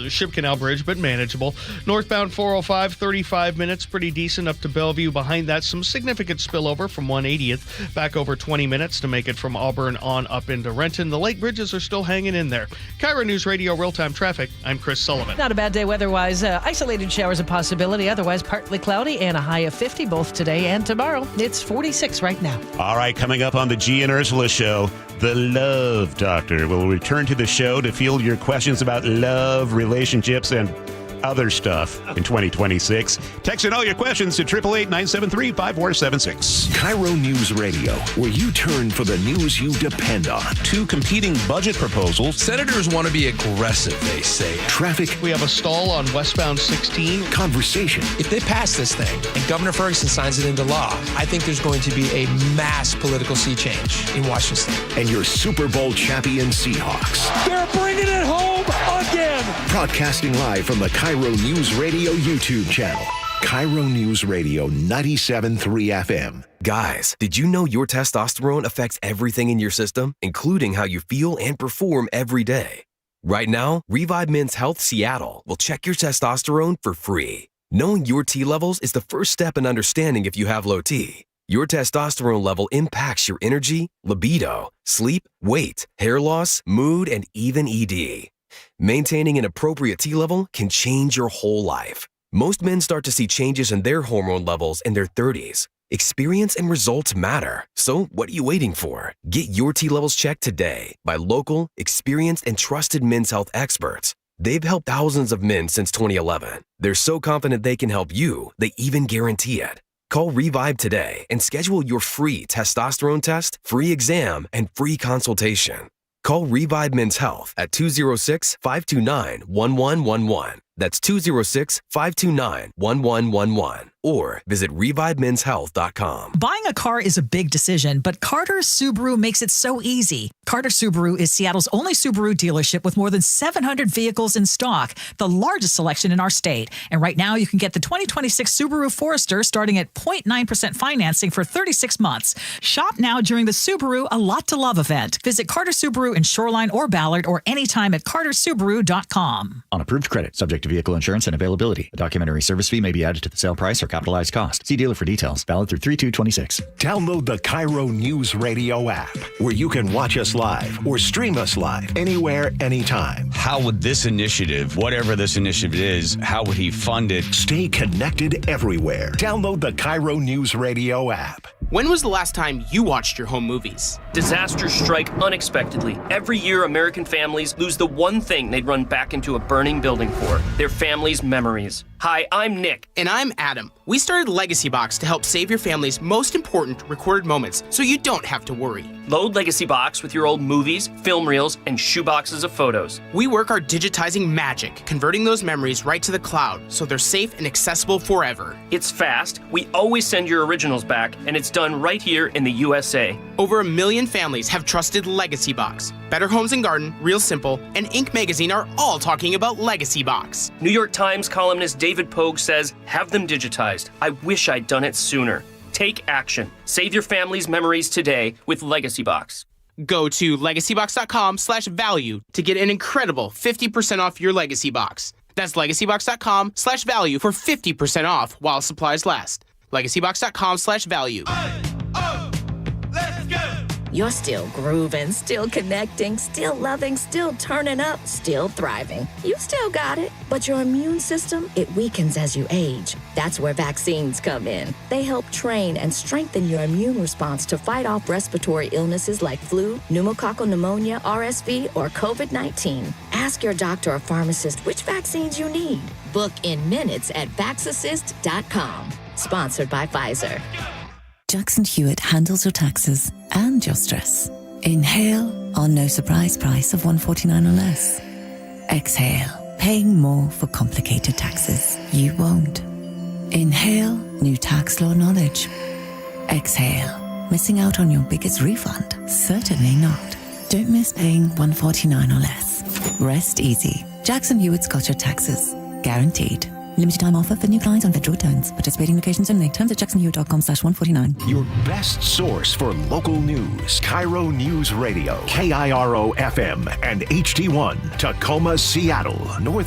Ship Canal Bridge, but manageable. Northbound 405, 35 minutes, pretty decent up to Bellevue. Behind that, some significant spillover from 180th, back over 20 minutes to make it from Auburn on up into Renton. The lake bridges are still hanging in there. KIRO Newsradio Real-Time Traffic. I'm Chris Sullivan. Not a bad day weather-wise. Isolated showers a possibility. Otherwise, partly cloudy and a high of 50 both today and tomorrow. It's 46 right now. All right, coming up on the G and Ursula show, the Love Doctor will return to the show to field your questions about love, relationships, and other stuff in 2026. Text in all your questions to 888-973-5476. KIRO Newsradio, where you turn for the news you depend on. Two competing budget proposals. Senators want to be aggressive, they say. Traffic. We have a stall on westbound 16. Conversation. If they pass this thing and Governor Ferguson signs it into law, I think there's going to be a mass political sea change in Washington State. And your Super Bowl champion Seahawks. They're bringing it home again. Broadcasting live from the KIRO Newsradio YouTube channel. KIRO Newsradio 97.3 FM. Guys, did you know your testosterone affects everything in your system, including how you feel and perform every day? Right now, Revive Men's Health Seattle will check your testosterone for free. Knowing your T levels is the first step in understanding if you have low T. Your testosterone level impacts your energy, libido, sleep, weight, hair loss, mood, and even ED. Maintaining an appropriate T level can change your whole life. Most men start to see changes in their hormone levels in their 30s. Experience and results matter. So what are you waiting for? Get your T levels checked today by local, experienced, and trusted men's health experts. They've helped thousands of men since 2011. They're so confident they can help you, they even guarantee it. Call Revive today and schedule your free testosterone test, free exam, and free consultation. Call Revive Men's Health at 206-529-1111. That's 206-529-1111. Or visit ReviveMen'sHealth.com. Buying a car is a big decision, but Carter Subaru makes it so easy. Carter Subaru is Seattle's only Subaru dealership with more than 700 vehicles in stock, the largest selection in our state. And right now, you can get the 2026 Subaru Forester starting at 0.9% financing for 36 months. Shop now during the Subaru A Lot to Love event. Visit Carter Subaru in Shoreline or Ballard or anytime at cartersubaru.com. On approved credit, subject to of vehicle insurance and availability. A documentary service fee may be added to the sale price or capitalized cost. See dealer for details. Valid through 3/2/26. Download the KIRO Newsradio app, where you can watch us live or stream us live anywhere, anytime. How would this initiative, whatever this initiative is, how would he fund it? Stay connected everywhere. Download the KIRO Newsradio app. When was the last time you watched your home movies? Disasters strike unexpectedly. Every year, American families lose the one thing they'd run back into a burning building for: their family's memories. Hi, I'm Nick. And I'm Adam. We started Legacy Box to help save your family's most important recorded moments so you don't have to worry. Load Legacy Box with your old movies, film reels, and shoeboxes of photos. We work our digitizing magic, converting those memories right to the cloud so they're safe and accessible forever. It's fast, we always send your originals back, and it's done right here in the USA. Over 1 million families have trusted Legacy Box. Better Homes and Garden, Real Simple, and Inc. magazine are all talking about Legacy Box. New York Times columnist David Pogue says, "Have them digitized. I wish I'd done it sooner." Take action. Save your family's memories today with Legacy Box. Go to legacybox.com/value to get an incredible 50% off your Legacy Box. That's legacybox.com/value for 50% off while supplies last. legacybox.com/value. You're still grooving, still connecting, still loving, still turning up, still thriving. You still got it, but your immune system, it weakens as you age. That's where vaccines come in. They help train and strengthen your immune response to fight off respiratory illnesses like flu, pneumococcal pneumonia, RSV, or COVID-19. Ask your doctor or pharmacist which vaccines you need. Book in minutes at vaxassist.com. Sponsored by Pfizer. Jackson Hewitt handles your taxes and your stress. Inhale our no surprise price of $149 or less. Exhale, paying more for complicated taxes. You won't. Inhale new tax law knowledge. Exhale, missing out on your biggest refund? Certainly not. Don't miss paying $149 or less. Rest easy. Jackson Hewitt's got your taxes. Guaranteed. Limited time offer for new clients on federal returns. Participating locations only. Terms at jacksonhewitt.com/149. Your best source for local news. KIRO News Radio. KIRO FM and HD1. Tacoma, Seattle. North